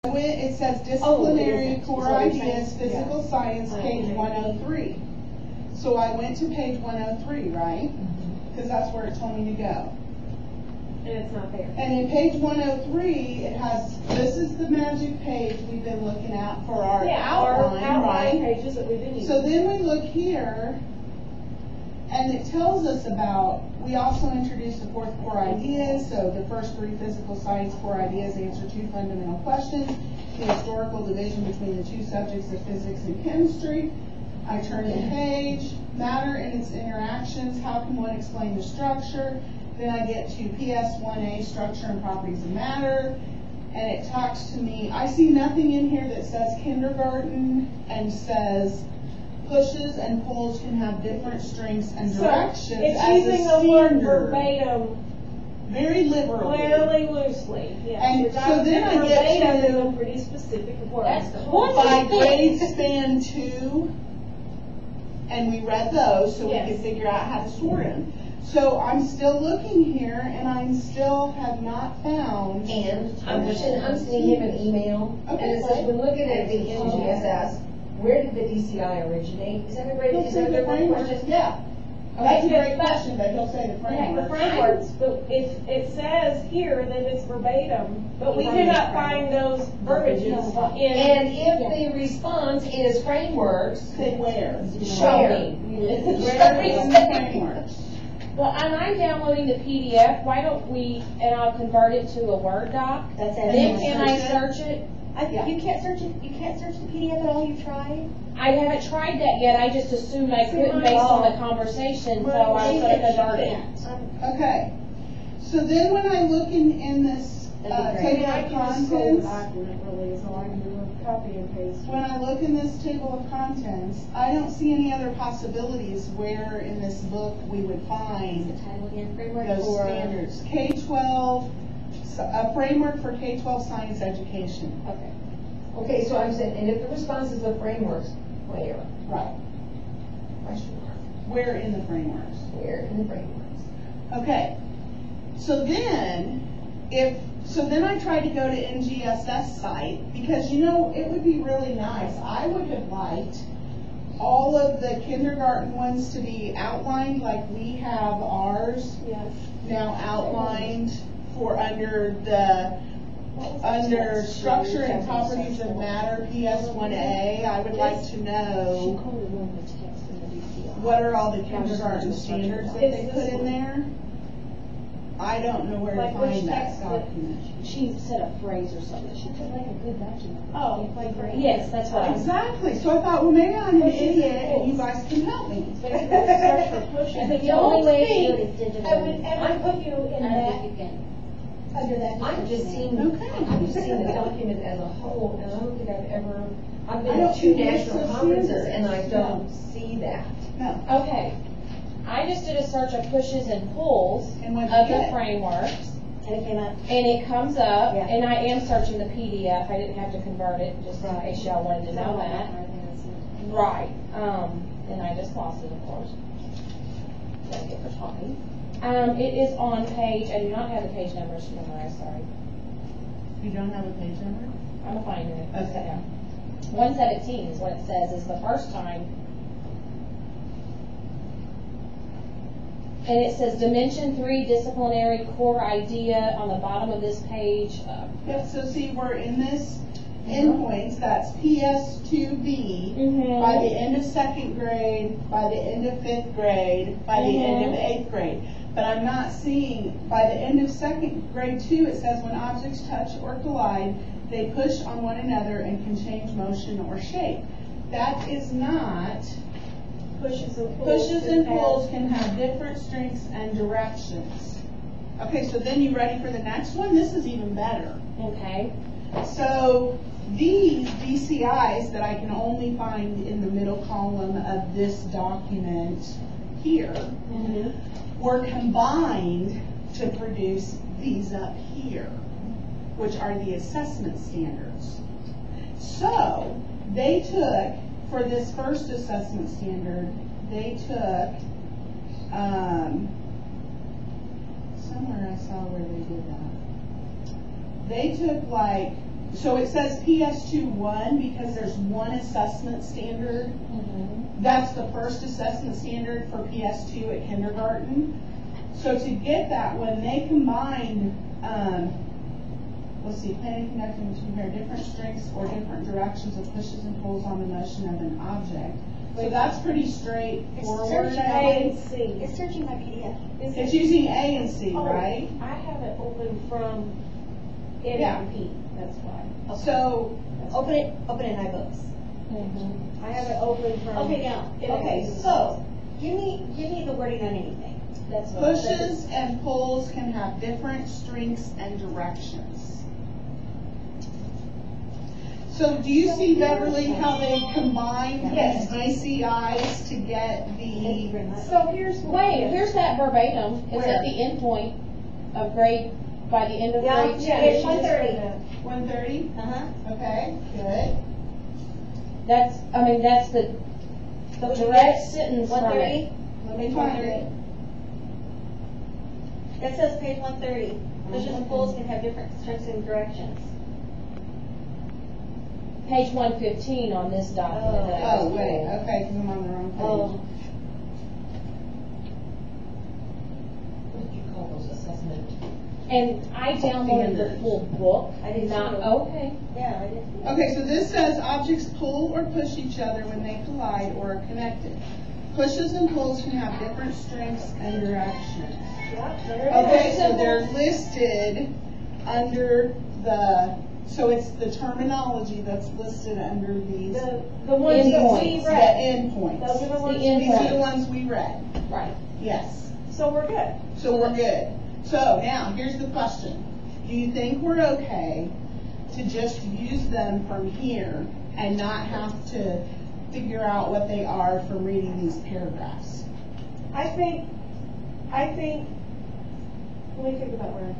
It says disciplinary core ideas, physical science, page 103. So I went to page 103, right? Because that's where it told me to go. And it's not there. And in page 103, it has, this is the magic page we've been looking at for our outline, outline right? pages that we've been using. So then we look here, and it tells us about, we also introduced the fourth core ideas. So the first three physical science core ideas answer two fundamental questions: the historical division between the two subjects of physics and chemistry. I turn the page, matter and its interactions, how can one explain the structure? Then I get to PS1A, structure and properties of matter, and it talks to me. I see nothing in here that says kindergarten and says pushes and pulls can have different strengths and directions. So it's using the word verbatim very liberally. Fairly loosely. Yes. And so then I get to a pretty specific word. That's the whole by grade span 2, and we read those so we could figure out how to sort them. So I'm still looking here, and I still have not found. And I'm sending him an email, and it says, when looking at the NGSS, where did the DCI originate? Is that a great question? Yeah. That's a great question, but he'll say the framework. The frameworks, but it says here that it's verbatim, but we cannot find those verbiages in. And if the response is frameworks, say where? Show me. Where is the frameworks? Well, and I'm downloading the PDF. Why don't we, and I'll convert it to a Word doc. That's it. Then can I search it? You can't search it. You can't search the PDF at all. You've tried. I haven't tried that yet. I just assumed I couldn't based on the conversation, so I was going to convert it. Okay. So then when I look in this table of contents, when I look in this table of contents, I don't see any other possibilities where in this book we would find those standards. K-12, a framework for K-12 science education. Okay. Okay, so I'm saying, and if the response is the frameworks, where? Right. Question mark. Where in the frameworks? Where in the frameworks? Okay. So then, then I tried to go to NGSS site because, you know, it would be really nice. I would have liked all of the kindergarten ones to be outlined like we have ours now outlined for under structure and properties of matter, PS1A. I would like to know what are all the kindergarten standards that they put in there. I don't know where to find that document. She said a phrase or something. She put like a good document. Oh, yes, that's right. Exactly. So I thought, well, maybe I'm an idiot and you guys can help me. Search for pushes. The only way to do it is digital. I would ever put you in that. Under that. I've just seen the document as a whole, and I don't think I've been to two national conferences, and I don't see that. No. Okay. I just did a search of pushes and pulls of the frameworks. And it came up. And it comes up, and I am searching the PDF. I didn't have to convert it, just in case y'all wanted to know that. Right. And I just lost it, of course. Thank you for talking. It is on page, I do not have the page numbers memorized, sorry. You don't have a page number? I'm going to find it. Okay. 117 is what it says, is the first time. And it says Dimension 3 disciplinary core idea on the bottom of this page. Yep, so see, we're in this endpoints, that's PS2B, by the end of 2nd grade, by the end of 5th grade, by the end of 8th grade. But I'm not seeing, by the end of 2nd grade 2, it says when objects touch or collide, they push on one another and can change motion or shape. That is not. Pushes and pulls can have different strengths and directions. Okay, so then you ready for the next one? This is even better. Okay. So these DCIs that I can only find in the middle column of this document here were combined to produce these up here, which are the assessment standards. So they took, for this first assessment standard, they took, somewhere I saw where they did that. They took like So it says PS2-1 because there's one assessment standard. That's the first assessment standard for PS2 at kindergarten. So to get that one, they combined, let's see, planning, conducting to compare different strengths or different directions of pushes and pulls on the motion of an object. So that's pretty straightforward. A and C. It's searching my PDF. It's using A and C, Oh, right? I have it open from Yeah. NMP, that's why. So, Open it in iBooks. I have it open from. Okay, now, okay, so, give me the wording on anything. That's what it says. pushes and pulls can have different strengths and directions. So do you see, Beverly, how they combined Yes. these DCIs to get the, So here's. Here's that verbatim, it's Where? at the end point of grade, by the end of Yeah, grade 2. yeah, It's 130. 130? Uh-huh. Okay, good. That's the direct sentence from it. 130? Let me find it. That says page 130. Pushes and pulls can have different strengths and directions. Page 115 on this document. that I Oh, just wait, pulled. okay, because I'm on the wrong page. Oh. What did you call those assessment? And I downloaded the full book. I did Not, too. okay. Yeah, I did. Okay, so this says objects pull or push each other when they collide or are connected. Pushes and pulls can have different strengths and directions. Yep, there it Okay, is. so they're listed under the, so it's the terminology that's listed under these, The ones that we Endpoints. the read. endpoints. Those are the ones The we These are the read. ones we read, Right. yes. So we're good. So we're good. So now, here's the question. Do you think we're okay to just use them from here and not have to figure out what they are from reading these paragraphs? I think, let me think about where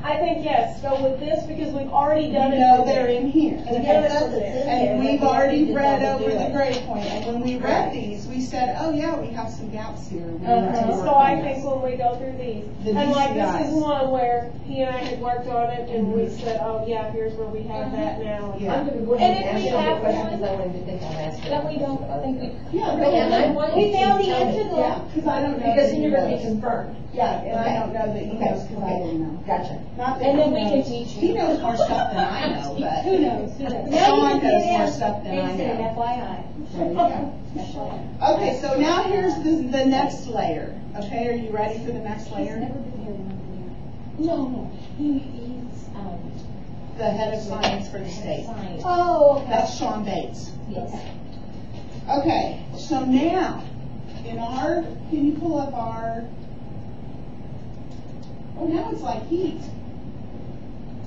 I think yes, go with this because we've already done it. No, they're in here. We know that's in there. And we've but we already just read have to over do the it. grade point, and when we read these, we said, oh yeah, we have some gaps here. We need to work So I on think this. when we go through these, The and like this DCIs. is one where he and I had worked on it and we said, oh yeah, here's where we have that now. Yeah. I'm gonna go ahead And and if ask we you have a question one because I wanted to think I'm asking. That we don't think we. Yeah, And I wanted We found the you to tell me. answer though. Yeah, because I don't know. because that then he you're gonna be knows. confirmed. Yeah, and I Okay. don't know that he knows because I didn't know. Gotcha. Not that And then he we can knows- teach He you. knows more stuff than I know, but. Who knows? Who knows? Now Sean you knows can more get stuff than I an know. FYI. There you go. Okay, so now here's the next layer. Okay, are you ready for the next layer? No, he's, The head of science for the state. science. Oh, okay. That's Sean Bates. Yes. Okay, so now, in our, can you pull up our, oh, now it's like heat.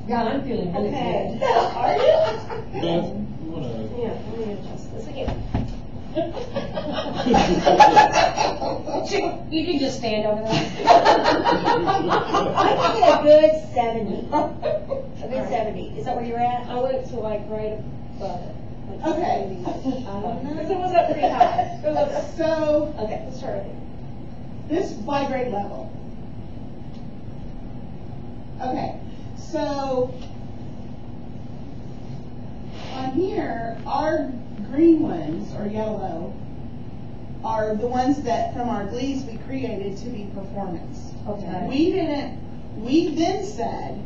Yeah, I'm feeling really Okay. good. Are you? Beth, you wanna? Yeah, let me adjust this again. You can just stand over there. I'm thinking a good 70. A good 70. Is that where you're at? I went to like right above it. Like Okay. 70. Because it was up pretty high. It was, So, Okay. let's start again. this by grade level. Okay, so on here, our green ones, or yellow, are the ones that from our glees we created to be performance. Okay. We then said,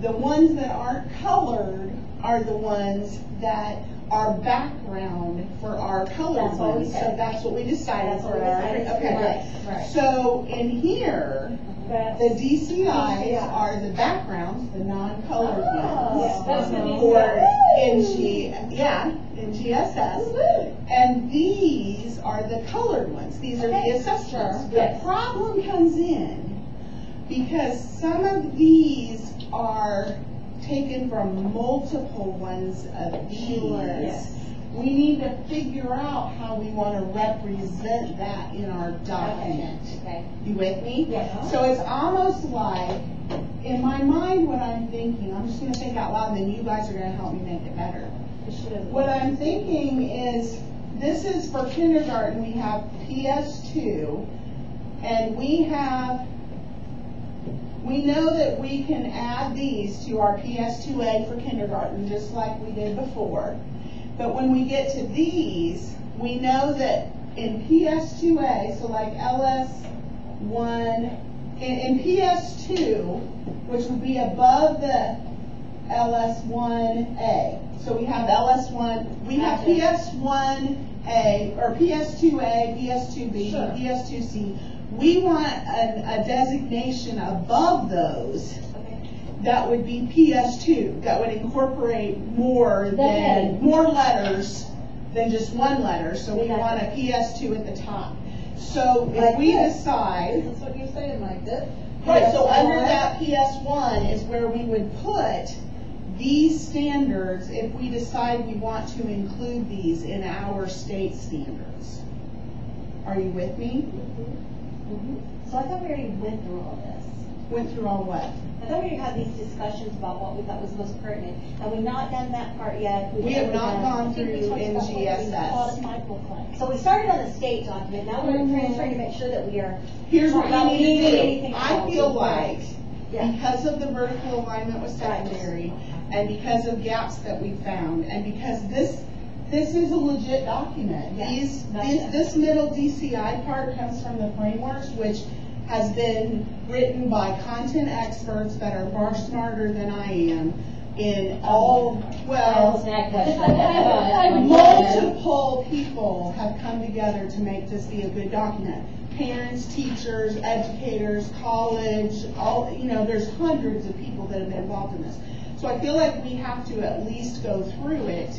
the ones that aren't colored are the ones that are background for our colored That's what we ones. So said. that's what we decided That's for what we our, decided. okay, Right, good. right. So in here, That's, the DCIs are the backgrounds, the non-colored Oh. ones. yeah, that's the For DCI. NGSS. And these are the colored ones. These are the assessments. Sure. The Yes. problem comes in because some of these are taken from multiple ones of these. Yes. We need to figure out how we want to represent that in our document. Okay. You with me? Yeah. So it's almost like, in my mind, what I'm thinking, I'm just gonna think out loud, and then you guys are gonna help me make it better. What I'm thinking is, this is for kindergarten, we have PS2, and we have we know that we can add these to our PS2A for kindergarten, just like we did before. But when we get to these, we know that in PS2A, so like LS1, in PS2, which would be above the LS1A. So we have LS1, we have PS1A, or PS2A, PS2B, Sure. PS2C. We want a designation above those that would be PS2, that would incorporate more letters than just one letter. So we want a PS2 at the top. So if we decide, That's what you're saying, like this? right, so under that PS1 is where we would put these standards if we decide we want to include these in our state standards. Are you with me? So I thought we already went through all this. Went through all what? I thought we already had these discussions about what we thought was most pertinent. Have we not done that part yet? We have not gone through NGSS. So we started on the state document, now we're transferring to make sure that we are. Here's what not we need to anything do. I else. feel like, Yeah. because of the vertical alignment with secondary, and because of gaps that we found, and because this is a legit document. Yes, This middle DCI part comes from the frameworks, which has been written by content experts that are far smarter than I am in all, multiple people have come together to make this be a good document. Parents, teachers, educators, college, there's hundreds of people that have been involved in this. So I feel like we have to at least go through it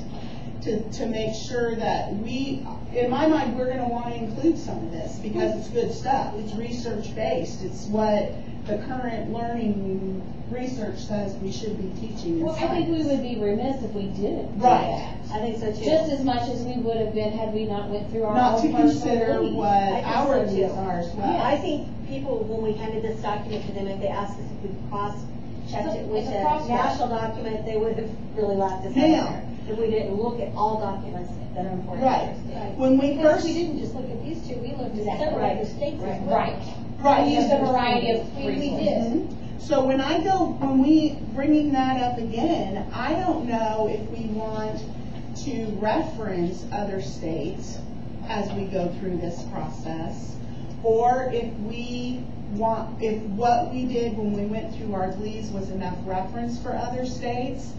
to make sure that in my mind, we're gonna wanna include some of this because it's good stuff. It's research-based. It's what the current learning research says we should be teaching in Well, I think we science. would be remiss if we didn't do Right. that. I think so too. Just as much as we would have been had we not went through our Not own to personal consider needs. what I think our so, needs too. are as well. I think people, when we handed this document to them, if they asked us if we cross-checked it with It's a the cross-check. national document, they would have really laughed us out Now. there. If we didn't look at all documents that are important. Right. to our state. When we Because first, we didn't just look at these two, we looked at Exactly. several other states as well. Right. right. We used a variety of We resources. did. Mhm. So when we bringing that up again, I don't know if we want to reference other states as we go through this process, or if what we did when we went through our GLEs was enough reference for other states,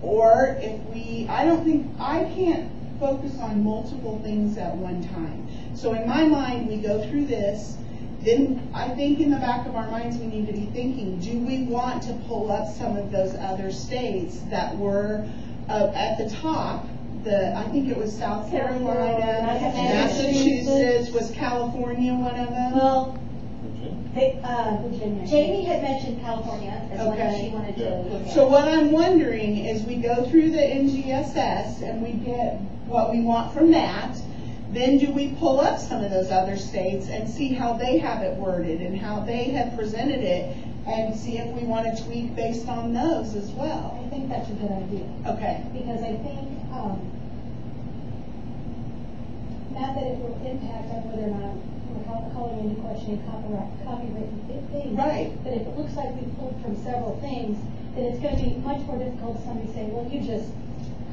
or if I can't focus on multiple things at one time. So in my mind, we go through this, then I think in the back of our minds, we need to be thinking, do we want to pull up some of those other states that were at the top? I think it was South Carolina, Massachusetts, was California one of them? Well, Virginia. Jamie had mentioned California as one that Okay. she wanted to look at. So what I'm wondering is we go through the NGSS and we get what we want from that. Then do we pull up some of those other states and see how they have it worded and how they have presented it and see if we want to tweak based on those as well? I think that's a good idea, Okay. because I think, not that it will impact on whether or not we're calling into question copyrighted things. Right. But if it looks like we pulled from several things, then it's gonna be much more difficult for somebody to say, well, you just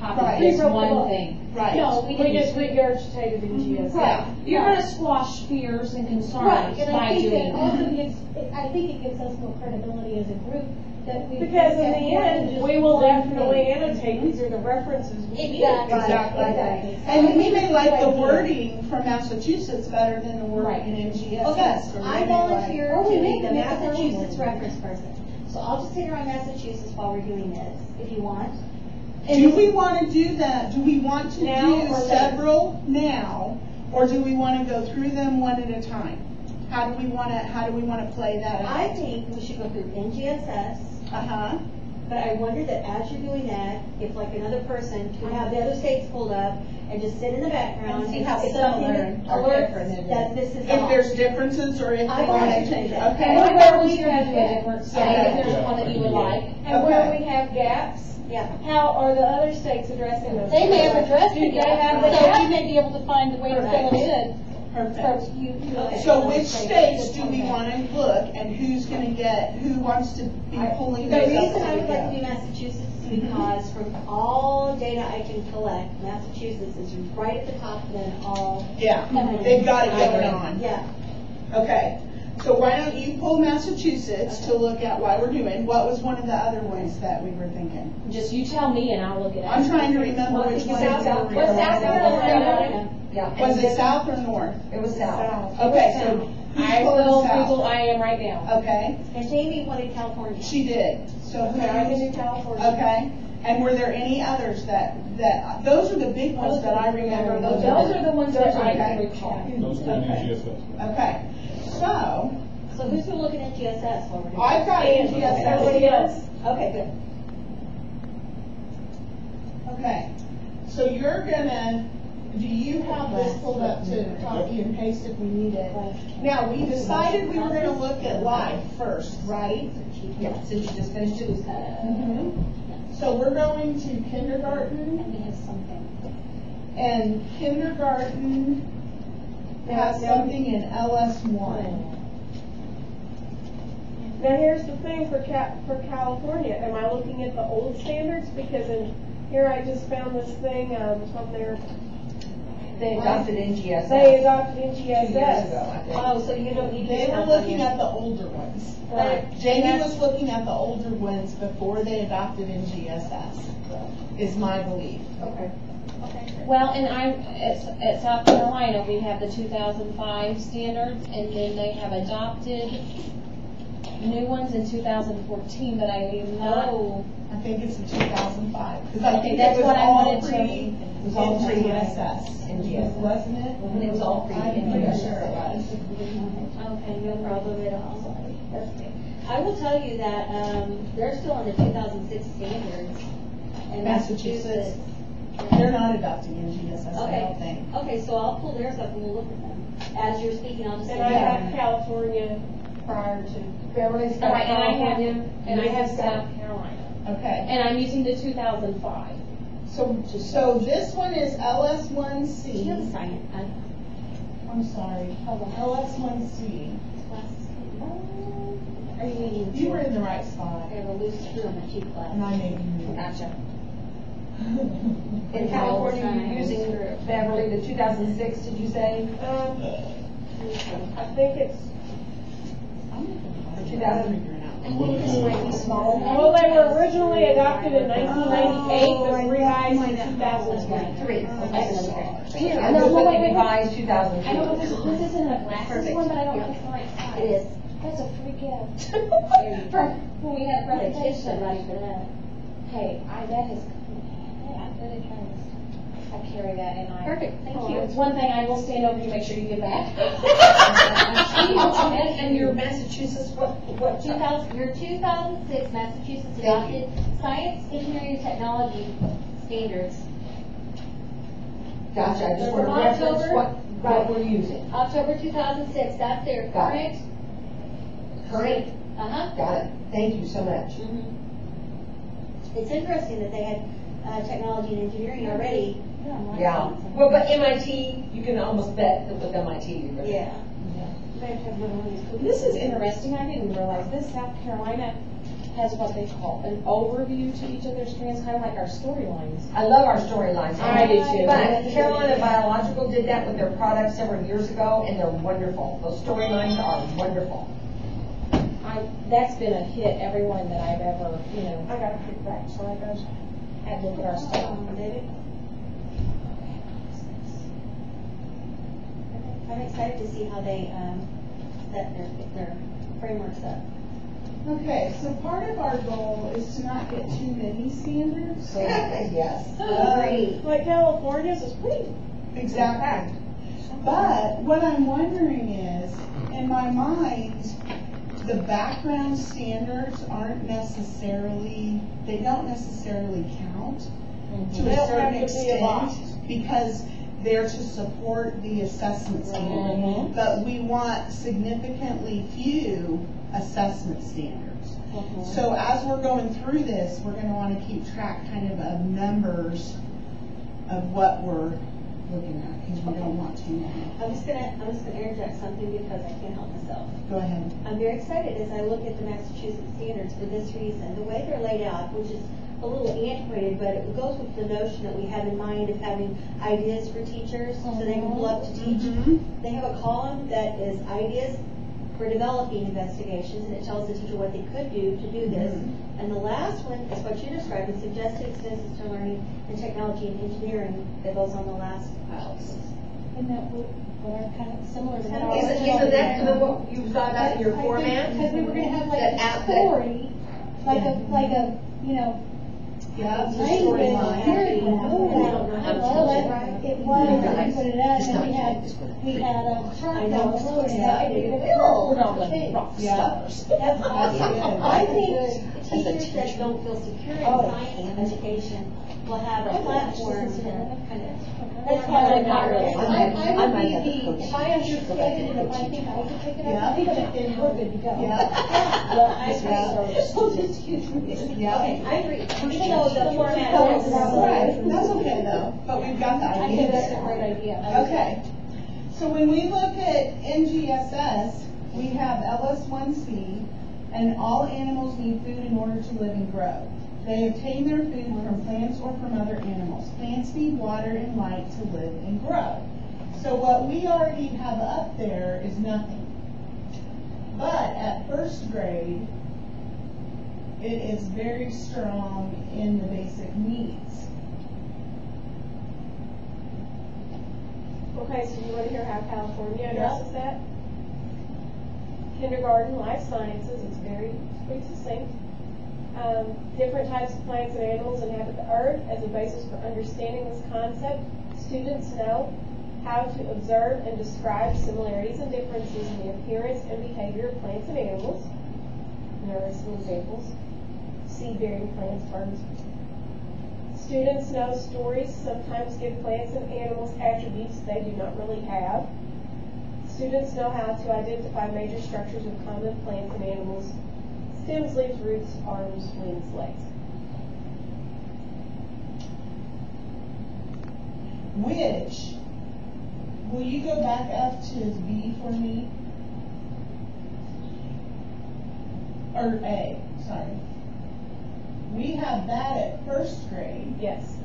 Right. This rewrote the one book. thing. Right. No, we We just didn't. regurgitated NGSS. Right. You're gonna squash fears and concerns Right, and I by think doing that also that. I think it gives us more credibility as a group that we. Because in that the more than end, just we will one definitely thing. annotate, these are the references we use. Exactly. Exactly. And we may like the wording from Massachusetts better than the Right. wording in Okay, NGSS. or I maybe volunteer Oh, to we be may the make it Massachusetts our own. reference person. So I'll just sit here on Massachusetts while we're doing this, if you want. Do we want to do that? Do we want to Now do or later? several now, or do we want to go through them one at a time? How do we want to play that out? I think we should go through NGSS, Uh-huh. but I wonder that as you're doing that, if like another person could have the other states pulled up and just sit in the background And see and how if similar something or alerts different it is. that this is If off. there's differences or if I we want like to to change. do that. Okay. And where we have a different state, Okay. if there's one that you would like. And where Okay. we have gaps, Yeah. how are the other states addressing those? They may have addressed Do the they have the gap, so gap? we may be able to find the way to fill it in. Perfect. So you. So which states do we want to look, and who's going to get, who wants to be pulling The those up? reason I as we would like go? to do Massachusetts is because from all data I can collect, Massachusetts is right at the top and then all. Yeah, they've got it going on. Yeah. Okay, so why don't you pull Massachusetts to look at what we're doing? What was one of the other ones that we were thinking? Just you tell me and I'll look it up. I'm trying to remember which one. South we were What's South Carolina? Yeah. Was it south or north? It was south. Okay, so I who's will pulling Google, south? I am right now. Okay, And Jamie wanted California. she did. So who Okay, I can else? do California. Okay, and were there any others that, those are the big ones that I remember. Those are the ones that I can recall. Those two in GSS. Okay, so, So who's been looking at GSS while we're doing? I've got NGSS. Everybody else? Okay, good. Okay, so you're gonna, do you have this pulled up to copy and paste if we need it? Now, we decided we were gonna look at life first, right? Yeah, since you just finished it. So we're going to kindergarten, We have something. and kindergarten has something in LS1. Now, here's the thing for California, am I looking at the old standards? Because in here I just found this thing, from their, They adopted NGSS. they adopted 2 years ago, NGSS. I think. Oh, so you don't need to. They were looking at the older ones. Right. Jamie was looking at the older ones before they adopted NGSS, is my belief. Okay. Well, and at South Carolina, we have the 2005 standards, and then they have adopted new ones in 2014, but I know. I think it's in 2005, because I Okay, think that's it was what I all wanted to- pre, It was all pre NGSS, NGSS. wasn't it? And it was all pre I'm pretty NGSS. sure it was. Okay, no problem at all. I will tell you that, they're still on the 2006 standards. In Massachusetts. They're not adopting NGSS, I Okay. don't think. Okay, so I'll pull theirs up and we'll look at them. As you're speaking, I'll just. And I have California prior to. Beverly's got All right, and I have, California. and I have South Carolina, Okay, and I'm using the 2005. so this one is You LS1C. can sign it. I'm sorry, LS1C. Are you meaning? You were in the right spot, I have a loose screw on my cheek glass. and I made you. Gotcha. In California, you're using Beverly, the 2006, did you say? I think it's, Or 2000? I think this might be smaller. well, they were originally adopted in 1998, but revised in 2003. Here, No, I'm just wait, looking wait, revised I don't know 2002. if this isn't a glasses Perfect. one, but I don't know if it's the right size. It is. That's a freak out. From when we had Probably tips presentation. somebody for that. Hey, that is, yeah, really kind of, I carry that and I. Perfect, thank you. It's one thing I will stand over to make sure you get back. And your Massachusetts, what? 2000, your 2006 Massachusetts Thank adopted Science, Engineering, and Technology standards. Gotcha, I just want to From reference October? what we're using. October 2006, that's their Got current. it. Current, Uh-huh. got it, thank you so much. It's interesting that they had technology and engineering already. Yeah, well, but MIT, you can almost bet that with MIT, you're gonna. Yeah. This is interesting, I didn't realize this, South Carolina has what they call an overview to each of their strands, kind of like our storylines. I love our storylines. I do too. But Carolina Biological did that with their products several years ago, and they're wonderful. Those storylines are wonderful. That's been a hit, every one that I've ever, I got a kickback, so I got. had looked at our stuff. Did it? I'm excited to see how they, set their frameworks up. Okay, so part of our goal is to not get too many standards. So, yes. Great. Like California's is pretty. Exactly. But what I'm wondering is, in my mind, the background standards aren't necessarily, they don't necessarily count to They a don't certain have to be a box. extent because they're to support the assessment standard. But we want significantly few assessment standards. So as we're going through this, we're going to want to keep track kind of numbers of what we're looking at, because we don't want to now. I'm just gonna interject something because I can't help myself. Go ahead. I'm very excited as I look at the Massachusetts standards for this reason. The way they're laid out, which is a little antiquated, but it goes with the notion that we have in mind of having ideas for teachers so they can pull up to teach. They have a column that is ideas for developing investigations, and it tells the teacher what they could do to do this. And the last one is what you described, is suggested expenses to learning and technology and engineering that goes on the last pile. And that would, kind of similar to that. Isn't that kind of what you thought about in your format? Because we were gonna have like That a story, like a, you know, Yeah, it's a language, storyline. period. Well, it was, we put it up, Just and we had a chart down below, and that We're not like rock Yeah. stars. That's awesome. good. I think teachers that don't feel secure in science education will have a platform to kind of. That's why I'm Not really. I would be the, if I understood it, and if I think I could pick it up, I think that then we're good to go. Yeah. I agree. So the format. Right, that's okay though, but we've got the I idea. think that's a great idea. Okay, so when we look at NGSS, we have LS1C, and all animals need food in order to live and grow. They obtain their food from plants or from other animals. Plants need water and light to live and grow. So what we already have up there is nothing. But at first grade, it is very strong in the basic needs. Okay, so you want to hear how California addresses that? Kindergarten, life sciences, it's very succinct. Different types of plants and animals inhabit the earth. As a basis for understanding this concept, students know how to observe and describe similarities and differences in the appearance and behavior of plants and animals. There are some examples. Seed-bearing plants, ferns. Students know stories sometimes give plants and animals attributes they do not really have. Students know how to identify major structures of common plants and animals: stems, leaves, roots, arms, wings, legs. Which, will you go back up to B for me? Or A, sorry. We have that at first grade, Yes.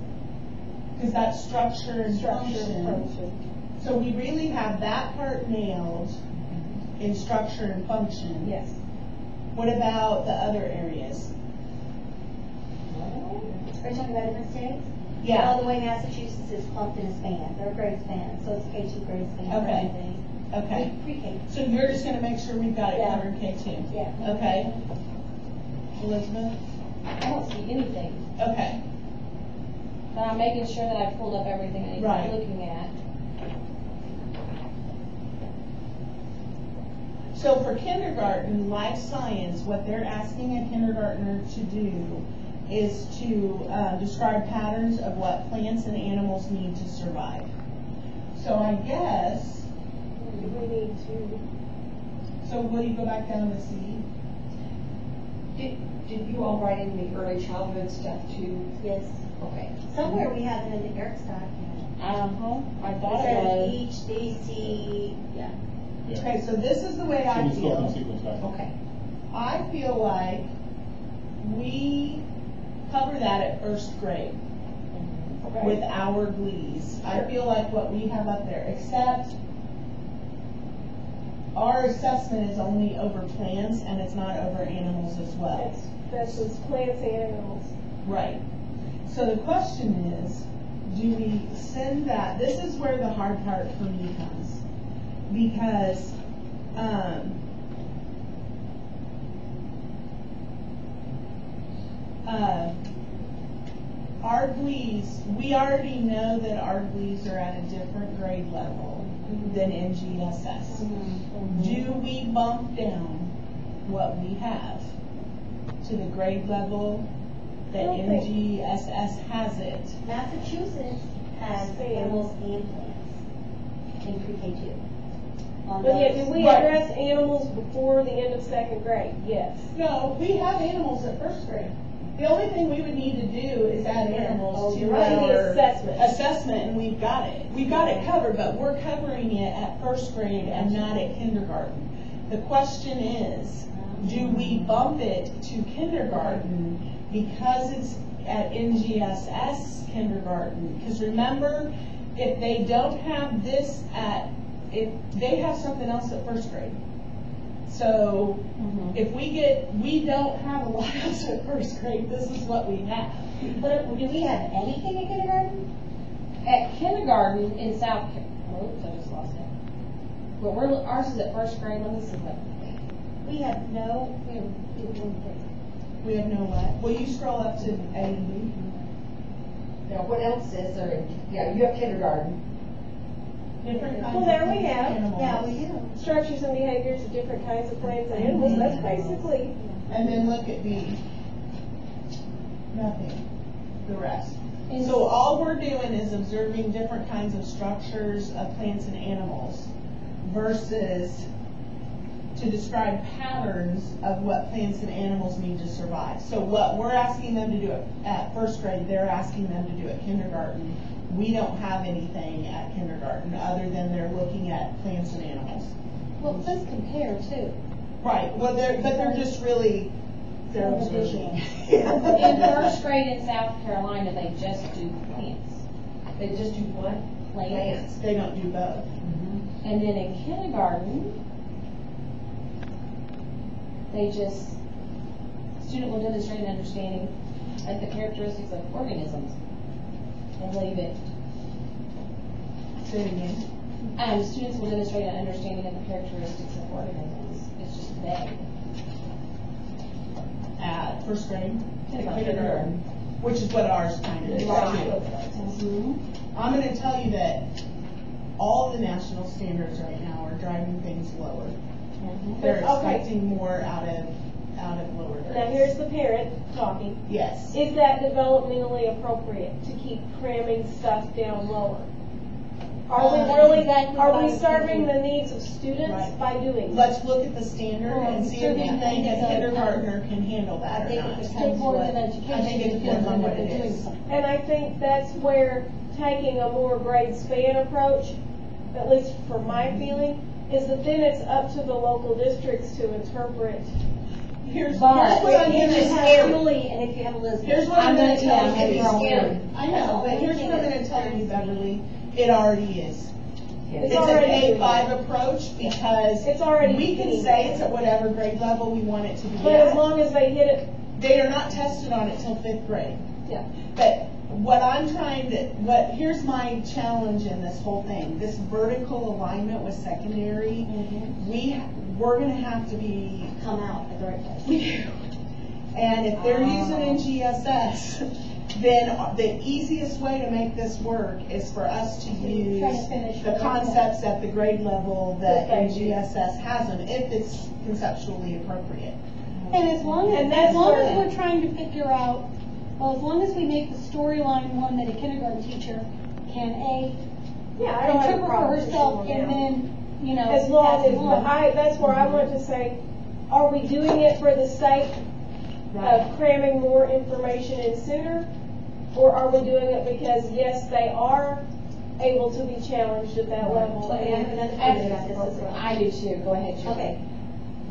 because that's structure and Structure function. and function. So we really have that part nailed in structure and function. Yes. What about the other areas? Are you talking about different states? Yeah. Well, the way Massachusetts is clumped in a span, they're a grade span, so it's K2 grade span for Okay. everything. Okay. Pre-K. So you're just gonna make sure we've got it Yeah. covered K2? Yeah. Okay. Elizabeth? I don't see anything, Okay. but I'm making sure that I pulled up everything I need to Right. be looking at. So for kindergarten, life science, what they're asking a kindergartner to do is to describe patterns of what plants and animals need to survive. So I guess, We need to. so will you go back down to C? Did you all write in the early childhood stuff too? Yes. Okay. Somewhere we have it in the Eric's document. I thought It it says was. each, they see, yeah. Okay, so this is the way I Sequence, feel. sequence, back. Okay. I feel like we cover that at first grade with our glees. I feel like what we have up there, except our assessment is only over plants and it's not over animals as well. This is plants and animals. Right. So the question is, do we send that, this is where the hard part for me comes. Because, our glees, we already know that our glees are at a different grade level than NGSS. Do we bump down what we have to the grade level that NGSS has it? Massachusetts has animals and plants in pre-K2. But yet, do we address animals before the end of second grade? Yes. No, we have animals at first grade. The only thing we would need to do is add animals to You're right, the our assessment. assessment, and we've got it. We've got it covered, but we're covering it at first grade and not at kindergarten. The question is, do we bump it to kindergarten because it's at NGSS kindergarten? Because remember, if they don't have this if they have something else at first grade. So if we don't have a lot else at first grade, this is what we have. But do we have anything in kindergarten? At kindergarten in South Carolina, I just lost it. But ours is at first grade. Let me see what. We have no, We have no what? Will you scroll up to A and B? Now, what else is there? Yeah, you have kindergarten. Different kinds Well, there of we have. animals. yeah, we do. Structures and behaviors of different kinds of plants and animals, that's basically, And then look at B. Nothing. The rest. So all we're doing is observing different kinds of structures of plants and animals versus to describe patterns of what plants and animals need to survive. So what we're asking them to do at first grade, they're asking them to do at kindergarten. We don't have anything at kindergarten other than they're looking at plants and animals. Well, it says compare too. Right, well, they're just really, they're observing. In first grade in South Carolina, they just do plants. They just do what? Plants. They don't do both. And then in kindergarten, they just, student will demonstrate an understanding of the characteristics of organisms and leave it. Say it again. Students will demonstrate an understanding of the characteristics of organisms. It's just vague. At first grade? Kindergarten. Which is what ours kind of is too. I'm going to tell you that all the national standards right now are driving things lower. They're Okay. expecting more out of lower grades. now here's the parent talking. Yes. Is that developmentally appropriate to keep cramming stuff down lower? Are we really, Exactly are what I we was serving thinking. the needs of students Right. by doing that? Let's look at the standard and see if we Certainly, think a so, kindergartner can handle that I or think not. it depends State Board what. of Education. I think it depends on what it they're doing is. something. And I think that's where taking a more grade span approach, at least for my feeling, is that then it's up to the local districts to interpret. Here's But what I'm If going you to have say. Julie and if you have Elizabeth. Here's what I'm going to tell I'm you. gonna throw in. I know, but here's what I'm going to tell you, Beverly. It already is. It's a already K-5 approach because It's already we can being say it's at whatever grade level we want it to be But as at. long as they hit it, They are not tested on it till 5th grade. yeah. But here's my challenge in this whole thing, this vertical alignment with secondary, we're gonna have to be, Come out at the right place. and if they're using NGSS, then the easiest way to make this work is for us to use Try to finish the with concepts at the grade level that Okay. NGSS has them, if it's conceptually appropriate. And as long And that's as where- we're trying to figure out, well, as long as we make the storyline one that a kindergarten teacher can Yeah, I don't have a interpret for problem with herself this and one now. then, you know, As long pass as, it on. that's where I want to say, are we doing it for the sake of cramming more information in sooner? Or are we doing it because, yes, they are able to be challenged at that level? But I have another question about this as well. I do too. Go ahead, Julie. Okay,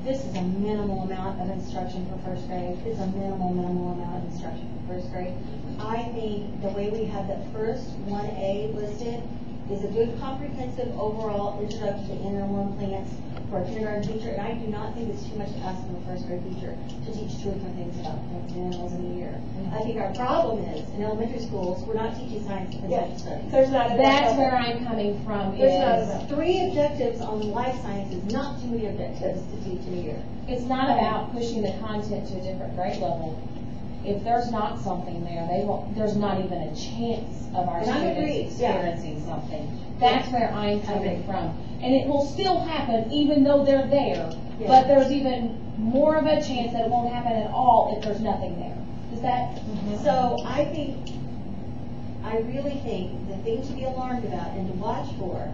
this is a minimal amount of instruction for first grade. It's a minimal amount of instruction for first grade. I think the way we have the first 1A listed is a good comprehensive overall introduction to animal and plants for a kindergarten teacher. And I do not think it's too much to ask from a first grade teacher to teach 2 or 3 things about plants and animals in a year. I think our problem is, in elementary schools, we're not teaching science and Yeah. social studies. There's not enough. That's of it. where I'm coming from. There's not Is enough. 3 objectives on life sciences, not too many objectives to teach in a year. it's not about pushing the content to a different grade level. If there's not something there, there's not even a chance of our And I students agree, yeah. experiencing something. That's where I'm coming from. And it will still happen even though they're there, Yeah. but there's even more of a chance that it won't happen at all if there's nothing there. Does that? So I really think the thing to be alarmed about and to watch for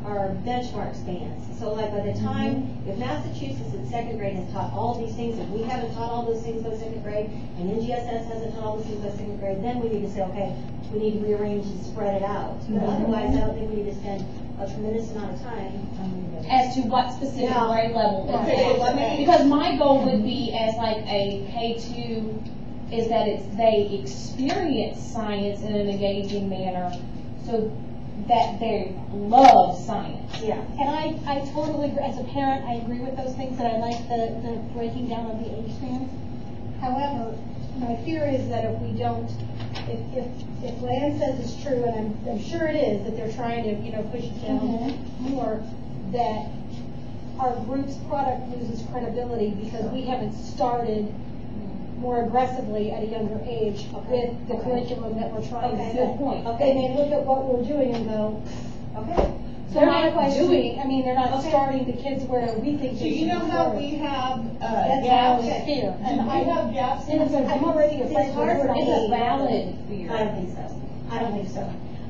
are benchmark spans. So like by the time, if Massachusetts in second grade has taught all of these things, if we haven't taught all those things by second grade, and NGSS hasn't taught all those things by second grade, then we need to say, okay, we need to rearrange and spread it out. But otherwise, I don't think we need to spend a tremendous amount of time. As to what specific Yeah. grade level. Okay, so let me- Because my goal would be as like a K2, is that they experience science in an engaging manner, so that they love science. Yeah. And I totally, as a parent, I agree with those things, that I like the breaking down of the age spans. However, my fear is that if we don't, if what Ann says is true, and I'm sure it is, that they're trying to, push it down more, that our group's product loses credibility because we haven't started more aggressively at a younger age with the curriculum that we're trying to Okay. set. Good point. Okay. And they look at what we're doing and go, Okay. they're not doing, they're not starting the kids where we think So they should you know be how started. we have, That's how gaps? I fear. Do And we I have gaps? and I'm already afraid It's hard to for do me. It's a it. valid fear. I don't think so. I don't think so.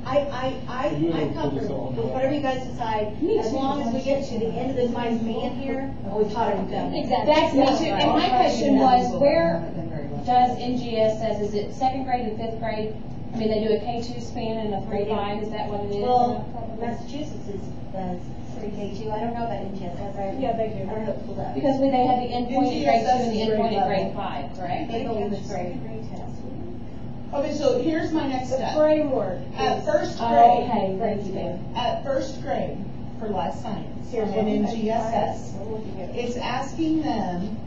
You I'm don't put us comfortable on with that. whatever you guys decide, Me as too. long as we get to the end of this my span here, we've taught everything. Exactly. That's me too. And my question was, where does NGSS, is it second grade and fifth grade? I mean, they do a K2 span and a 3-5, is that what it is? Well, Massachusetts does pre-K2. I don't know about NGSS. Yeah, they do. I don't know if that. Because they have the endpoint in grade 2 and the NGSS is endpoint in grade grade 5, correct? They go in the grade test. Okay, so here's my next The step. framework. At first Oh, grade, okay, thank you. at first grade for life science Here's and in one. GSS, We're looking at it. it's asking them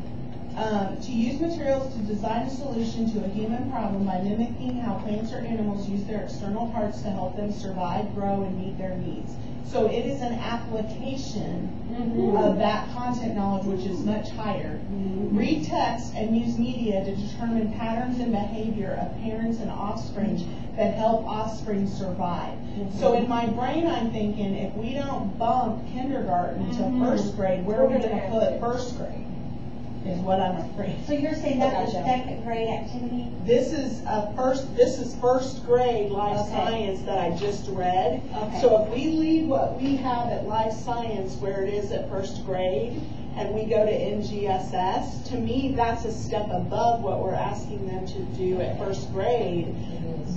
to use materials to design a solution to a human problem by mimicking how plants or animals use their external parts to help them survive, grow, and meet their needs. So it is an application of that content knowledge, which is much higher. Read text and use media to determine patterns and behavior of parents and offspring that help offspring survive. So in my brain, I'm thinking, if we don't bump kindergarten to first grade, where are we going to put first grade? Is what I'm afraid. So you're saying that's a Gotcha. second grade activity? This is first grade life Okay. science that I just read. Okay. So if we leave what we have at life science where it is at first grade, and we go to NGSS, to me, that's a step above what we're asking them to do at first grade.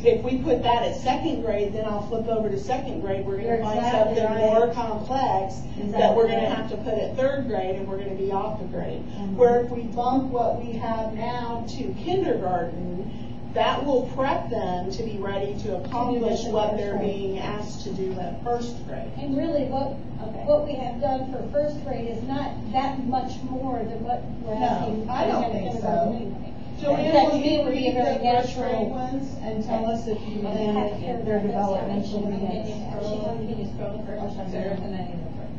If we put that at second grade, then I'll flip over to second grade, we're You're gonna find exactly something right. more complex that we're gonna have to put at third grade, and we're gonna be off the grade. Where if we bump what we have now to kindergarten, that will prep them to be ready to accomplish what they're being asked to do at first grade. And really, what we have done for first grade is not that much more than what we're No, asking. I don't for think kindergarten so. anyway. Joanne, That will to me you would be a read very the first grade natural. ones and tell us if you think their developmental needs?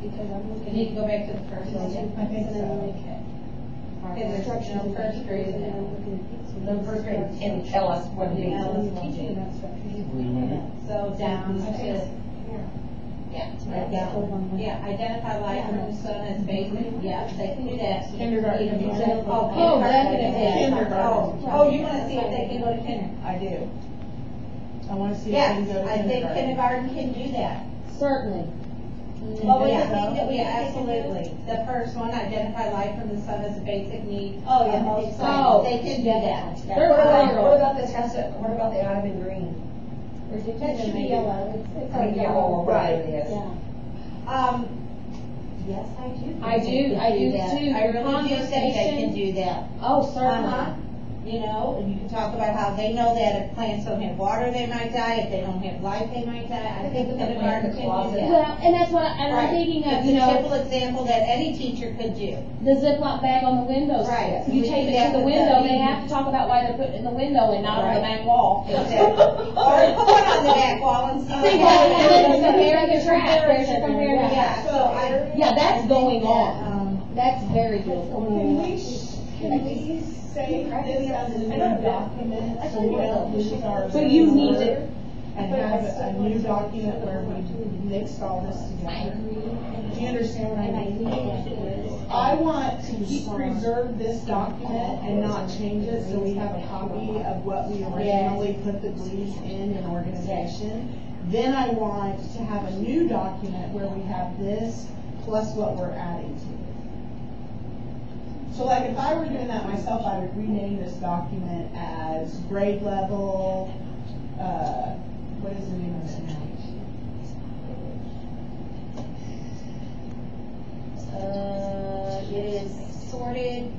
Because I'm You looking. need to go back to the first one. I think so. Instructional first grade. The first grade can tell us what it is. Teaching about structure. So down I think to, yeah, identify life from the sun as basic, yeah, they can do that. Kindergarten. Oh, definitely. Kindergarten. Oh, you wanna see if they can go to kindergarten? I do. I wanna see if they Yes, can go to I think kindergarten. kindergarten can do that. Certainly. Oh, think yeah, so? yeah, absolutely. The first one, identify life from the sun as a basic need. Oh, yeah. Most Oh, they can do that. They're What thorough. about the test, what about the item in green? That should be yellow. It's I mean, like yellow or whatever it is. Yeah. Yes, I do. I do that. too. I really do think they Conversation. can do that. Oh, certainly. You know, and you can talk about how they know that if plants don't have water, they might die, if they don't have light, they might die. I think the kindergarten can do that. Well, and that's what, and I'm Right. thinking of, It's you a know, simple example that any teacher could do. the Ziploc bag on the window. Right. You take it to the window, they have to talk about why they're putting it in the window and not on the Right. back wall. Exactly. Or put one on the back wall and see. See, well, and then compare the trash, there's your comparative Yeah, trash. so I. Yeah, that's going that, on. That's very good. Can we say this as a new document, so we don't lose our. So you need to, And have a new document where we mixed all this together? Do you understand what I mean? I want to preserve this document and not change it, so we have a copy of what we originally put the Glees in organization. Then I want to have a new document where we have this plus what we're adding to it. So like if I were doing that myself, I would rename this document as grade level, what is the name of it now? It is sorted,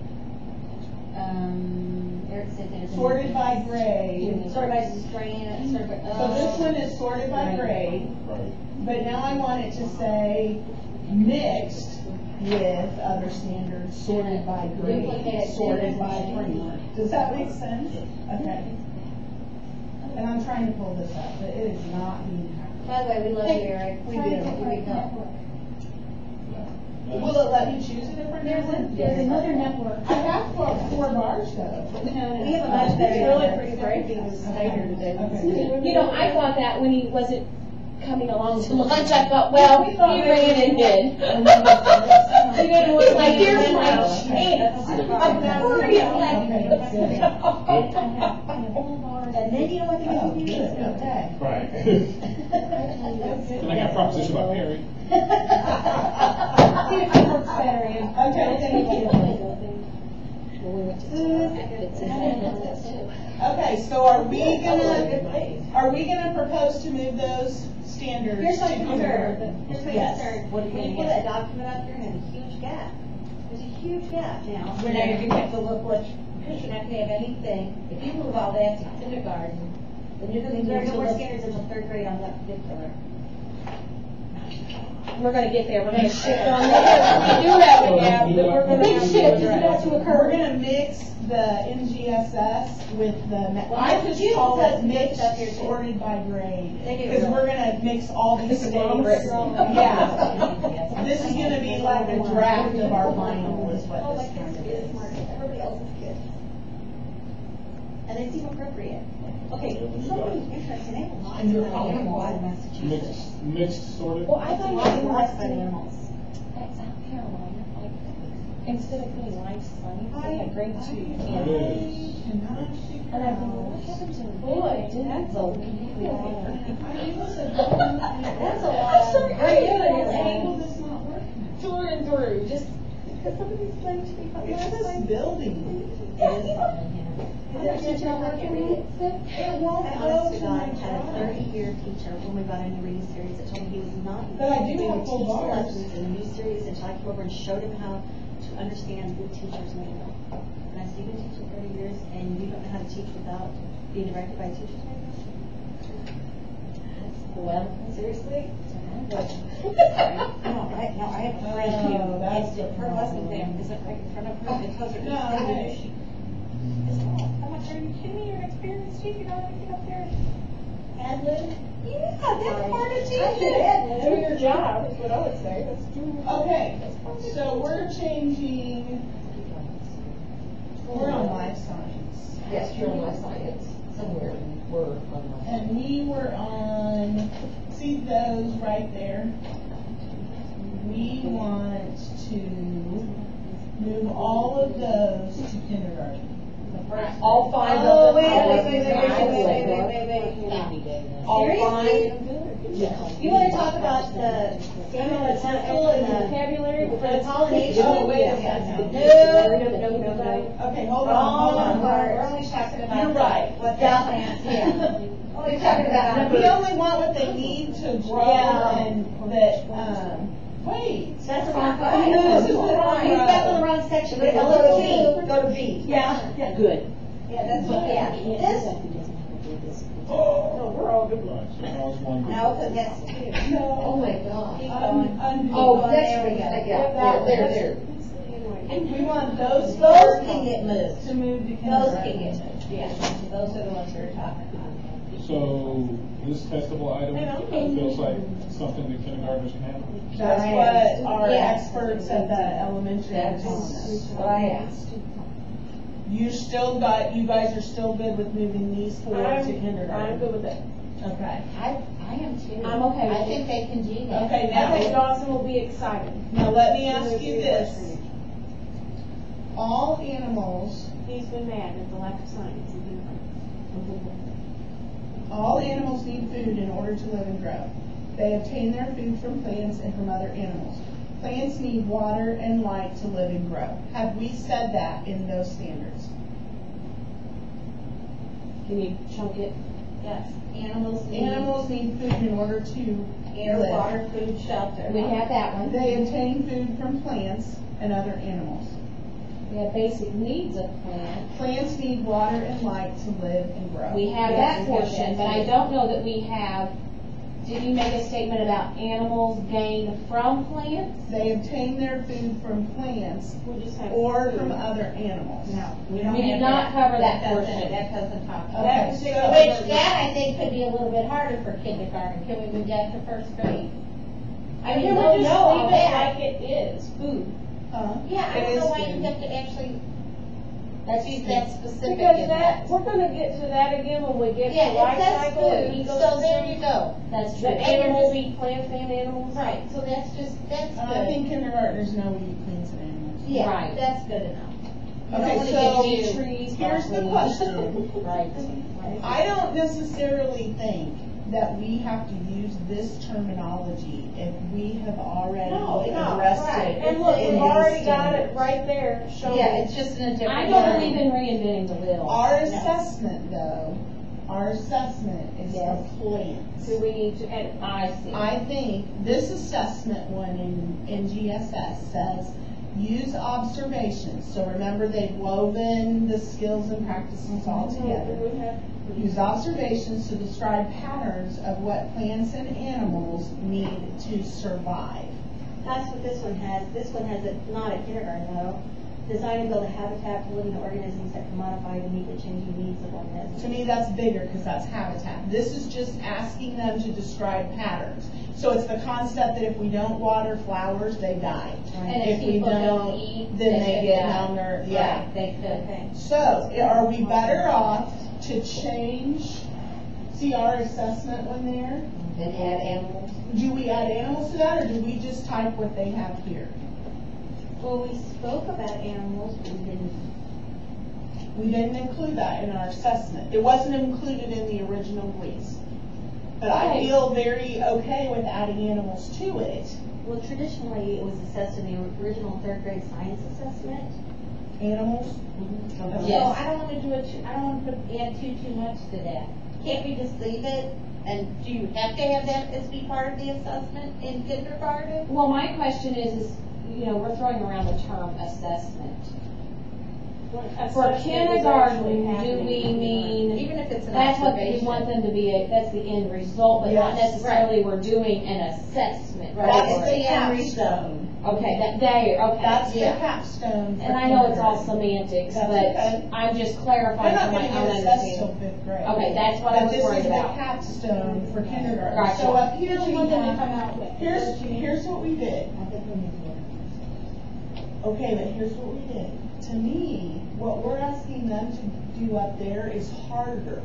Eric said there's. Sorted by grade. Sorted by strand, sorted by. So this one is sorted by grade, but now I want it to say mixed with other standards, sorted by grade, sorted by framework. Does that make sense? Okay. And I'm trying to pull this up, but it is not being happening. By the way, we love you, Eric. We do. Here we go. Will it let me choose a different network? There's another network. I have four bars though. We have a much better. It's really pretty breaking the standard today. Okay. You know, I thought that when he wasn't coming along to lunch, I thought, well, he ran and hid. You know, it was like, here's my chance. I'm already elected. And then you know what Oh, the good, okay. Right. And I got a proposition about Perry. See if it works better, Ann. Okay, thank you. Okay, so are we gonna propose to move those standards? Here's my to concern, here's my Yes. concern. What are you When you gonna pull that get? document up, you're gonna have a huge gap. There's a huge gap now. We're not gonna have to look what, because you're not gonna have anything, if you move all that to kindergarten, then you're gonna There are need no to more look. standards until third grade on that particular. We're gonna get there, we're gonna shift on that. We do have a gap, but we're gonna Big have shift to is about to occur. We're gonna mix the NGSS with the, I just you call put it mixed up here too. sorted by grade. They do. Because we're gonna mix all these things. Yeah. This is gonna be like a draft of our final is what Oh, my this kind kids of get is. smart, everybody else is good. And they seem appropriate. Okay, something interesting, they have a lot And you're of all animals in involved. Massachusetts. Mixed sorted. Well, I thought you Lots had and lots of less animals. That's South Carolina, like, instead of putting life sunny, they had grade 2. It And is. I'm thinking, what happened to the Boy, didn't that's vote? That's a lot. I'm sorry, I knew How it. will this not work? Through and through, just. Because some of these claims to be from It's this building. Is that teacher working with it? It won't I go honestly to God my had a drive. 30-year teacher when we got into reading series that told me he was not. But I do going have to full teach the bars. lessons in new series until I came over and showed him how to understand good teacher's manual. And I said, you've been teaching 30 years and you don't know how to teach without being directed by a teacher's manual? Well, Seriously? no, No, I have a friend Oh, that's who, her lesson exam isn't right in front of her because her. No, hey. I'm like, are you kidding me? You're an experienced teacher, you don't want to get up there and ad lib? Yeah, that's part of teaching. Do your job, is what I would say. That's Okay, so we're changing, we're on life science. yes, you're on life science, somewhere, we're on life. And we were on, see those right there? We want to move all of those to kindergarten. All 5 Oh, of them. wait. All Seriously? 5. You wanna talk about the Samuel and Temple and the vocabulary, for the pollination? Oh, wait a No, second. no. Okay, hold on. We're only talking about. You're right. What the plants, yeah. We're talking about We numbers. only want what they need to grow Yeah. and that, wait. That's the wrong. I know, this is the wrong He's row. back on the wrong section. Go to B, go to B. Yeah. Good. Yeah, that's what, yeah. This, no, we're all good. Right, so now it's one. no, because that's two. Oh, my God. Keep going. Oh, There that's, we go. yeah, there. We want those Those four can get moved. to move to Those kindergarten. can get moved, yeah. Those are the ones we're talking about. So this testable item feels like something that kindergartners can handle. That's what our Yeah. experts at the elementary are telling us. What I asked. You guys are still good with moving these four to kindergarten? I'm good with it. Okay. I am too. I'm okay with I it. think they can do that. Okay, I think now, Dawson will be excited. now let me ask you this. All animals, He's been mad at the lack of science. All animals need food in order to live and grow. They obtain their food from plants and from other animals. Plants need water and light to live and grow. Have we said that in those standards? Can you chunk it? Yes, animals need. Animals need food in order to Air, live. water, food, shelter. We have that one. They obtain food from plants and other animals. We have basic needs of plant. Plants need water and light to live and grow. We have Yes, that we have portion, that but I too. don't know that we have, did you make a statement about animals gained from plants? They obtain their food from plants We just have. or food. from other animals. No, we don't We do have not cover that doesn't- portion. That doesn't talk about. Okay, That so, particular- Which, that I think could be a little bit harder for kindergarten. Can we move that to first grade? I mean, Can we'll we just know all leave it that. like it is, food? Yeah, I It don't is know why food. you have to actually, be that specific Because in that, that. we're gonna get to that again when we get Yeah, to life it says cycle and food, ecosystem. so there you go. That's The true. animals eat plants and animals. Right, so that's And I good. think kindergartners know we eat plants and animals. Yeah, Right. that's good enough. You Okay, don't wanna so get you- Trees, here's the bark question. leaves. Right. I don't necessarily think that we have to use this terminology if we have already No, addressed right. it. And look, in we've these already got it standards. right there, showing. Yeah, it's just in a different. I don't believe in reinventing the wheel. Our assessment, though, our assessment is Yes. for plants. Do we need to, and I see. I think this assessment one in GSS says, use observations. So remember, they've woven the skills and practices all together. we have, Use observations to describe patterns of what plants and animals need to survive. That's what this one has. This one has it, not at kindergarten though. Design and build a habitat for living organisms that can modify to meet the changing needs of organisms. To me, that's bigger because that's habitat. This is just asking them to describe patterns. So it's the concept that if we don't water flowers, they die. And if we people don't don't, eat, then they could get die. malnourished. Yeah. Right, they could. Okay. So are we better off to change, see our assessment one there? And add animals. Do we add animals to that or do we just type what they have here? Well, we spoke about animals, but we didn't. We didn't include that in our assessment. It wasn't included in the original briefs. But I Okay. feel very okay with adding animals to it. Well, traditionally, it was assessed in the original third grade science assessment. Animals? So I don't wanna do it, I don't wanna add too much to that. Can't we just leave it? And do you have to have that as be part of the assessment in kindergarten? Well, my question is, you know, we're throwing around the term assessment. For assessment is kindergarten, actually do happening. we mean, Even if it's an that's what we observation. want them to be, that's the end result, but not Yes. necessarily we're doing an assessment. Right. That's for the it. capstone. Okay, that, there, okay. That's the Yeah. capstone. for And I know it's all kindergarten. semantics, That's but okay. I'm just They're clarifying not for my gonna own get assessed till understanding. fifth grade. Okay, that's what I was worried But about. this is the capstone for kindergarten. Gotcha. So up here Which we one did we come have, out with? here's what we did. I think we need to. Okay, but here's what we did. To me, what we're asking them to do up there is harder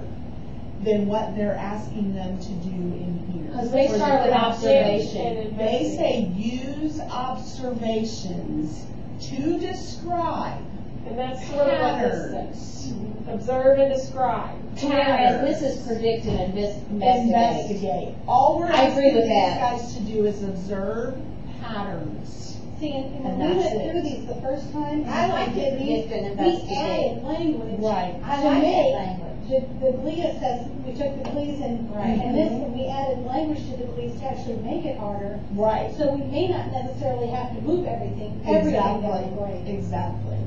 than what they're asking them to do in here. Because they For the start with capstone. observation. They say use observations to describe And that's sort of what this patterns. says. Observe and describe. Whereas this is predict and investigate. Investigate. All we're I agree asking with these that. guys to do is observe patterns. See, and And when we that's went it. through these the first time, I like we did to these, predict and we investigate. added language. Right. I To like make that language. The GLE assessment, we took the GLEs and, Right. and this one, we added language to the GLEs to actually make it harder. Right. So we may not necessarily have to move everything down the grade. Exactly.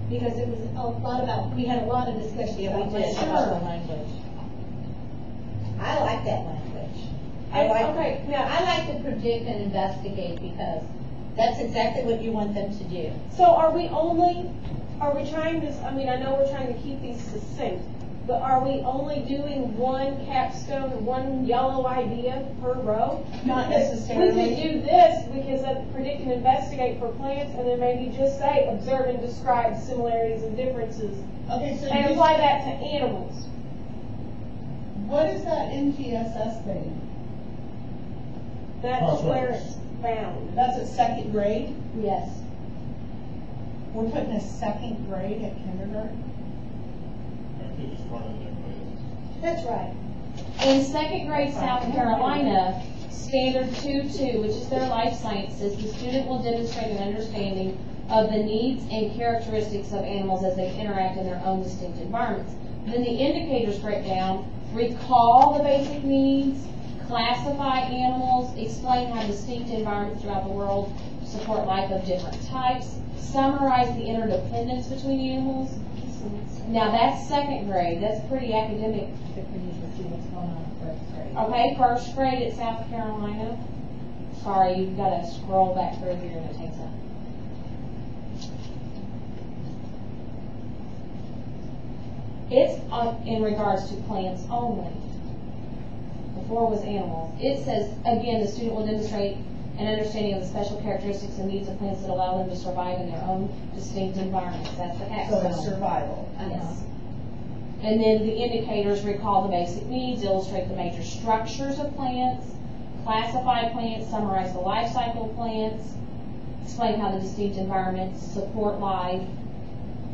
Because it was a lot about, we had a lot of discussion Yeah, we about did this. about the language. I like that language. I like, Okay, now, I like to predict and investigate because that's exactly what you want them to do. so are we trying to, I mean, I know we're trying to keep these succinct, but are we only doing one capstone, one yellow idea per row? Not Because necessarily. we could do this, because of predict and investigate for plants, and then maybe just say observe and describe similarities and differences, Okay, so and apply that to animals. what is that NPSS thing? That's Crossroads. where it's found. That's at second grade? Yes. We're putting a second grade at kindergarten? I think it's part of their plans. That's right. In second grade South Carolina, Standard 2.2, which is their life sciences, the student will demonstrate an understanding of the needs and characteristics of animals as they interact in their own distinct environments. Then the indicators break down: recall the basic needs, classify animals, explain how distinct environments throughout the world support life of different types, summarize the interdependence between animals. Now that's second grade. That's pretty academic. Okay, first grade at South Carolina. Sorry, you've got to scroll back through here and it takes up. It's in regards to plants only. Before was animals. It says, again, the student will demonstrate an understanding of the special characteristics and needs of plants that allow them to survive in their own distinct environments. That's the So it's capstone. survival. Yes. And then the indicators: recall the basic needs, illustrate the major structures of plants, classify plants, summarize the life cycle of plants, explain how the distinct environments support life,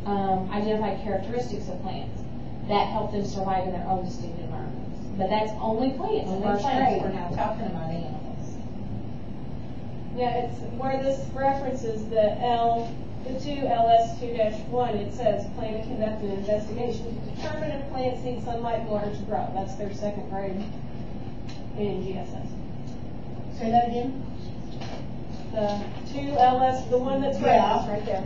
identify characteristics of plants that help them survive in their own distinct environments. But that's only plants in first grade. We're not talking about animals. Yeah, it's where this references the 2LS2-1, it says plan to conduct an investigation to determine if plants need sunlight and water to grow. That's their second grade in GSS. Say that again? The 2LS, the one that's referenced right there.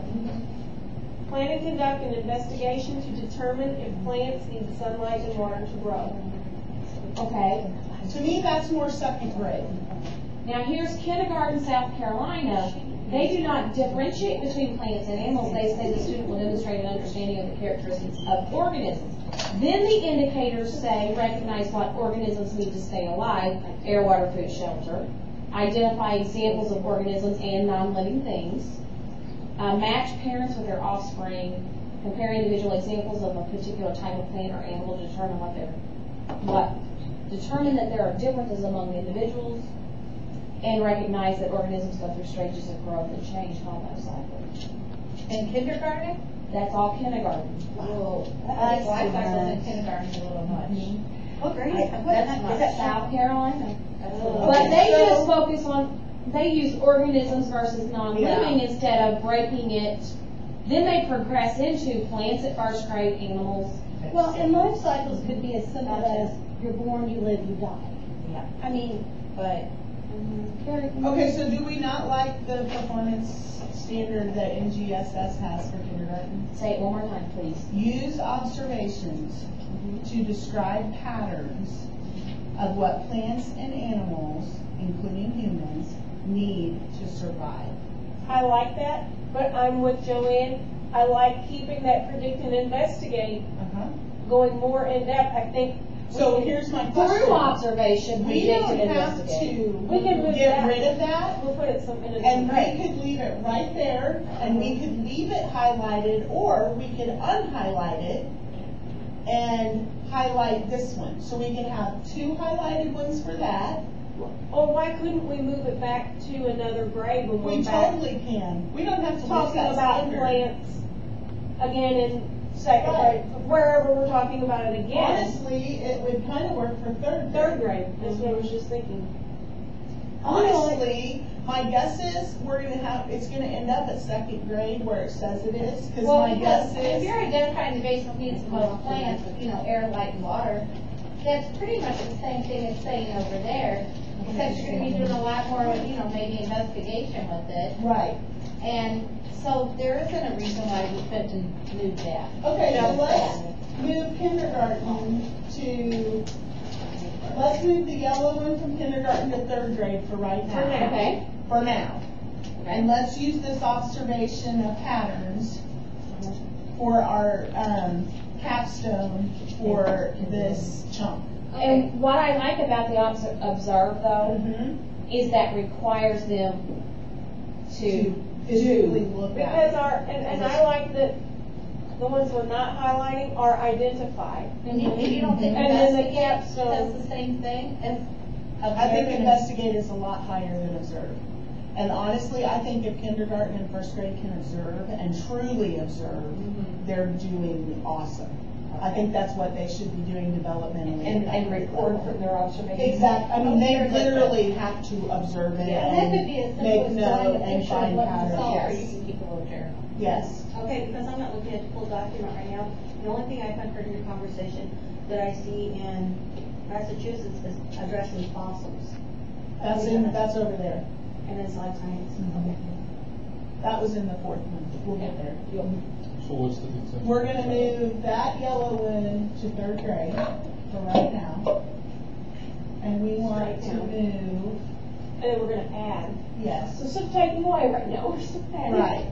Plan to conduct an investigation to determine if plants need sunlight and water to grow. Okay. To me, that's more second grade. Now here's kindergarten South Carolina. They do not differentiate between plants and animals. They say the student will demonstrate an understanding of the characteristics of organisms. Then the indicators say recognize what organisms need to stay alive: air, water, food, shelter. Identify examples of organisms and non-living things. Match parents with their offspring. Compare individual examples of a particular type of plant or animal to determine determine that there are differences among the individuals. And recognize that organisms go through stages of growth and change in all those cycles. In kindergarten? That's all kindergarten. Oh, I thought in kindergarten a little much. What grade? Is that South Carolina. Oh. But they just focus on, they use organisms versus non-living instead of breaking it. Then they progress into plants at first grade, animals. Well, and life cycles could be as simple as you're born, you live, you die. Yeah. I mean, But Okay, so do we not like the performance standard that NGSS has for kindergarten? Say it one more time, please. Use observations to describe patterns of what plants and animals, including humans, need to survive. I like that, but I'm with Joanne. I like keeping that predict and investigate, going more in depth. I think. So here's my question. Through observation, We predict don't and have investigate. to We can move get that. rid of that, We'll put it some in a and different we could leave it right there, and we could leave it highlighted, or we could unhighlight it and highlight this one. So we can have two highlighted ones for that. Or why couldn't we move it back to another grade when We we're back totally can. We don't have to lose talking that about standard. plants again in second Right. grade, wherever we're talking about it again. Honestly, it would kind of work for Third grade, that's what I was just thinking. Honestly, my guess is it's gonna end up at second grade where it says it is, because well, my guess because if is. you're identifying the basic needs of most plants, air, light, and water, that's pretty much the same thing as saying over there, except you're gonna be doing a lot more, maybe investigation with it. Right. And so there isn't a reason why we couldn't move that. Okay, so let's move kindergarten to, let's move the yellow one from kindergarten to third grade for right now. For now. Okay. For now. And let's use this observation of patterns for our capstone for this chunk. And what I like about the observe though, is that requires them to Physically look at Because it. and I like that the ones we're not highlighting are identified. And you don't think And then the investigate capstone. does the same thing as I think observe? investigate is a lot higher than observe. And honestly, I think if kindergarten and first grade can observe and truly observe, they're doing awesome. I think that's what they should be doing developmentally. And record from their observations. Exactly, I mean, they literally have to observe it And that could be as and make simple as drawing note a and picture of find what you patterns. saw. Yeah, you can keep a little journal. Yes, Okay, because I'm not looking at the full document right now. The only thing I found in your conversation that I see in Massachusetts is addressing fossils. that's over there. And it's life science. Okay. That was in the fourth one, we'll get there. So what's the consent? We're gonna move that yellow one to third grade for right now. And we want to move, And then we're gonna add. yes, So stop taking away right now, we're still adding. right.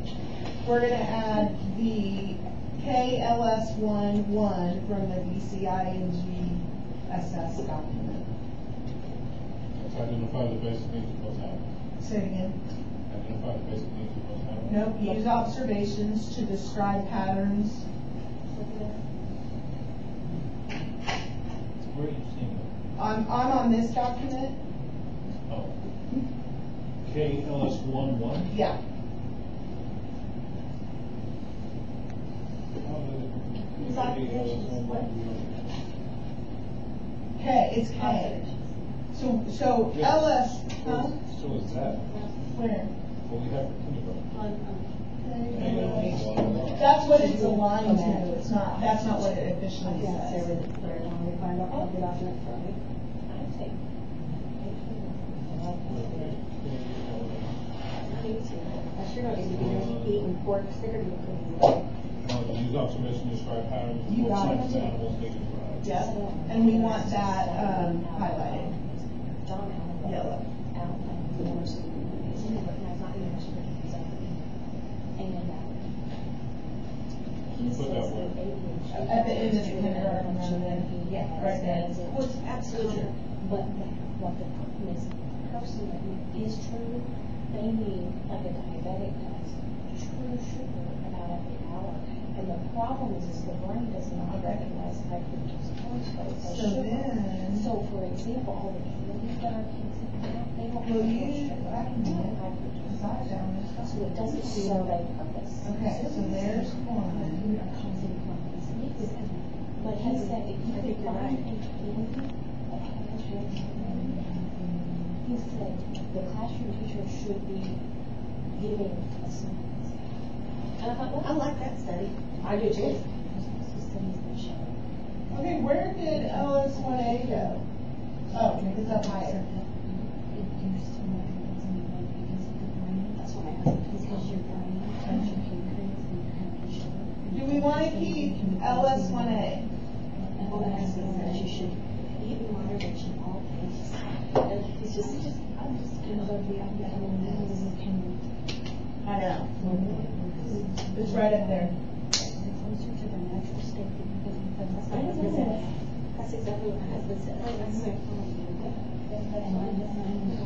We're gonna add the KLS11 from the BCING-SS document. Let's identify the basic needs of both have. Say it again. Identify the basic needs of both have. Nope, use observations to describe patterns. Where are you seeing that? I'm on this document, Oh. KLS11? yeah. These observations, what? K, it's K. So LS, huh? So is that, Where? what we have for kindergarten? That's what it's aligned to, it's not, that's not what it officially says. I'll get off next Friday. I sure don't need to be eating pork snickerdoodle cookies. Use observation to describe patterns of You both got it. sexes, animals, nature, varieties. Yep, and we want that, highlighted, yellow. Put that where? At the end of the kindergarten, Yeah, right there. Well, it's absolutely true. But what the problem is, personally, is true, they need, like a diabetic does, true sugar about every hour. And the problem is the brain does not recognize high fructose corn syrup as So sugar. then- So for example, all the candies that our kids eat now, they don't Well, have you, sugar. I can do it. High fructose. So it Okay, doesn't serve a purpose. so there's one. But he said if you could find a candy, he said the classroom teacher should be giving a snack. And I thought, well, I like that study. I do too. Okay, where did LS1A go? Oh, it's up higher. That's what my husband, because your brain, Do we want to keep LS1A? and my husband says you should eat in moderation all days. And he's just, I'm just gonna go be out there and I know. It's right up there. closer to their natural state because That's what my husband said. That's exactly what my husband said.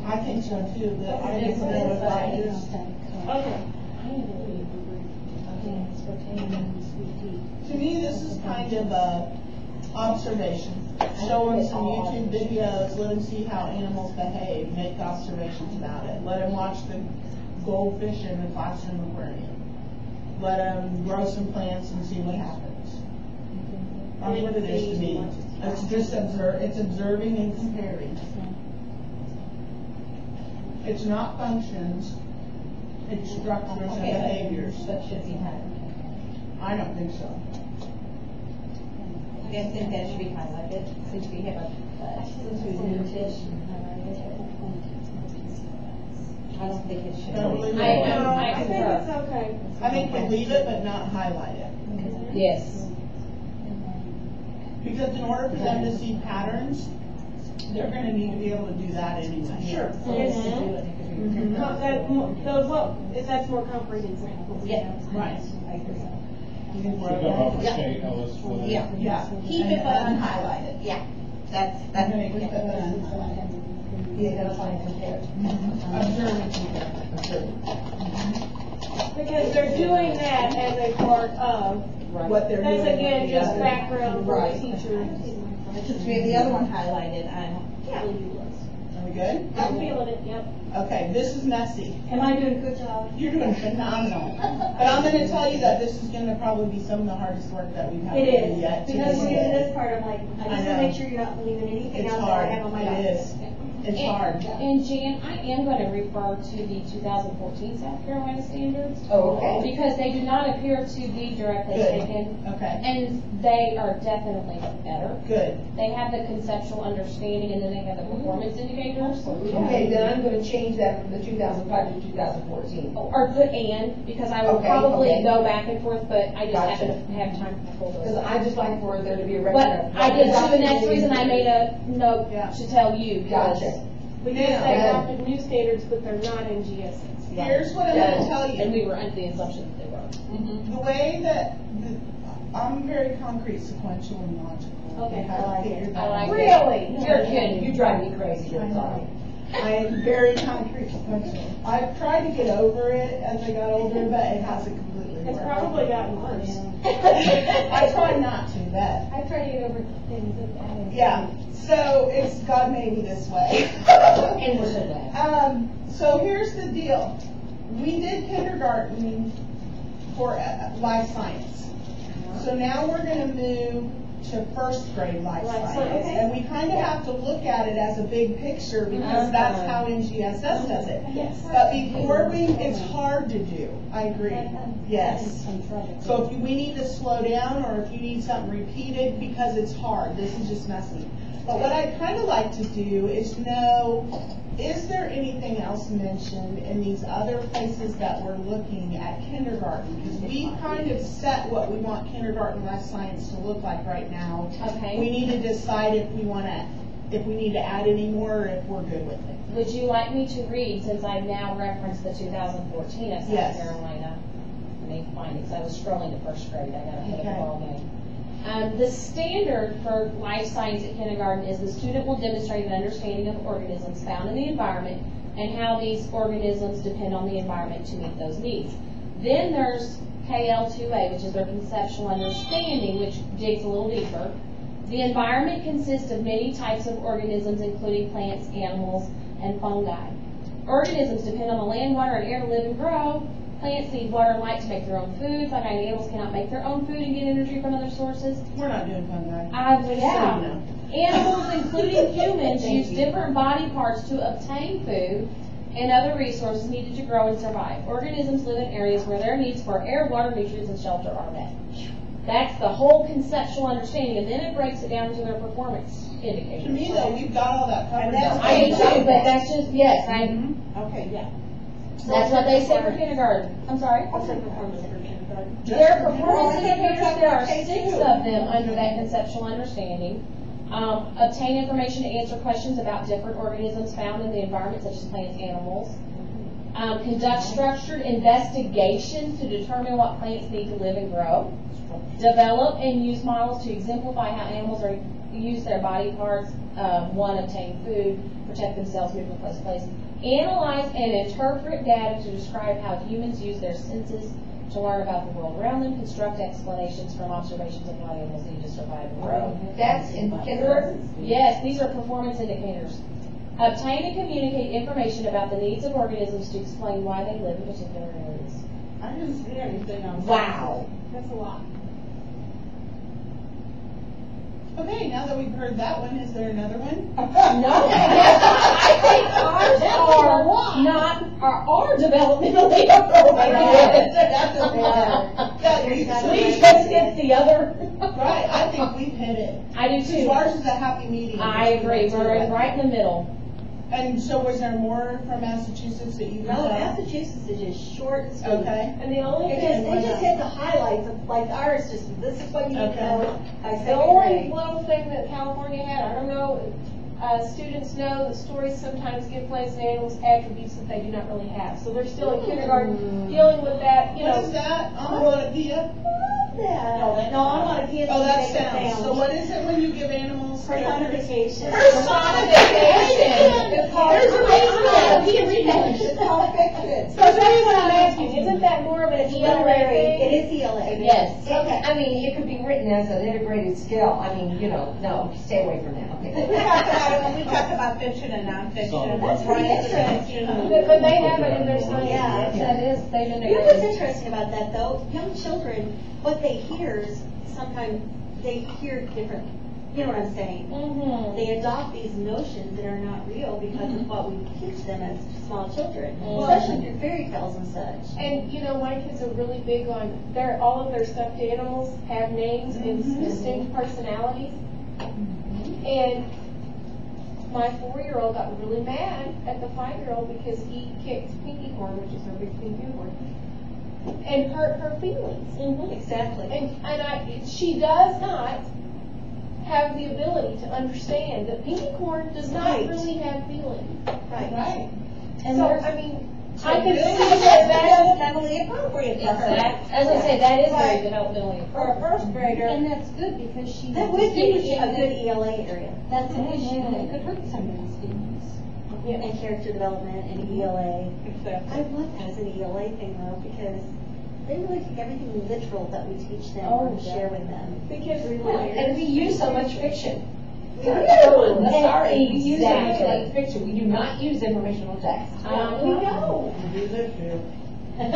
I think so too, but I just know if I. Okay. To me, this is kind of a observation. Show them some YouTube videos, let them see how animals behave, make observations about it. Let them watch the goldfish in the classroom aquarium. Let them grow some plants and see what happens. That's what it is to me. It's just it's observing and comparing. It's not functions, it's structures and behaviors. That should be had. I don't think so. I think that should be highlighted, since we have since we moved it. I don't think it should. Don't leave it. I think it's okay. I think we leave it but not highlight it. Yes. Because in order for them to see patterns, they're gonna need to be able to do that anyway. Sure. Mhm. That's more comprehensive. Yeah. Right. I agree. So that would say LS1. Yeah. Yeah. Keep And it but unhighlighted. Yeah, that's. I'm gonna keep it but unhighlighted. Yeah, that's fine, compare. Observe and compare. Because they're doing that as a part of, What they're doing. that's again with the just other- background for the Right. teacher. Since we have the other one highlighted, I'm. Yeah. We good? I'm feeling it, yep. Okay, this is messy. Am I doing a good job? You're doing phenomenal. But I'm gonna tell you that this is gonna probably be some of the hardest work that we've had to It do is, yet. because when you get to this part, I'm like, I I just want know. to make sure you're not leaving anything It's out that hard. I have on my It docket. is. It's hard. And Jan, I am going to refer to the 2014 South Carolina standards. Oh, okay. Because they do not appear to be directly Good. taken, Okay, and they are definitely better. good. They have the conceptual understanding, and then they have the performance indicators. Okay, then I'm gonna change that from the 2005 to 2014. Or put and, because I will Okay, probably okay. go back and forth, but I just Gotcha. happen to have time to pull Because those. I just like for there to be a record of. But I did too, and that's the reason I made a note Yeah. to tell you. because- Gotcha. We did Now- say adopted new standards, but they're not NGSs. Here's what I'm gonna tell And you. we were under the assumption that they were. The way that, I'm very concrete, sequential, and logical. Okay, You haven't I like it. figured that I like out. it. Really? You're kidding, you drive me crazy, I'm sorry. I am very concrete, sequential. I've tried to get over it as I got older, but it hasn't completely worked. It's probably gotten worse. I try not to, but, I try to get over things that. yeah, so it's, God made me this way. And we're so glad. So here's the deal. We did kindergarten for life science. So now we're gonna move to first grade life Life science. science. And we kind of have to look at it as a big picture because that's how NGSS does it. Yes. But before we, it's hard to do, I agree, yes. So if we need to slow down, or if you need something repeated, because it's hard, this is just messy. But what I'd kind of like to do is know, is there anything else mentioned in these other places that we're looking at kindergarten? Because we kind of set what we want kindergarten life science to look like right now. Okay. We need to decide if we want to, if we need to add any more, or if we're good with it. Would you like me to read, since I've now referenced the 2014 of South Yes. Carolina? Let me find it, because I was scrolling to first grade, I got ahead of the Okay. ball game. The standard for life science at kindergarten is the student will demonstrate an understanding of organisms found in the environment and how these organisms depend on the environment to meet those needs. Then there's KL2A, which is their conceptual understanding, which digs a little deeper. The environment consists of many types of organisms, including plants, animals, and fungi. Organisms depend on the land, water, and air to live and grow. Plants need water and light to make their own food. Fungi and animals cannot make their own food and get energy from other sources. We're not doing fungi. I would Yeah. Animals, including humans, use different body parts to obtain food and other resources needed to grow and survive. Organisms live in areas where their needs for air, water, nutrients, and shelter are met. That's the whole conceptual understanding, and then it breaks it down to their performance indicators. To me, though, we've got all that covered. And that's I do too, but that's just, yes, Okay, yeah. that's what they say for kindergarten. I'm sorry? What's the performance for kindergarten? Their performance indicators, there are 6 of them under that conceptual understanding. Obtain information to answer questions about different organisms found in the environment, such as plants, animals. Conduct structured investigations to determine what plants need to live and grow. Develop and use models to exemplify how animals use their body parts, obtain food, protect themselves, move from place to place. Analyze and interpret data to describe how humans use their senses to learn about the world around them. Construct explanations from observations of how animals need to survive and grow. That's in kindergarten? Yes, these are performance indicators. Obtain and communicate information about the needs of organisms to explain why they live in particular areas. I didn't see anything on. Wow. That's a lot. Okay, now that we've heard that one, is there another one? No, I think ours are developmentally appropriate. We just hit the other. Right, I think we've hit it. I do too. Ours is a happy medium. I agree, we're right in the middle. And so was there more from Massachusetts that you can No, tell? Massachusetts is just short and sweet. Okay, And the only It thing, just hit the highlights of, like ours, just, this is what you need to know by the second only grade. little thing that California had, I don't know, students know that stories sometimes give plants and animals attributes that they do not really have. So they're still in kindergarten dealing with that, you what is know. that? Onomatopoeia? No, I'm on a kid. Oh, that sounds. So what is it when you give animals? Personification. Personification. There's a reason that can't read that. It's all fiction. So that's what I'm asking, isn't that more of an ELA thing? It is ELA. Yes, Okay. I mean, it could be written as an integrated skill, I mean, no, stay away from that, We okay? talked about it when we talked about fiction and nonfiction. That's pretty interesting. But they have it in their science. Yeah. That is, they've You know what's integrated. interesting about that though? Young children, what they hear is sometimes they hear different, you know what I'm saying? Mm-hmm. They adopt these notions that are not real because of what we teach them as small children, Mhm. especially through fairy tales and such. And, you know, my kids are really big on, all of their stuffed animals have names and distinct personalities. And my 4-year-old got really mad at the 5-year-old because he kicked Pinky Corn, which is her big pink unicorn, and hurt her feelings. Exactly. And she does not have the ability to understand that Pinky Corn does not Right. really have feelings. Right. Right. And So, there's- I mean, So I can really see that that's, Definitely appropriate for her. Exactly. As I say, that is very Right. developmentally For a appropriate. first grader. And that's good because she's That would be a distinguishing good that ELA area. that's an issue that could hurt somebody's feelings. And character development and ELA. Exactly. I love that as an ELA thing though, because they really take everything literal that we teach them Oh, or share with them. because, And we use so much fiction. We Sorry, do. we use so much Exactly. like fiction, we do not use informational text. we know. Do this here. Good.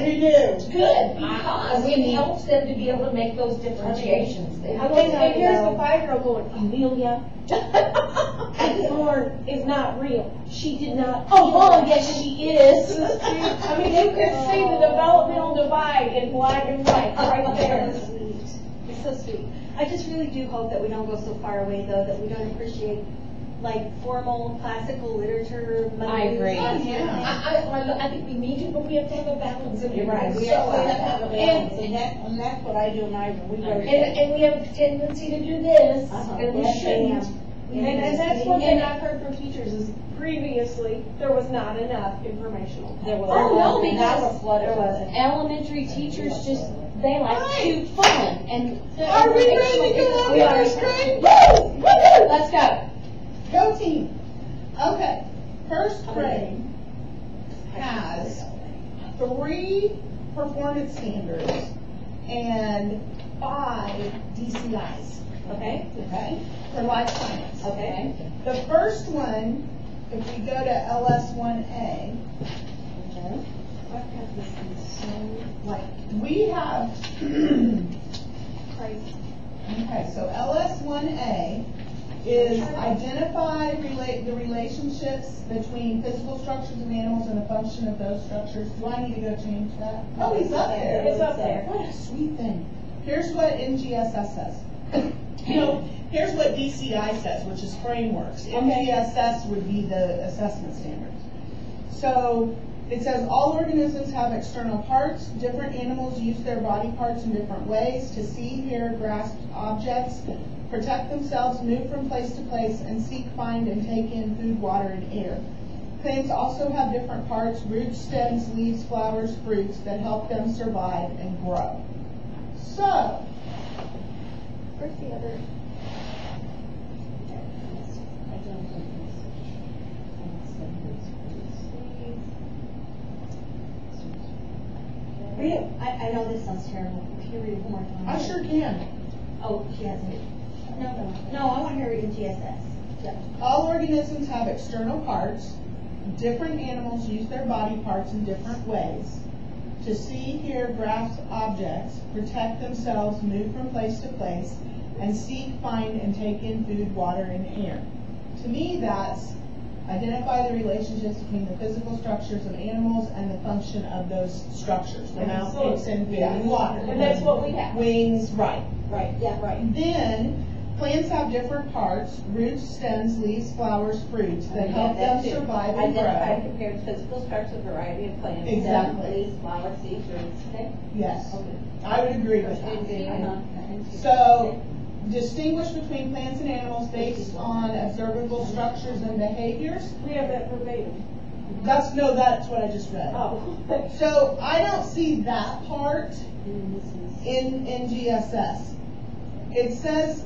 We do. Good, because it helps them to be able to make those differentiations there. And here's the 5-year-old going, Amelia, Pinky Corn is not real. She did not. Oh, yes, she is. I mean, you can see the developmental divide in black and white right there. It's sweet. It's so sweet. I just really do hope that we don't go so far away though, that we don't appreciate like formal classical literature. I agree. I think we need to, but we have to have a balance of it. You're right. We have to have a balance, and that's what I do, and I, we really. And we have a tendency to do this, and we Yes, shouldn't. And that's one thing I've heard from teachers is previously, there was not enough informational. There was. Oh, no, There because wasn't. elementary teachers just, they like to fun and. Are we ready to go on We to are. first grade? Woo! Woo! Let's go. Go team. Okay, first grade has 3 performance standards and 5 DCIs. Okay. Okay, for life science. Okay. The first one, if we go to LS1A, we have, okay, so LS1A is identify the relationships between physical structures of animals and the function of those structures. Do I need to go change that? Oh, he's up there. It's up there. What a sweet thing. Here's what NGSS says. You know, here's what DCI says, which is frameworks. NGSS would be the assessment standards. So it says all organisms have external parts. Different animals use their body parts in different ways to see, hear, grasp objects, protect themselves, move from place to place, and seek, find, and take in food, water, and air. Plants also have different parts, roots, stems, leaves, flowers, fruits, that help them survive and grow. So, Where's the other? I know this sounds terrible. Can you read it one more time? I sure can. Oh, she hasn't. No, I want to hear it in GSS. Yeah. All organisms have external parts. Different animals use their body parts in different ways to see, hear, grasp objects, protect themselves, move from place to place, and seek, find, and take in food, water, and air. To me, that's identify the relationships between the physical structures of animals and the function of those structures. The mouth takes in food and water. And that's what we have. Wings, right. Right, yeah, right. Then, plants have different parts, roots, stems, leaves, flowers, fruits, that help them survive and Identify grow. compared physical structure, variety of plants. Exactly. Leaves, flowers, seeds, roots. Okay. Yes, I would agree with that. Uh-huh. So, distinguish between plants and animals based on observable structures and behaviors. We have that verbatim. That's what I just read. Oh. So, I don't see that part in GSS. It says,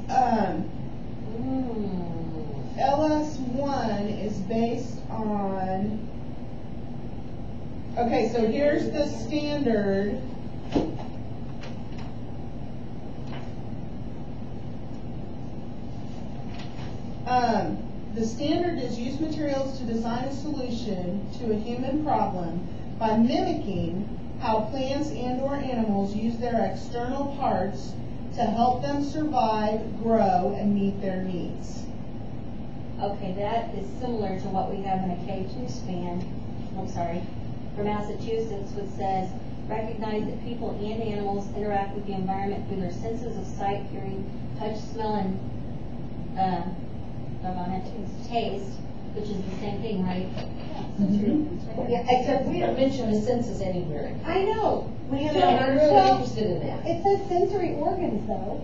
LS1 is based on, okay, so here's the standard. The standard is use materials to design a solution to a human problem by mimicking how plants and/or animals use their external parts to help them survive, grow, and meet their needs. Okay, that is similar to what we have in a K-2 span, for Massachusetts, which says, recognize that people and animals interact with the environment through their senses of sight, hearing, touch, smell, and, taste, which is the same thing, right? Yeah, except we don't mention the senses anywhere. I know. We have So I'm really interested in that. It says sensory organs though.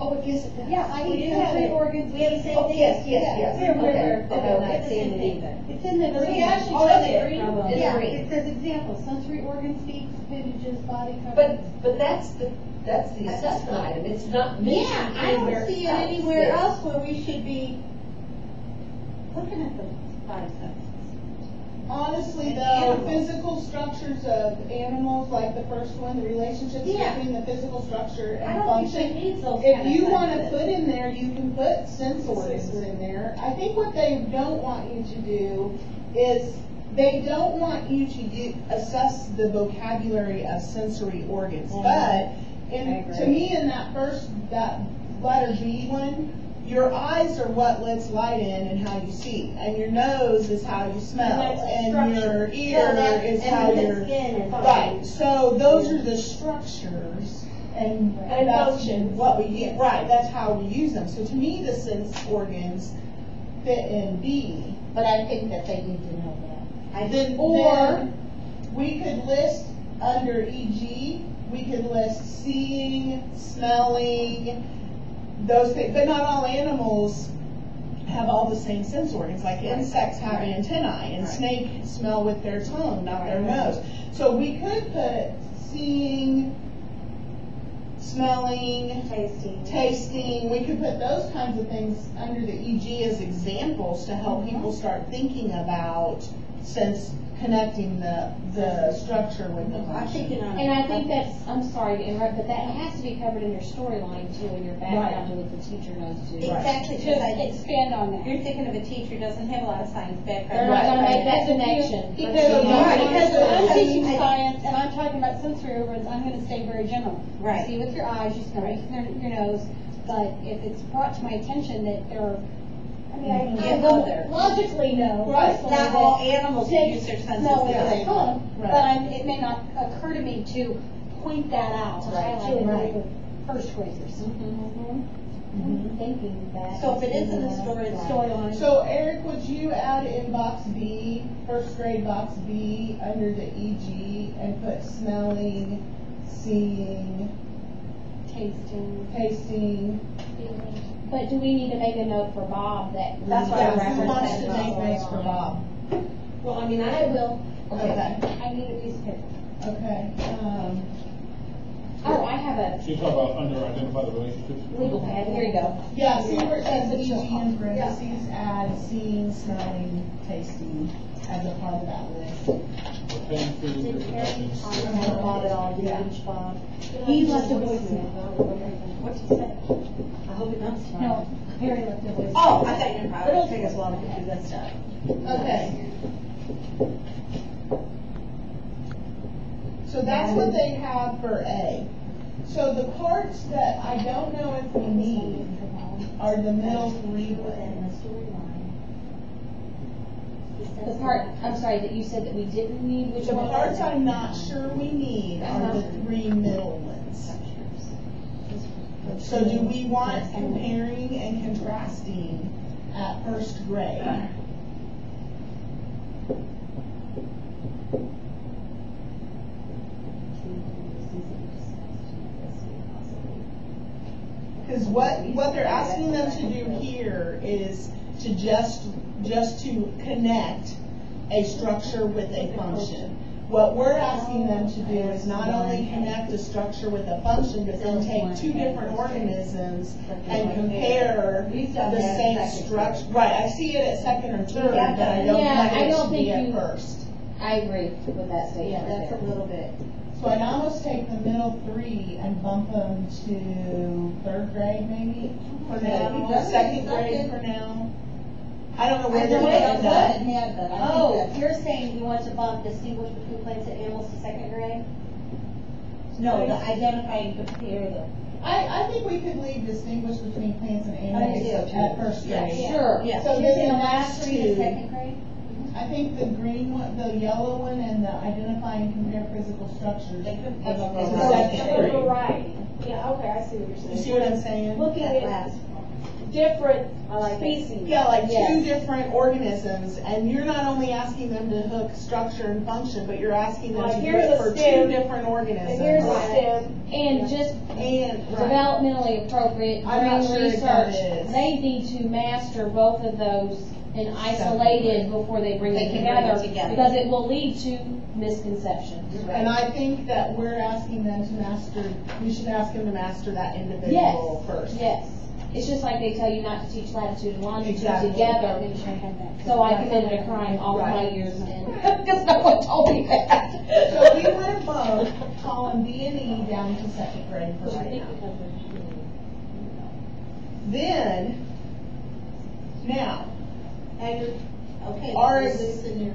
Oh, yes, it does. Yeah, I We need do have sensory it. organs. We have the same Oh, thing. yes. Here, Okay. okay, I'm not seeing it either. It's in the. We actually Oh, said is it. it? Bravo. It's Yeah, green. it says example, sensory organs, feet, appendages, body cover. But that's the assessment item. It's not mentioned Yeah, I anywhere don't see it else. anywhere Yes. else where we should be looking at the body senses. Honestly, And though, animals. physical structures of animals, like the first one, the relationships Yeah. between the physical structure I and don't think function. it needs those If kind of you want to senses. put in there, you can put sense organs in there. I think what they don't want you to do is, they don't want you to assess the vocabulary of sensory organs. But, to me, in that letter B one, your eyes are what lets light in and how you see, and your nose is how you smell, And that's a and your structure. ear is how and the you're. skin is Right, so those are the structures, and that's functions. what we use, right, that's how we use them. So to me, the sense organs fit in B. But I think that they need to know that. Then we could list under EG, we could list seeing, smelling, those things, but not all animals have all the same sense organs. Like insects have antennae, and snakes smell with their tongue, not their nose. So we could put seeing, smelling, tasting, we could put those kinds of things under the EG as examples to help people start thinking about sense, connecting the structure with the I'm function. thinking on. And I think that's, I'm sorry to interrupt, but that has to be covered in your storyline too, in your background, to what the teacher knows too. Exactly, Just because I expand on that. you're thinking of a teacher who doesn't have a lot of science background. They're not gonna make that connection. Because So because if I'm I- teaching science and I'm talking about sensory organs, I'm gonna stay very general. Right. You see with your eyes, you smell with your nose, but if it's brought to my attention that there are, I mean, I Yeah, don't other. logically know. Right. personally Not that all animals taste, use their senses smell the with their same. tongue, Right. but it may not occur to me to point that out, to Right. highlight it Right. with first graders. I'm thinking that. So if it is in the storyline. Storyline. So Eric, would you add in box B, first grade box B, under the EG, and put smelling, seeing, tasting? But do we need to make a note for Bob that? That's what I was Who wants reference to that make notes for storyline? Bob? Well, I mean, I will, Okay, I need a piece of paper. okay, Oh, I have a So you talk about under identify the relationships. legal pad, here you go. yeah, see where it says EG in parentheses, add seeing, smelling, tasting as a part of that list. Paying food, reproductions. Bob at all, Yeah. Bob. He left a voicemail. What'd you say? I hope it does. No, Harry left a voicemail. Oh, I thought you were probably, it'll take us a while to get through that stuff. Okay. So that's what they have for A. So the parts that I don't know if we need are the middle three Put that in ones. the storyline. The part, I'm sorry, that you said that we didn't need, which The one? parts I'm not sure we need are the three middle ones. So do we want comparing and contrasting at first grade? Because what they're asking them to do here is to just to connect a structure with a function. What we're asking them to do is not only connect a structure with a function, but then take two different organisms and compare the same structure. Right, I see it at second or third, but I don't Yeah, think I it don't should be think at first. I agree with that statement. Yeah, right that's a there. little bit. So I'd almost take the middle three and bump them to third grade maybe, for now, second grade for now. I don't know where they're gonna end up. Oh, you're saying you want to bump distinguish between plants and animals to second grade? No, the identify and compare them. I think we could leave distinguish between plants and animals do. at first grade. Sure. Yeah. So You're then saying the the last next three to two, second grade? I think the green one, the yellow one, and the identify and compare physical structures. They could are put the them second both Some grade. variety. Yeah, okay, I see what you're saying. You see what I'm saying? Looking That at last. different I like that. species. Yeah, like two Yes. different organisms, and you're not only asking them to hook structure and function, but you're asking them Like, to do here's it a for two stem, different organisms. And here's a stem. And just And, right. developmentally appropriate, I'm not doing sure if that research, is. they need to master both of those and isolated before they bring They it can bring it together, together. because it will lead to misconceptions. And I think that we're asking them to master, we should ask them to master that individual first. Yes, it's just like they tell you not to teach latitude and longitude Exactly. together, Maybe should I have that? so I committed a crime all of my Right. years, and, because no one told me that. So we went above column B and E down to second grade for right now. Then, now, Okay, Ours- this is in your,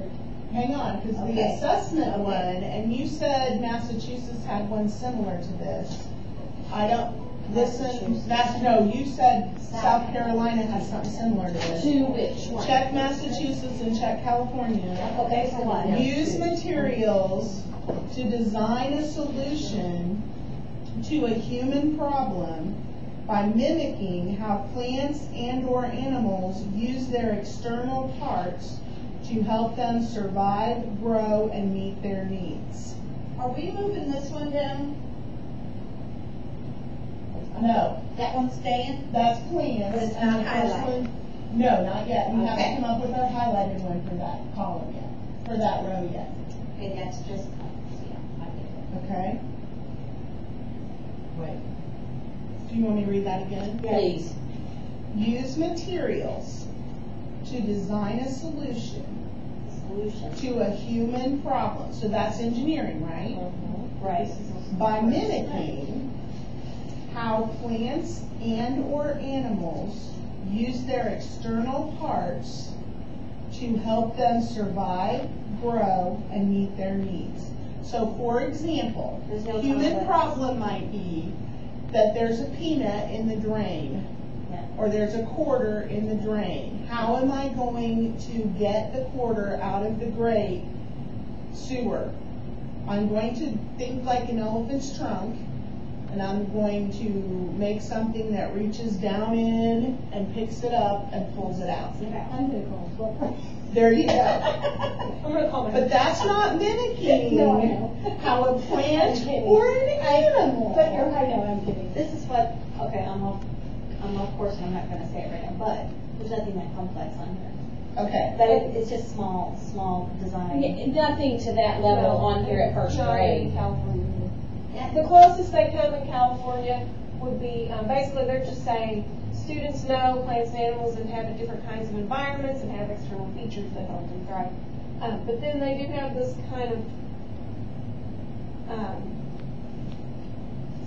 hang on, because the Okay. assessment one, and you said Massachusetts had one similar to this. I don't, listen, no, you said South Carolina has something similar to this. To which one? Check Massachusetts and check California. Okay, for what? Use materials to design a solution to a human problem by mimicking how plants and/or animals use their external parts to help them survive, grow, and meet their needs. are we moving this one down? No, That one's staying? that's plants. But it's and not the first highlighted. one- No, not yet. We Okay. haven't come up with our highlighted one for that column yet, for that row yet. Okay, that's just, yeah, I get Okay? Wait. Do you want me to read that again? Please. Use materials to design a solution it. Solution. to a human problem. So that's engineering, right? Right. By mimicking how plants and/or animals use their external parts to help them survive, grow, and meet their needs. So for example, There's no human conflict. problem might be that there's a peanut in the drain, Yeah. or there's a quarter in the drain. How am I going to get the quarter out of the grate sewer? I'm going to think like an elephant's trunk, and I'm going to make something that reaches down in and picks it up and pulls it out. I'm gonna call There you go. I'm gonna call my. But that's not mimicking No, I know. how a plant I'm kidding. or an animal. But you're, I know, I'm kidding. This is what, okay, I'm of course, I'm not gonna say it right now, but there's nothing that complex on here. Okay. But it's just small design. Nothing to that level on here at first Not grade. in California. Yeah. The closest they come in California would be, basically, they're just saying, students know plants and animals inhabit different kinds of environments and have external features that help them thrive. But then they do have this kind of,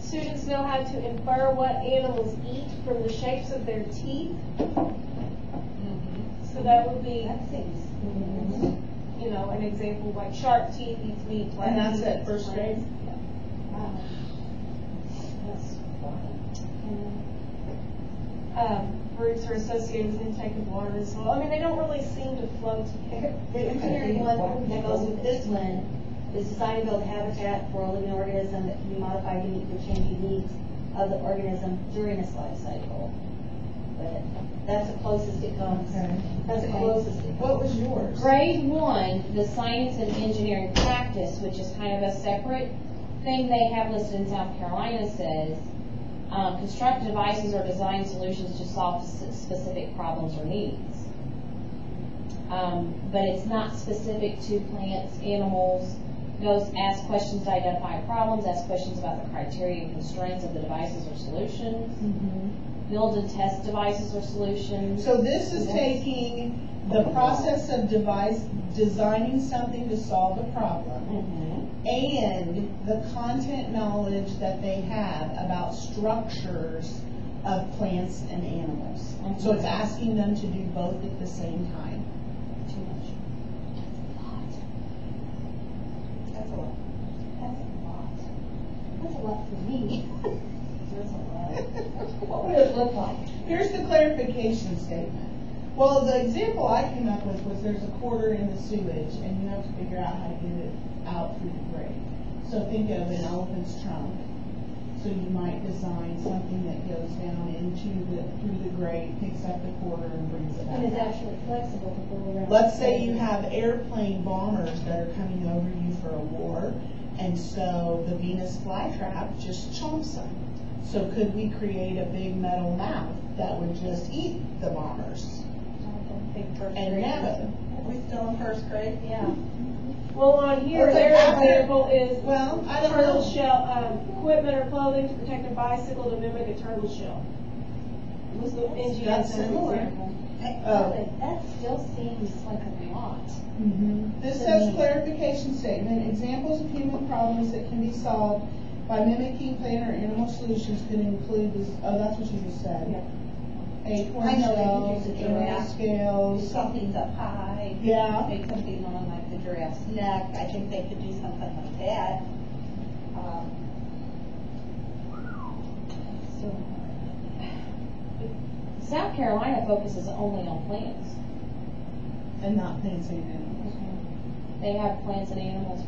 students know how to infer what animals eat from the shapes of their teeth. So that would be, That seems. you know, an example, like shark teeth eats meat. black And that's teeth at eats first grade? plants. Wow. That's Roots are associated with intake of water as well. I mean, they don't really seem to flow together. The engineering one that goes with this one is designed to build habitat for a living organism that can be modified to meet the changing needs of the organism during its life cycle. But that's the closest it comes. Okay. That's the closest it What comes. was yours? Grade 1, the science and engineering practice, which is kind of a separate thing they have listed in South Carolina, says, construct devices or design solutions to solve specific problems or needs. But it's not specific to plants, animals, goes, ask questions to identify problems, ask questions about the criteria and constraints of the devices or solutions, build and test devices or solutions. So this is taking the process of designing something to solve a problem, and the content knowledge that they have about structures of plants and animals. So it's asking them to do both at the same time. Too much. That's a lot. That's a lot. That's a lot for me. That's a lot. What would it look like? Here's the clarification statement. Well, the example I came up with was there's a quarter in the sewage, and you have to figure out how to get it out through the grate. So think of an elephant's trunk. So you might design something that goes down through the grate, picks up the quarter, and brings it back. And it's out. actually flexible to go around. Let's say you have airplane bombers that are coming over you for a war, and so the Venus flytrap just chomps them. So could we create a big metal mouth that would just eat the bombers? And never. Are we still in first grade? Yeah. Well, on here, Well, their that's it. example is Well, I don't turtle know. shell, equipment or clothing to protect a bicycle to mimic a turtle shell. Was the NGS That's similar. example. Oh. That still seems like a lot. This says clarification statement, examples of human problems that can be solved by mimicking plant or animal solutions could include this, oh, that's what you just said. Yeah. I Acorn know they shells, could use a animal giraffe. scales. Something's up high. Yeah. Make something on like the giraffe's neck. I think they could do something like that. South Carolina focuses only on plants. And not plants and animals. They have plants and animals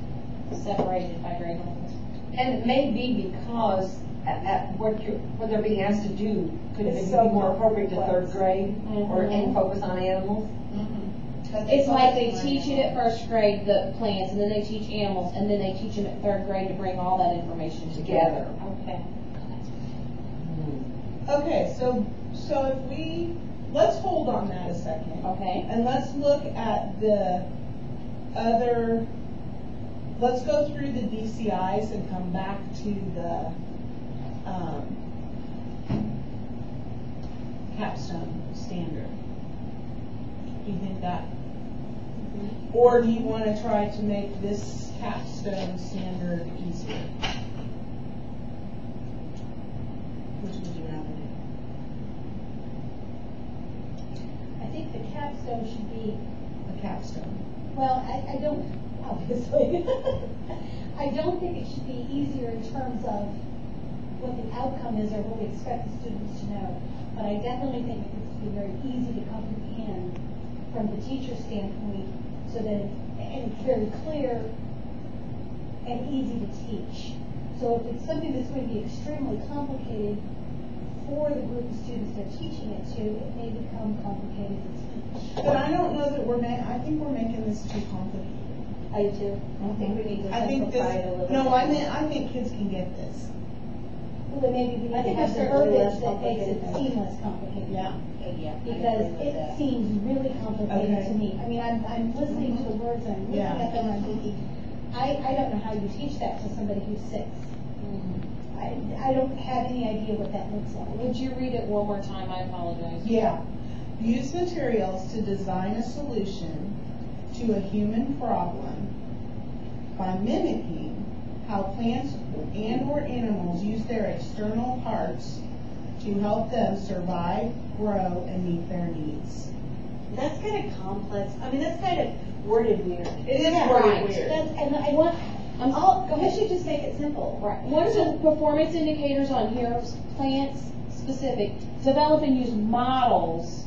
separated by grade levels. And it may be because at what they're being asked to do could It's be so more appropriate to complex. third grade or and focus on animals. It's like they teach it at first grade, the plants, and then they teach animals, and then they teach them at third grade to bring all that information together. Okay. Okay, so if let's hold on that a second. Okay. And let's look at the other, let's go through the DCIs and come back to the capstone standard. Do you think that? Or do you want to try to make this capstone standard easier? Which would you rather do? I think the capstone should be, The capstone. well, I don't, obviously. I don't think it should be easier in terms of what the outcome is or what we expect the students to know. But I definitely think it needs to be very easy to comprehend from the teacher's standpoint so that it's very clear and easy to teach. So if it's something that's going to be extremely complicated for the group of students they're teaching it to, it may become complicated to teach. But I don't know that I think we're making this too complicated. I do too. I think we need to I think simplify it a little bit. no, I think kids can get this. Well, then maybe we I need think to have that's some a little verbiage less that makes it complicated. seem less complicated. Yeah. Yeah, I Because agree with it that. seems really complicated Okay. to me. I mean, I'm listening to the words and I'm looking Yeah. at them and I'm thinking, I don't know how you teach that to somebody who's 6. I don't have any idea what that looks like. Would you read it one more time? I apologize. Yeah. Use materials to design a solution to a human problem by mimicking how plants and or animals use their external parts to help them survive, grow, and meet their needs. That's kind of complex. I mean, that's kind of worded weird. It is Yeah, worded right. weird. And I want, We should just make it simple. Right. One of the performance indicators on here is plants specific. Develop and use models,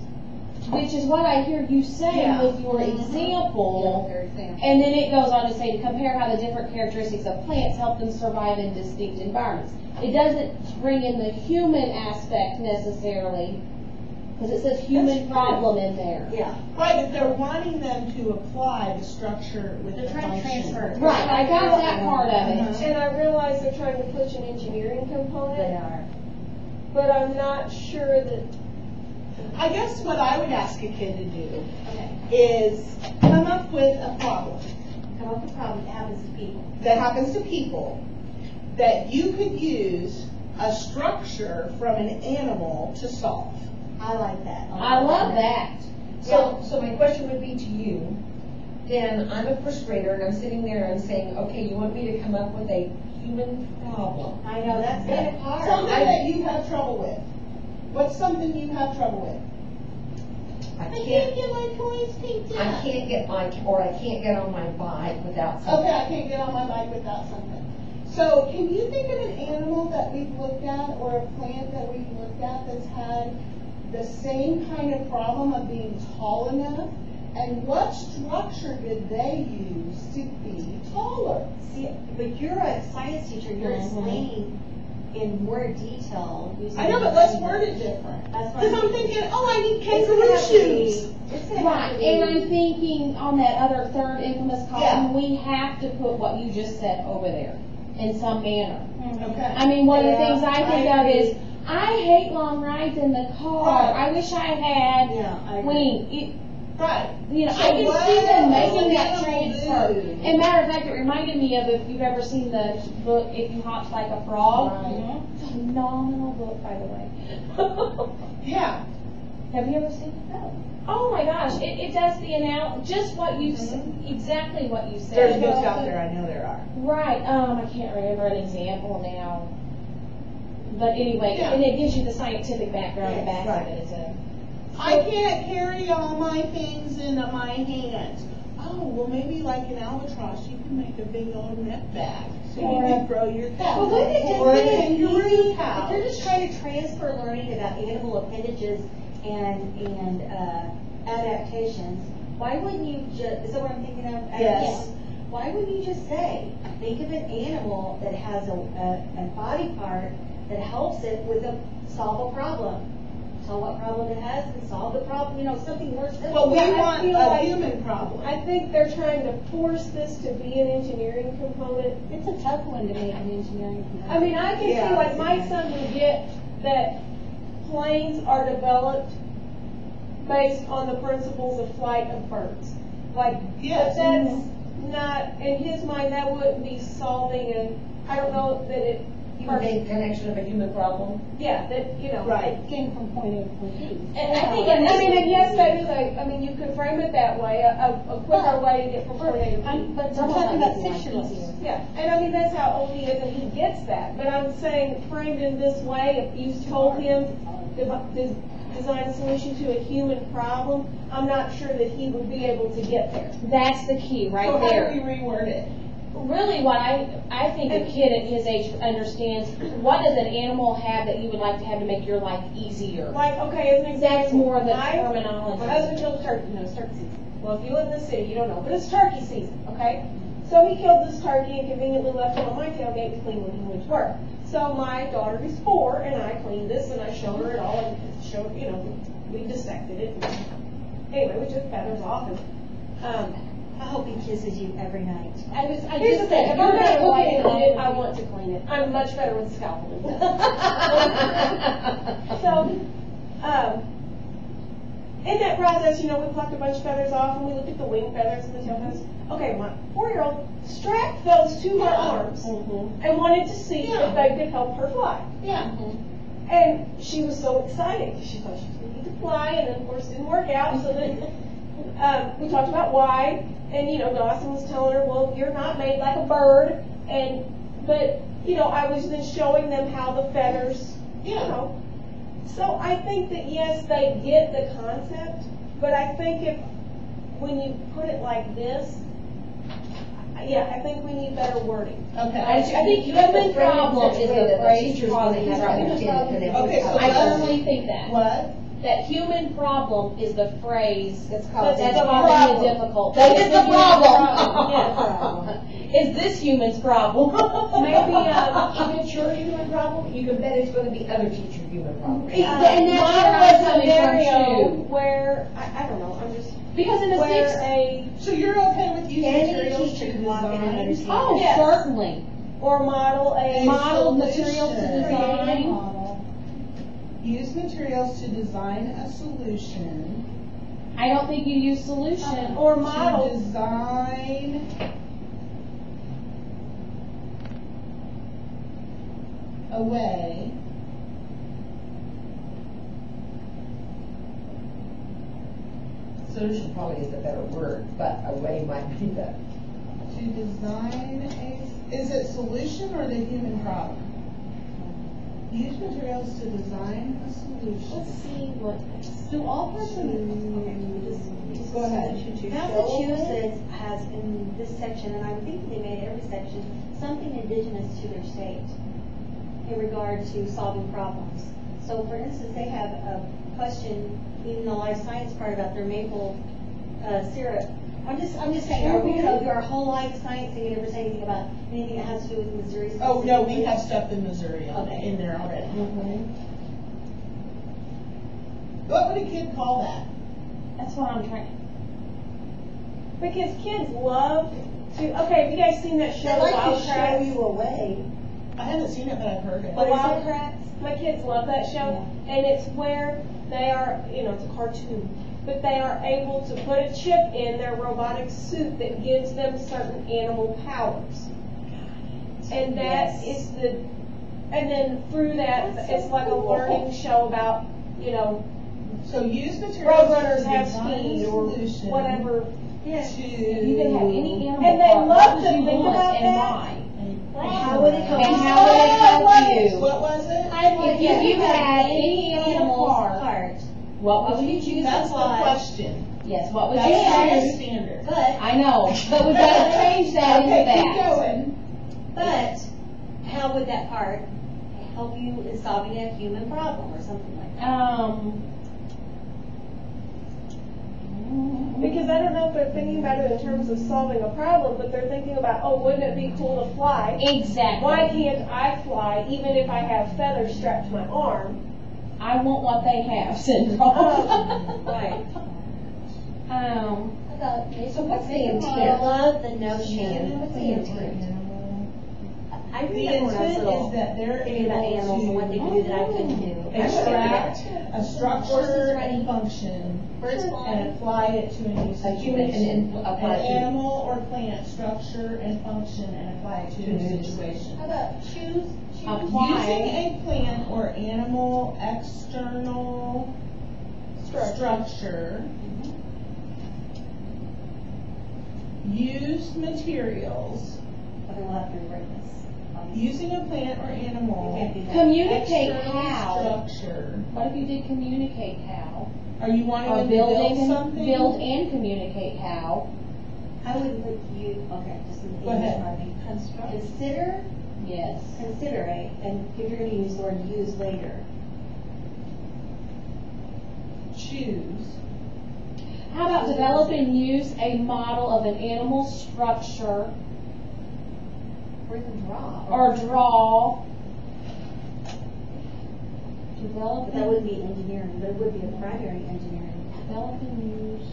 which is what I hear you say Yeah. with your example. Very simple. And then it goes on to say to compare how the different characteristics of plants help them survive in distinct environments. It doesn't bring in the human aspect necessarily, because it says human problem in there. Yeah. Right, but they're wanting them to apply the structure with the They're trying to function. transfer. Right, I got that part of it. Uh-huh. And I realize they're trying to push an engineering component. They are. But I'm not sure that, I guess what I would ask a kid to do Okay. is come up with a problem. Come up with a problem that happens to people. that happens to people, that you could use a structure from an animal to solve. I like that. I love that. So my question would be to you, then I'm a first grader and I'm sitting there and I'm saying, okay, you want me to come up with a human problem? I know, that's kind of hard. Something that you have trouble with. What's something you have trouble with? I I can't can't, get my toys picked I up. can't get my, or I can't get on my bike without something. Okay, I can't get on my bike without something. So can you think of an animal that we've looked at or a plant that we've looked at that's had the same kind of problem of being tall enough? And what structure did they use to be taller? See, but you're a science teacher, you're Mhm. explaining in more detail. using I know, but let's word it different. That's Because what I'm thinking, oh, I need It's gonna kangaroo have to be- shoes. It's gonna have Right, to and I'm be, thinking on that other third infamous column, Yeah. we have to put what you just said over there in some manner. Okay. I mean, one of the Yeah, things I think I of is, agree. I hate long rides in the car. Right. I wish I had yeah, I agree. wing. Right. You know, So I can what see them does making an that animal transfer. do? And matter of fact, it reminded me of, if you've ever seen the book, If You Hopped Like a Frog. Right. Phenomenal book, by the way. Yeah. Have you ever seen it? No. Oh my gosh, it does the just what you exactly what you said. There's books out there, I know there are. Right, I can't remember an example now. But anyway, Yeah. and it gives you the scientific background Yes, back right. of it. I can't carry all my things in my hands. Oh, well, maybe like an albatross, you can make a big old net bag. So you Or can throw your cat. Well, wouldn't it just Or a be an kangaroo easy, pouch. if you're just trying to transfer learning about animal appendages and adaptations, why wouldn't you just, is that what I'm thinking of? Yes. Why wouldn't you just say, think of an animal that has a body part that helps it solve a problem. Tell what problem it has and solve the problem, something more simple. Well, we Yeah, I want feel a like- human problem. I think they're trying to force this to be an engineering component. It's a tough one to make an engineering component. I mean, I can Yeah. see, like, my son would get that planes are developed based on the principles of flight of birds. Like, Yes. but that's not, in his mind, that wouldn't be solving I don't know that it, You can make connection of a human problem. yeah, that, Right. Getting from point A to point B. And I think And yes, that is you could frame it that way, a quicker way to get from point A to B. But we're talking about 6-year-olds. Yeah, and I mean, that's how old he is, and he gets that, but I'm saying framed in this way, if you told him design a solution to a human problem, I'm not sure that he would be able to get there. That's the key right So there. how do we reword it? Really, what I think a kid at his age understands, what does an animal have that you would like to have to make your life easier? Like, okay, as an example. That's more the my terminology. husband killed turkey, it's turkey season. Well, if you live in the city, you don't know, but it's turkey season, okay? So he killed this turkey and conveniently left it on my tailgate to clean when he went to work. So my daughter is 4, and I cleaned this, and I showed her it all, and showed, we dissected it. Anyway, we took feathers off, and, I hope he kisses you every night. here's the thing, if I'm You're gonna gonna wipe clean it, it, I want to clean it. I'm much better with a scalpel than that. So, in that process, we plucked a bunch of feathers off, and we looked at the wing feathers and the tail feathers. Okay, my 4-year-old strapped those to her arms and wanted to see if they could help her fly. Yeah. And she was so excited, because she thought she was going to need to fly, and then of course it didn't work out, so then we talked about why, and Dawson was telling her, well, you're not made like a bird, but I was then showing them how the feathers, So I think that yes, they get the concept, but I think when you put it like this, I think we need better wording. Okay. I think human problem is the phrase causing the problem. Okay, so I let's- firmly think that. What? That human problem is the phrase that's causing the the problem. difficult. That is the problem. Is this human's problem? Maybe, If it's your human problem, you can bet it's going to be other teacher human problem. And that's model where a I'm coming from scenario too. where, I don't know, I'm just, Because in the where sixth, So you're okay with using Any materials to teacher can walk in and design? understand. oh, Yes. certainly. or model a. Modeled solution. materials to design. Use materials to design a solution. I don't think you use solution. Or To model, design away Solution probably is a better word, but a way might be the. to design a, is it solution or the human problem? Use materials to design a solution. Let's see what, Do all parts of it? Go ahead. Massachusetts has in this section, and I think they made every section, something indigenous to their state in regard to solving problems. So for instance, they have a question, even the life science part about their maple syrup. I'm just saying, are we gonna do our whole life science thing and ever say anything about anything that has to do with Missouri? Oh, no, we have stuff in Missouri Okay. in there already. What would a kid call that? That's what I'm trying. because kids love to, okay, have you guys seen that show, They like Wild to show Kratts? you away. I haven't seen it, but I've heard it. The What is Wild it? Kratts? My kids love that show, and it's where they are, you know, it's a cartoon, but they are able to put a chip in their robotic suit that gives them certain animal powers. And that is the, and then through that, it's like a learning show about, you know, So use materials roadrunners to have design a speed or solution whatever. Yes. to. You can have any animal And they part, love what to would you think want about and that. why? How would it help? And how would it help you? What was it? If you had any animal part, what would you choose? That's the Why? question. Yes, what would That's you the choose? standard. But, I know, but we've got to change that into Okay, keep that. going. how would that part help you in solving a human problem or something like that? Because I don't know if they're thinking about it in terms of solving a problem, but they're thinking about, oh, wouldn't it be cool to fly? Exactly. Why can't I fly even if I have feathers strapped to my arm? I want what they have syndrome. Right. So what's the I intent? love the notion. What's the intent? I The read that when I was intent little. is that they're Thinking about animals and what they able do that I couldn't do. to extract a structure ready. and function First and apply it to a new A human situation. and An apply to. animal or plant structure and function and apply it to a new situation. How about choose? Apply. Using a plant or animal external structure, use materials. Okay, we'll have to rewrite this. Using a plant or You animal can't do that. Communicate external how. structure. What if you did communicate how? Are you wanting Or them to build building, something? build and communicate how. I would put you, okay, just in the Go ahead. English writing. Consider, Yes. considerate, and if you're gonna use the word use later. Choose. How about develop and use a model of an animal structure Or even draw. or draw? Develop But that wouldn't be engineering, but it would be a primary engineering. Develop and use.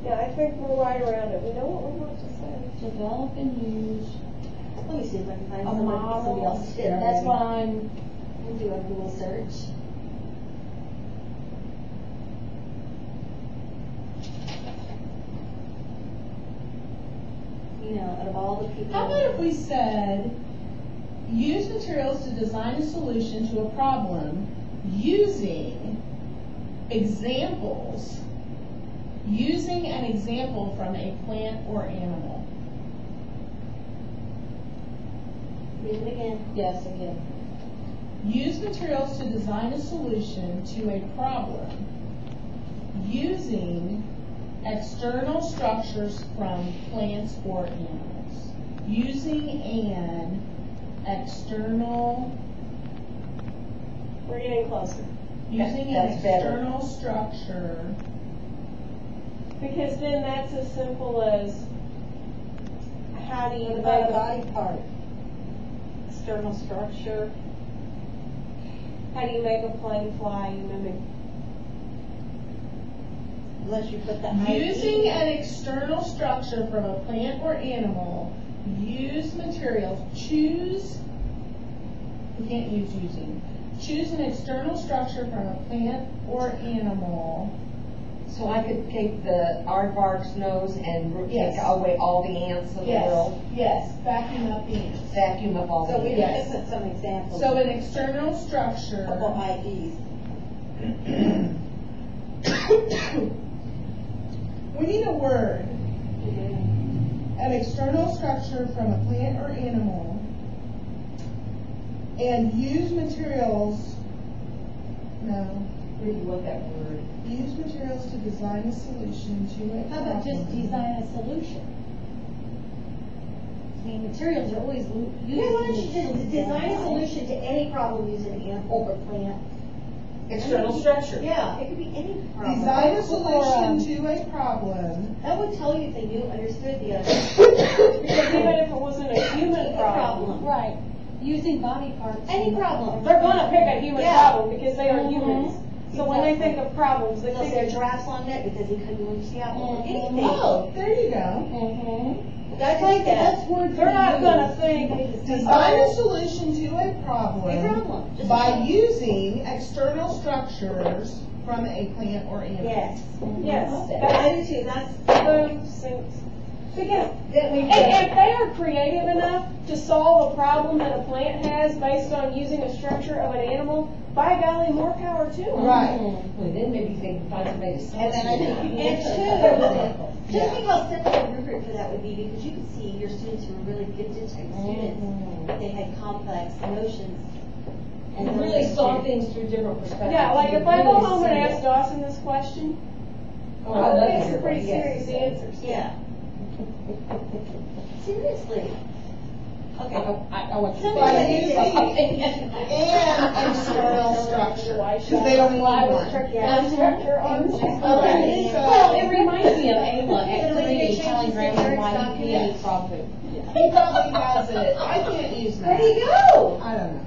Yeah, I think we're right around it. We know what we want to say. Develop and use Let me see if I can find a somebody model. else did already. That's what I'm. We'll do a Google search. You know, out of all the people. How about if we said, use materials to design a solution to a problem using examples, using an example from a plant or animal. Read it again. Yes, again. Use materials to design a solution to a problem using external structures from plants or animals. Using an external, We're getting closer. using an That's better. external structure. Because then that's as simple as, how do you What make about a a, body part? External structure. how do you make a plane fly? You mimic. Unless you put that. Using an external structure from a plant or animal, use materials, choose, we can't use using, choose an external structure from a plant or animal So I could take the aardvark's nose and Yes. take away all the ants in the world? Yes, vacuum up the ants. Vacuum up all the So we ants? can put some examples. So an external structure. Couple IDs. We need a word. An external structure from a plant or animal, and use materials, Where do you want that word? use materials to design a solution to a How about just problem. design a solution? I mean, materials are always used. Yeah, why don't you just design a solution to any problem using an animal or plant? External structure. Yeah, it could be any problem. Design a solution to a problem. That would tell you if they knew, understood the other. Because even if it wasn't a human problem, Right, using body parts. Any problem. they're gonna pick a human Yeah. problem because they are humans. So when they think of problems, they They'll think say of giraffes on it because he couldn't reach the apple. Anything. Oh, there you go. I like that. That's words. They're not gonna think, Design a solution to a A problem. Just by a- using external structures from a plant or animal. Yes. yes, I do too, that's. boom, sinks. Because Then we if they are creative enough to solve a problem that a plant has based on using a structure of an animal, by golly, more power to them. Right. Well, then maybe they can find somebody to sell. And then I think you And can two, Yeah. just think how simple a rubric for that would be, because you could see your students who were really gifted type students, but they had complex notions. And those really are- saw things through different perspectives. Yeah, like You if I go really home and see ask it. Dawson this question, Oh, I love to I'll get hear some pretty what he has to serious say. answers. Yeah. Seriously. Okay. I want you to By say using that. an external structure, because they only need one. Structure on. Okay, Well, it so reminds me of Ayla at So we three, can telling change grandma the why lyrics he document. hated frog food. he probably has it, I can't use that. Where do you go? I don't know.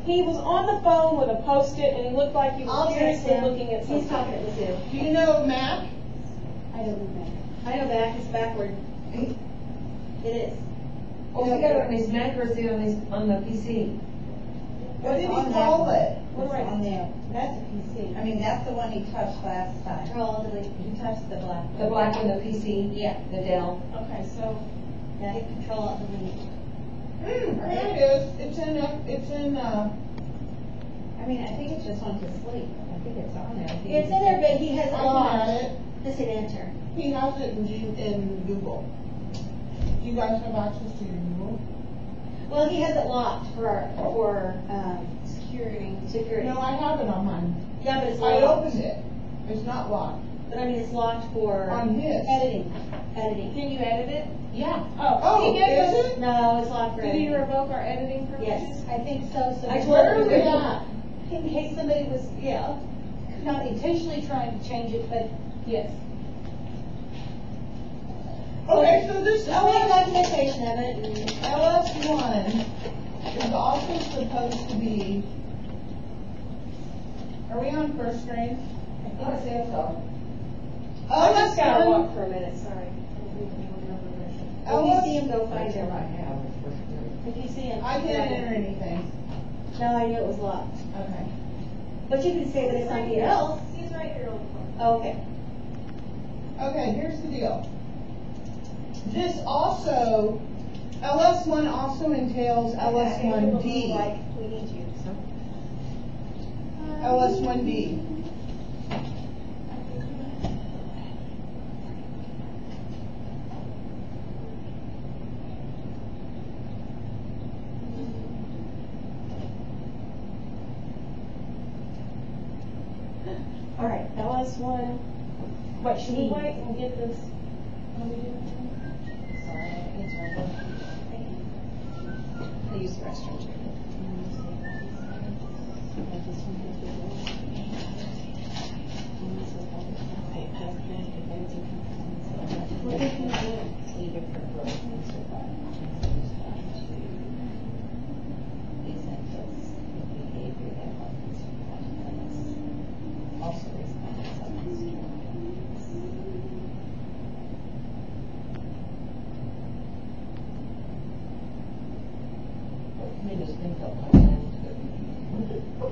He was on the phone with a Post-it and he looked like he I'll was text seriously him. looking at He's something. talking at the zoo. Do you know Mac? I don't know that. I know back, it's backward. It is. Oh, he got it on his Mac or is it on the PC? What did he call it? What do I- On there, that's a PC. I mean, that's the one he touched last time. Control, delete. He touched the black. The black one, the PC? Yeah. The Dell? Okay, so, Yeah, hit control, alt, delete. There it is, it's in, I mean, I think it just went to sleep. I think it's on there. I think It's in there, but he has I it can locked. add it. Just hit enter. He has it in Google. Do you guys have access to your Google? Well, he has it locked for, security. security. No, I have it on mine. Yeah, but it's I locked. opened it. It's not locked. But I mean, it's locked for On his. editing. Editing. Can you edit it? Yeah. Oh, He gave is us- it? No, it's locked for Did he editing. revoke our editing privileges? Yes. I think so, so. I told Where him are to we do it. at? In case somebody was, not intentionally trying to change it, but Yes. Okay, so this Just make LS, documentation of it and. LS1 is also supposed to be, are we on first grade? I think so. I just gotta LS1, walk for a minute, sorry. If you see him, go find That's him. what I have for sure. If you see him. I grab can't him. enter anything. No, I knew it was locked. Okay. But you can say that it's something else. He's right here on the phone. Oh, okay. Okay, here's the deal. This also, LS1 also entails LS1D. Like, we need you, so. LS1D. All right. LS1, wait, should we wait and get this? Sorry, it's over. I use the restroom.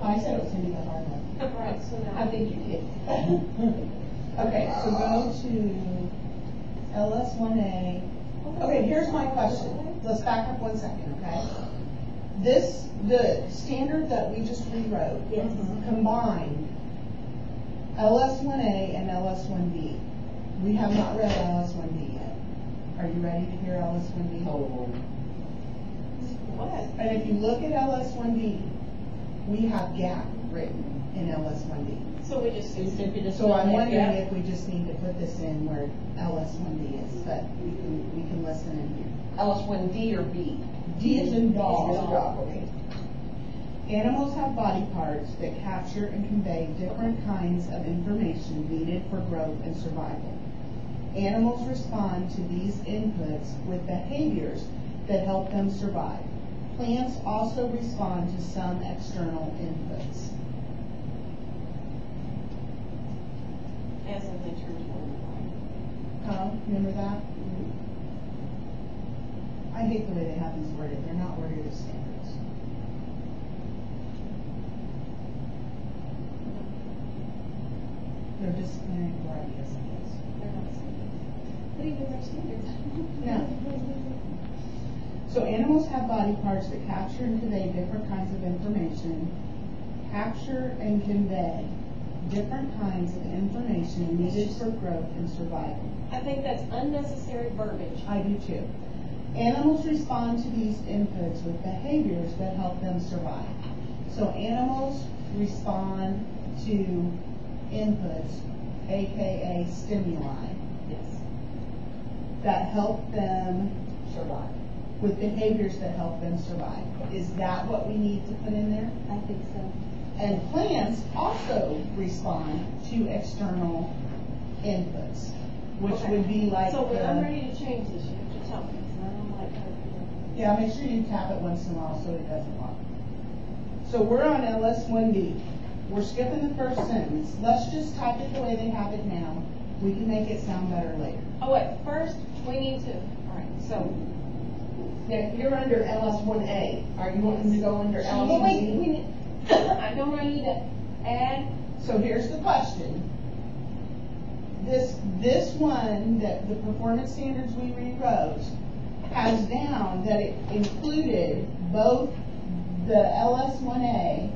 I said it was gonna be the hard one. Right, so now. I think you did. Okay, so go to LS1A. Okay, here's my question. Let's back up 1 second, okay? The standard that we just rewrote. Yes. Combined LS1A and LS1B. We have not read LS1B yet. Are you ready to hear LS1B? What? And if you look at LS1B, we have gap written in LS1B. So we just. So I'm wondering if we just need to put this in where LS1B is, but we can listen in here. LS1D or B? D is in dog. Okay. Animals have body parts that capture and convey different kinds of information needed for growth and survival. Animals respond to these inputs with behaviors that help them survive. Plants also respond to some external inputs. As if they turn to Remember that? I hate the way they have these worded. They're not worded as standards. They're disciplinary ideas. What even are standards? No. So animals have body parts that capture and convey different kinds of information. Capture and convey different kinds of information needed for growth and survival. I think that's unnecessary verbiage. I do too. Animals respond to these inputs with behaviors that help them survive. So animals respond to inputs, aka stimuli, Yes. that help them Survive. with behaviors that help them survive. Is that what we need to put in there? I think so. And plants also respond to external inputs, which Okay. would be like So when I'm the, ready to change this, you have to tell me, 'cause I don't like how to do it. yeah, make sure you tap it once in a while so it doesn't lock. So we're on LS1D. We're skipping the first sentence. Let's just type it the way they have it now. We can make it sound better later. Oh, wait, first, we need to, all right, so. Now, you're under LS1A. Are you wanting to go under Well, wait, LS1B? we need, don't I need to add? So here's the question. This one, that the performance standards we rewrote, has down that it included both the LS1A,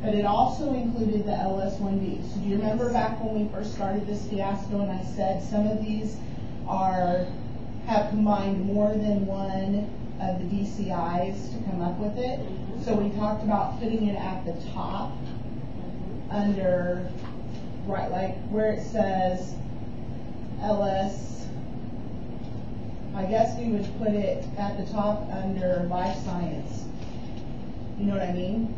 but it also included the LS1B. So do you remember back when we first started this fiasco and I said some of these have combined more than one of the DCIs to come up with it? So we talked about putting it at the top under, right, like where it says LS, I guess we would put it at the top under life science. You know what I mean?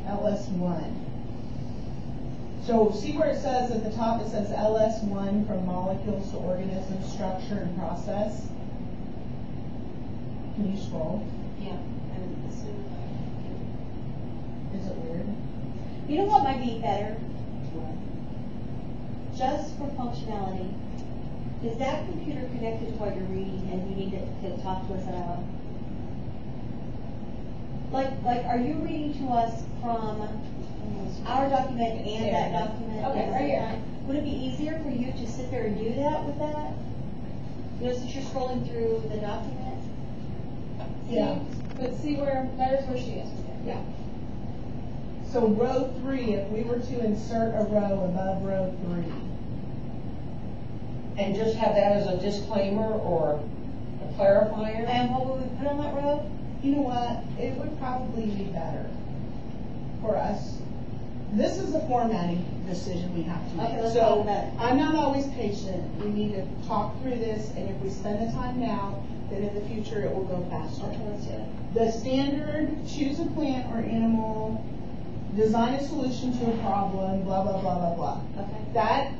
LS1. So see where it says at the top, it says LS1 from molecules to organism, structure and process. Can you scroll? Yeah. And as soon as Is it weird? You know what might be better? Just for functionality, is that computer connected to what you're reading and you need to talk to us about? Like, are you reading to us from our document and that document? Okay, right here. Would it be easier for you to sit there and do that with that? You know, since you're scrolling through the document? Yeah. But see where, there's where she is. Yeah. So row 3, if we were to insert a row above row 3. And just have that as a disclaimer or a clarifier? And what would we put on that row? You know what? It would probably be better for us. This is a formatting decision we have to make. Okay, let's talk So about it. I'm not always patient. We need to talk through this, and if we spend the time now, then in the future it will go faster. Okay, let's do it. The standard, choose a plant or animal, design a solution to a problem, blah, blah, blah, blah, blah. Okay. That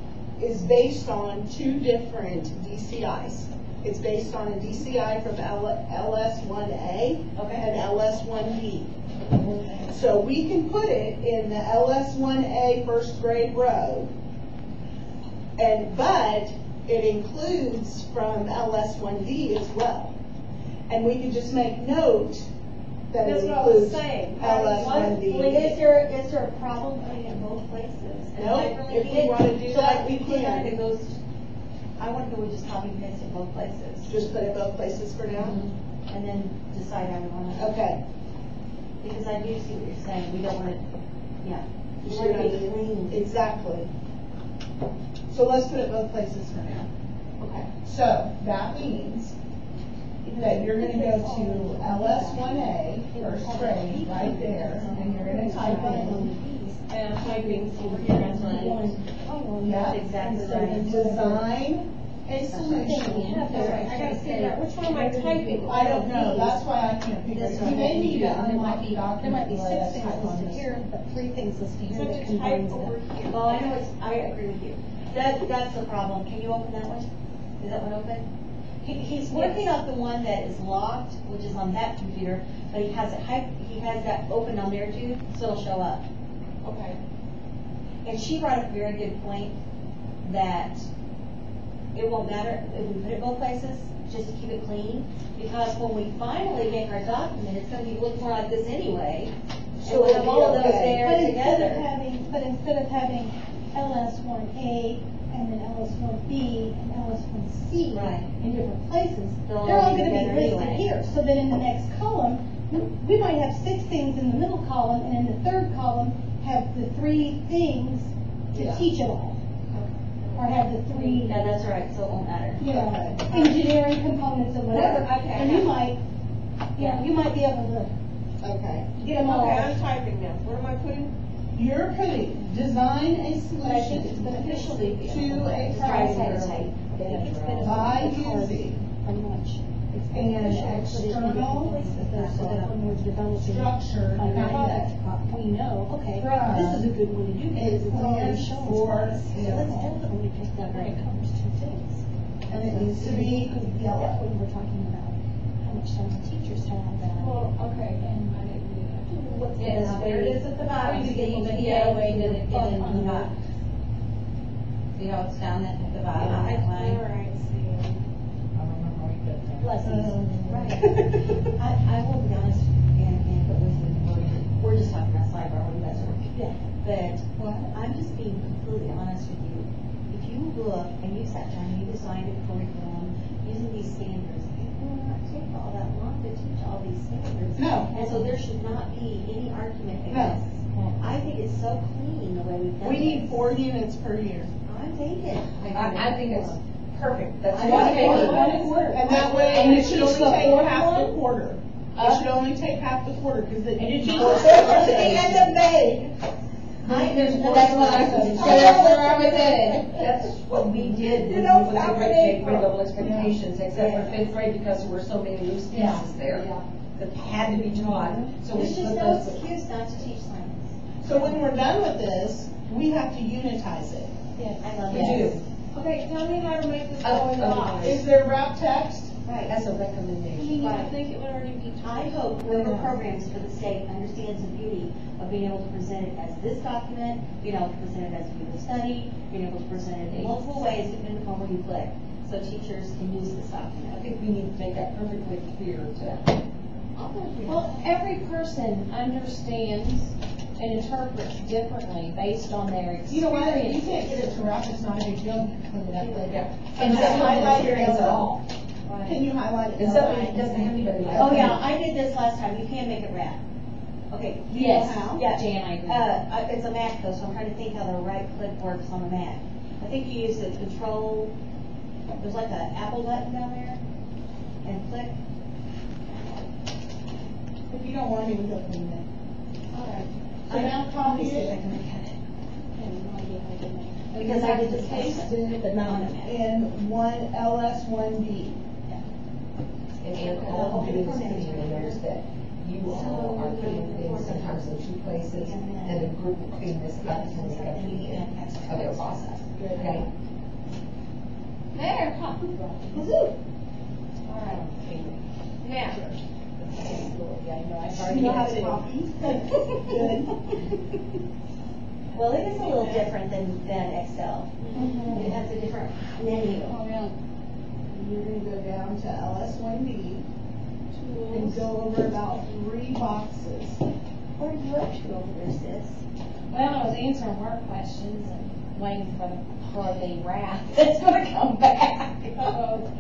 is based on 2 different DCIs. It's based on a DCI from LS1A and LS1B. So we can put it in the LS1A first grade row, but it includes from LS1B as well. And we can just make note that That's it what I was includes saying. LS1B. Is there a problem putting it both places? And No, I really if we did- wanna do so that, like we did can. It goes, I wonder we just copy and paste it both places. Just put it both places for now? And then decide how we want to. Okay. Because I do see what you're saying, we don't want to, yeah. We You want to see be what I mean? clean. Exactly. So let's put it both places for now. Okay. So that means that you're gonna go to LS1A, first grade, right there, and you're gonna type in, And typing over here as well. yeah, That's exactly right. design a solution. I gotta figure out, which one am I typing? I don't know, that's why I can't figure it This out. You one. may need to There unlock might the document. there might be and let 6 us things type on listed this. here, but 3 things listed So here to that type combines over it. here. Well, I know I agree with you. That's the problem. Can you open that one? Is that one open? He's working off the one that is locked, which is on that computer, but he has that open on there too, so it'll show up. Okay. And she brought up a very good point that it won't matter if we put it both places, just to keep it clean. Because when we finally make our document, it's gonna look more like this anyway. So And we'll have it'll all be of those okay. there But together. instead of having LS1A and then LS1B and LS1C Right. in different places, They'll they're all all be gonna be together listed anyway. here. So then in the next column, we might have 6 things in the middle column, and in the third column, have the 3 things to Yeah. teach it all. Or have the 3, Yeah, that's right, so it won't matter. you know, engineering components or whatever. Okay. And you might, you might be able to Okay. get them all. Okay, I'm typing now. What am I putting? You're putting, design a But I think it's solution beneficial to a It's problem beneficial by because using a much. It's an beneficial to put it in external different places so that when we're developing structured a method product, we know, okay, from this is a good one to do because it's already plan shown for us. So let's example. definitely pick that when it covers 2 things. and it needs to be yellow. When we're talking about how much time the teachers have that. Well, okay. What's Yeah, the- there it is at the bottom, Where you see, get but the yeah, PA way that it up did on in the the box. See how it's down at the bottom of that All line? right, see. Lessons. Right. I will be honest, and but we're just talking about cyber, what you guys are working. Yeah. But I'm just being completely honest with you. If you look and you sat down and you designed a curriculum using these standards, it will not take all that long to teach all these standards. No. And so there should not be any argument No. against. I think it's so clean the way we've done We need this. 4 units per year. I'm thinking. I think it's perfect, that's I why. want it. And that way, And it it's should just only the take fourth half the one? quarter. It should only take half the quarter, because it. And did you- And the May. That's what I said, so that's where I was headed. That's what we did, You when know, we was stop in it, grade April. level expectations, except for 5th grade, because there were so many loose pieces there that had to be taught, so we There's just put no those. excuse not to teach science. So when we're done with this, we have to unitize it. Yes. I love We it. do, Okay, tell me how to make this Oh, go in the okay. box. Is there wrap text? Right. as a recommendation. I think it would already be. I hope whoever programs for the state understands the beauty of being able to present it as this document, being able to present it as a unit study, being able to present it in multiple ways depending upon where you click, so teachers can use this I document. think we need to make that perfectly clear to. Well, every person understands and interprets differently based on their You know what, if you experience. can't get it to wrap, it's not a big deal, you can clean it up later. And just that's not highlight it experience at yellow. all. Can you highlight it? And yellow? somebody doesn't have anybody. Oh, yeah, I did this last time, you can make it red. Okay. you know Yes, how? yeah, Jan, I agree. It's a Mac though, so I'm trying to think how the right click works on a Mac. I think you use the control, there's like an Apple button down there, and click. If you don't want me, we don't clean it. All right. So now copy Let me see if I it can make it. I have no idea how to do that. Because I did this case, Paste but not on a Mac. in LS1B. And all of it is putting in those that you all are putting things sometimes in 2 places, and the group will clean this up and make up the end of their process. Okay? There, Woohoo! All right. Now, Yeah, I know, I've You already know how got to two. copy? Good. Well, it is a little different than Excel. It has a different menu. Oh, really? You're gonna go down to LS1B, and go over about 3 boxes. What are you up to over there, sis? Well, I was answering work questions and waiting for the wrath that's gonna come back. Uh-oh.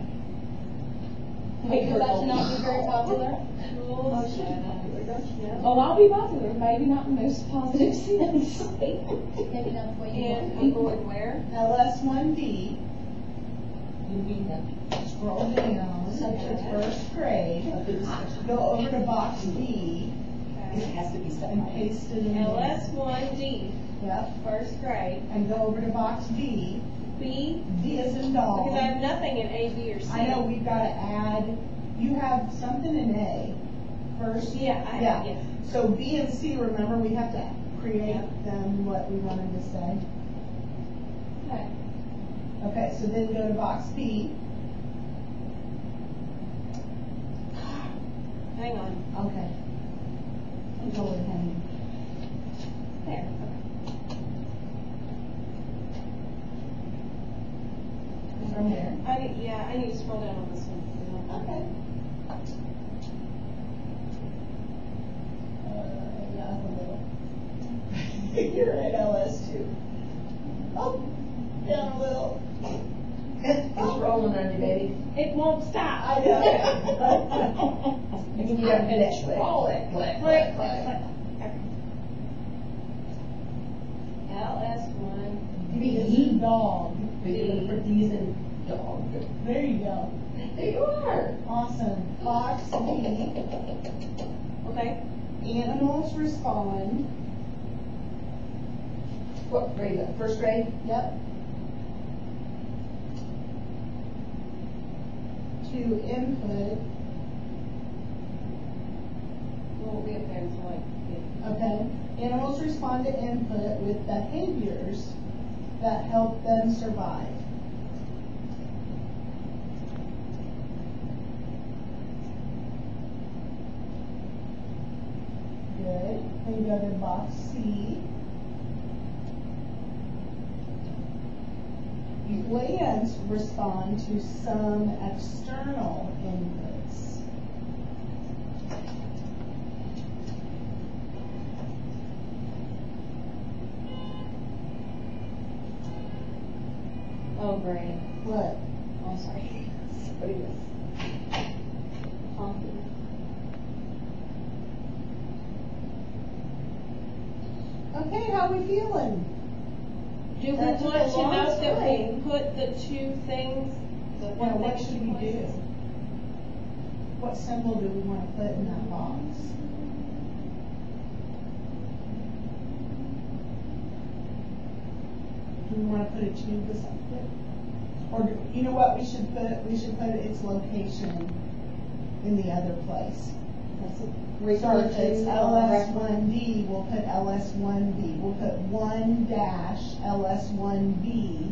Wait, because that should not be very popular. Oh, shut up. Don't you know? Oh, I'll be popular, maybe not in the most positive sense. Maybe not what you And want. people would wear? LS1B, You read them. scroll down to first grade, go over to box B, It has to be and separated. paste it in there. LS1D, Yep, first grade. and go over to box B, B, D as in dog. because I have nothing in A, B, or C. I know, we've gotta add, you have something in A first. Yeah, I Yeah. have, yeah. So B and C, remember, we have to create them what we wanted to say. Okay. Okay, so then go to box B. Hang on. Okay. Control it, hanging. There. From there. I need to scroll down on this one. Okay. Yeah, a little. You're at LS2. Up, down a little. It's rolling on you, baby. It won't stop. I know. You have to control it. Click, click, click. LS1. B is in dog. B for D's and dog. There you go. There you are. Awesome. Box B, Okay. animals respond. What grade? First grade? Yep. To input. We'll be up there until Okay. Animals respond to input with behaviors that help them survive. Good. Then go to box C. Plants respond to some external inputs. Oh, great. What? Oh, sorry. What is this? Okay, how we feeling? Do we That want took a to long note that we time. put the two things, the Yeah, one what thing should two we do? places? What symbol do we want to put in that box? Do we want to put a tube beside it? Or, you know what we should put? We should put its location in the other place. So if it's LS1D, we'll put LS1B. We'll put 1 dash LS1B,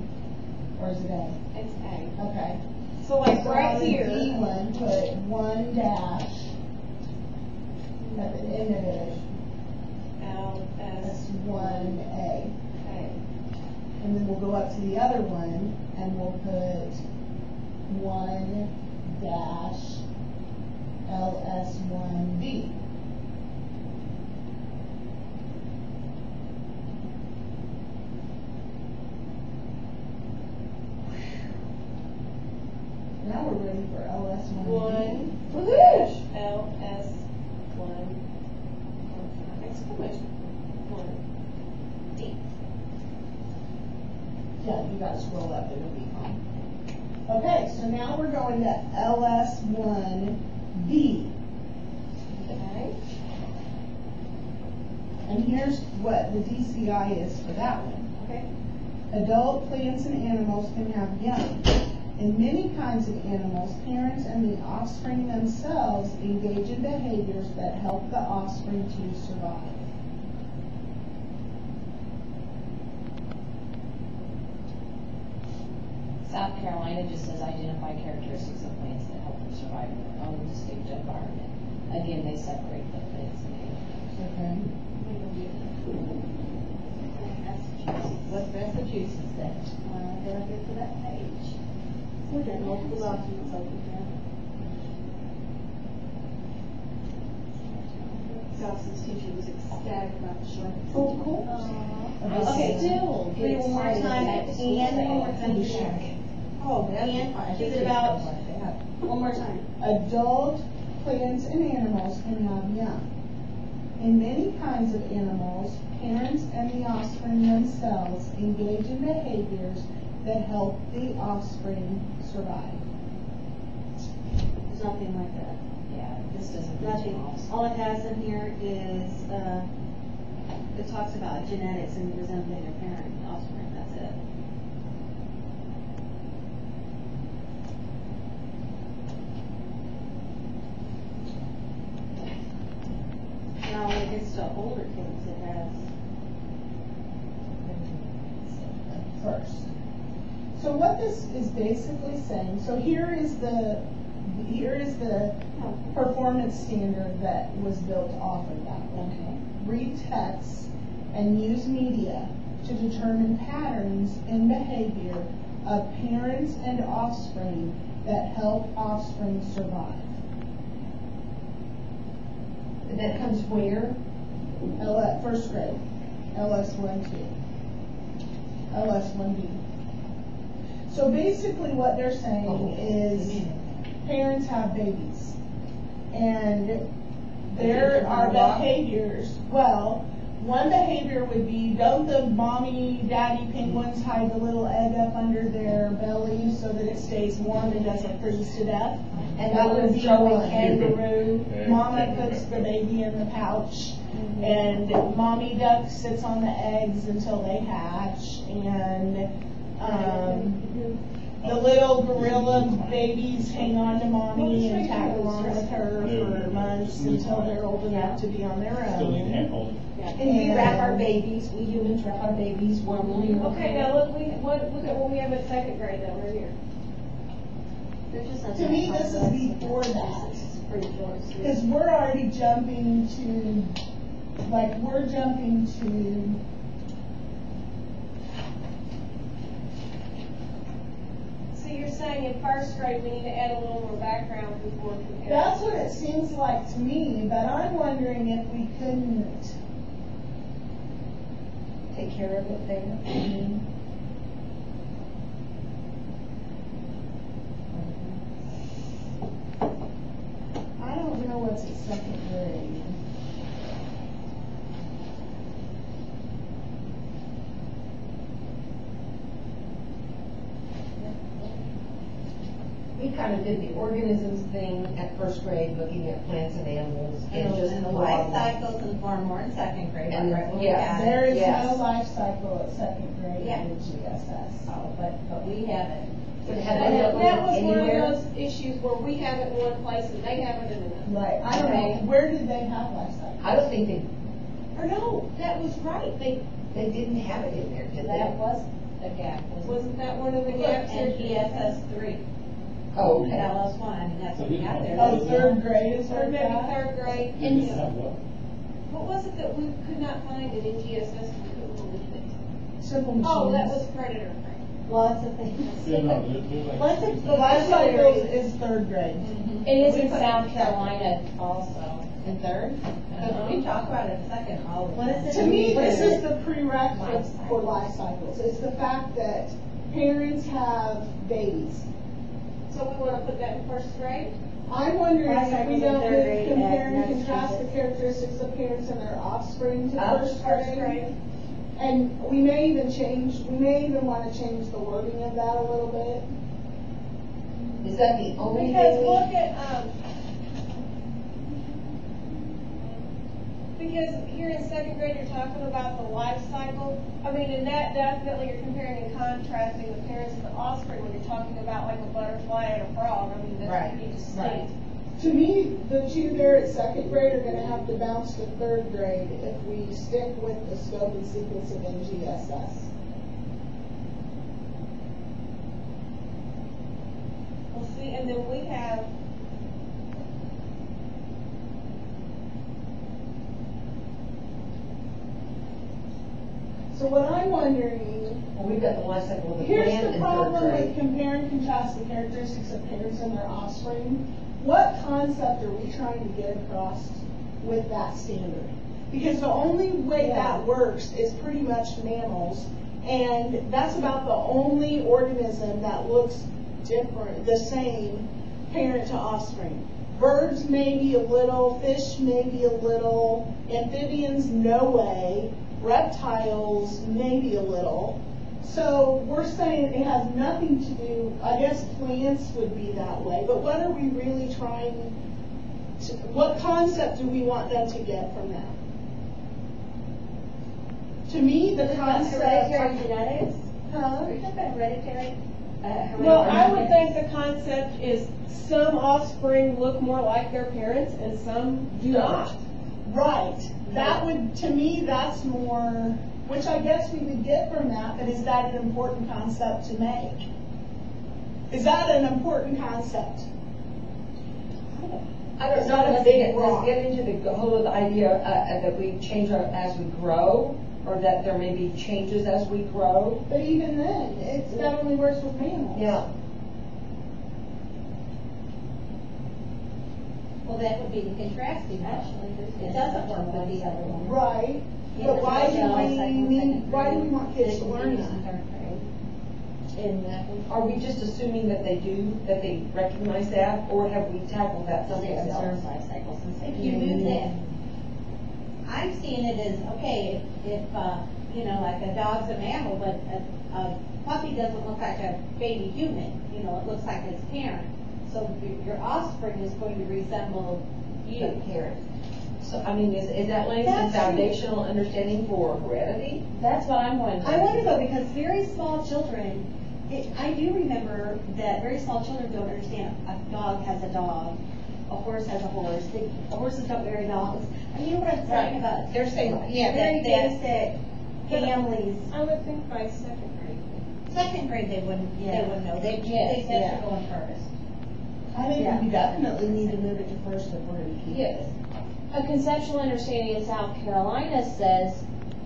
or is it A? It's A. Okay. So like So right on the here, D one, put 1 dash at the end of it, LS, that's 1A. A. And then we'll go up to the other one, and we'll put 1 dash LS1B. Now we're ready for LS1B. 1 dash LS1 exclamation 1 D. Yeah, you gotta scroll up, it'll be fine. Okay, so now we're going to LS1B. Okay. And here's what the DCI is for that one. Okay. Adult plants and animals can have young. In many kinds of animals, parents and the offspring themselves engage in behaviors that help the offspring to survive. South Carolina just says identify characteristics of plants that help them survive in their own distinct environment. Again, they separate the plants and animals. Okay. What Massachusetts said. Did I get to that page? We're doing multiple documents open here. Dobson's teacher was ecstatic about the short. Oh, cool. Okay. Still get Wait, one more excited time, that and school one more sale. time. Oh, that's And fine. is it about, one more time. Adult plants and animals can have young. In many kinds of animals, parents and the offspring themselves engage in behaviors that help the offspring survive. There's nothing like that. Yeah, this doesn't. Nothing. All it has in here is, it talks about genetics and resembling their parent and offspring, that's it. Now, when it gets to older kids, it has. First. So what this is basically saying, so here is the performance standard that was built off of that one. Read text and use media to determine patterns in behavior of parents and offspring that help offspring survive. And that comes where? First grade, LS 1-2, LS 1B. So basically what they're saying is parents have babies and there are behaviors, well, one behavior would be, don't the mommy, daddy penguins hide the little egg up under their belly so that it stays warm and doesn't freeze to death? And that would be one. Kangaroo, mama puts the baby in the pouch, and mommy duck sits on the eggs until they hatch, and the little gorilla babies hang on to mommy and tag along with her for months until they're old enough to be on their Still need own. hand holding. And we wrap our babies, we humans wrap our babies warmly. Okay, now look at what we have in second grade though, right here. There's just To me, this is before that, because we're already jumping to, So you're saying in first grade, we need to add a little more background before comparing? that's what it seems like to me, but I'm wondering if we couldn't Take care of it there. I don't know what's at second grade. We kind of did the organisms thing at first grade, looking at plants and animals and just. And the life cycles and far more in second grade, And right? yeah, There is Yes. no life cycle at second grade Yeah. in GSS. Oh, but we haven't. But have That they was looked one of anywhere? those issues where we have it in one place and they have it in another. Right, I don't know, where did they have life cycle? I don't think they, Or no, that was right, they didn't have it in there, did That they? was a gap. wasn't that one of the gaps? And GSS 3. Oh, okay. LS 1, I mean, that's what we got there. Oh, third grade is Or where maybe it's at? third grade. You didn't have what? What was it that we could not find it in GSS? We couldn't believe it. Simple machines. Oh, that was predator prey. Lots of things. Yeah, no, they're like. What's it- The life cycle is third grade. It is in South Carolina also. In third? Because we talk about it in second all the What time. is it? To me, this is the prerequisite for life cycles. It's the fact that parents have babies. So we want to put that in first grade? I'm wondering Life if we cycles in don't third grade compare and and next contrast the grade. characteristics of parents and their offspring to Up first First grade. grade. And we may even want to change the wording of that a little bit. Is that the only Because thing? look at, because here in second grade, you're talking about the life cycle. I mean, and that definitely you're comparing and contrasting the parents and the offspring when you're talking about like a butterfly and a frog. I mean, that's Right, pretty distinct. right. To me, the two there at second grade are gonna have to bounce to third grade if we stick with the scope and sequence of NGSS. Well, see, and then we have, So what I'm wondering, Well, we've got the life cycle of the here's plant the in third problem with grade. compare and contrast the characteristics of parents and their offspring. What concept are we trying to get across with that standard. Because the only way that works is pretty much mammals, and that's about the only organism that looks different, the same, parent to offspring. Birds maybe a little, fish maybe a little, amphibians no way, reptiles maybe a little. So we're saying it has nothing to do, I guess plants would be that way, but what are we really trying to, what concept do we want them to get from that? To me, the concept. Hereditary genetics? Huh? Are you talking about hereditary? Well, I would think the concept is some offspring look more like their parents and some do not. Right. That would, to me, that's more, which I guess we would get from that, but is that an important concept to make? Is that an important concept? I don't It's know, not a does big it rock. get into the whole of the idea that we change as we grow, or that there may be changes as we grow? But even then, that only works with mammals. Yeah. Well, that would be the contrasting, actually. It doesn't work with the other one. Right. But why do we want kids to learn that? Are we just assuming that they do, that they recognize that, or have we tackled that someplace else? Life cycles. If you move that, I'm seeing it as, okay, if you know, like a dog's a mammal, but a puppy doesn't look like a baby human, you know, it looks like its parent. So your offspring is going to resemble you. The parent. So, I mean, is that laying some foundational understanding for heredity? That's what I'm wondering. I wonder though, because very small children, I do remember that very small children don't understand a dog has a dog, a horse has a horse, horses don't marry dogs. I mean, you know what I'm saying about? They're saying, yeah, Very that basic families. I would think by second grade. second grade they wouldn't know. They think that's going first. I think we definitely need to move it to first if we're going to keep it. A conceptual understanding in South Carolina says,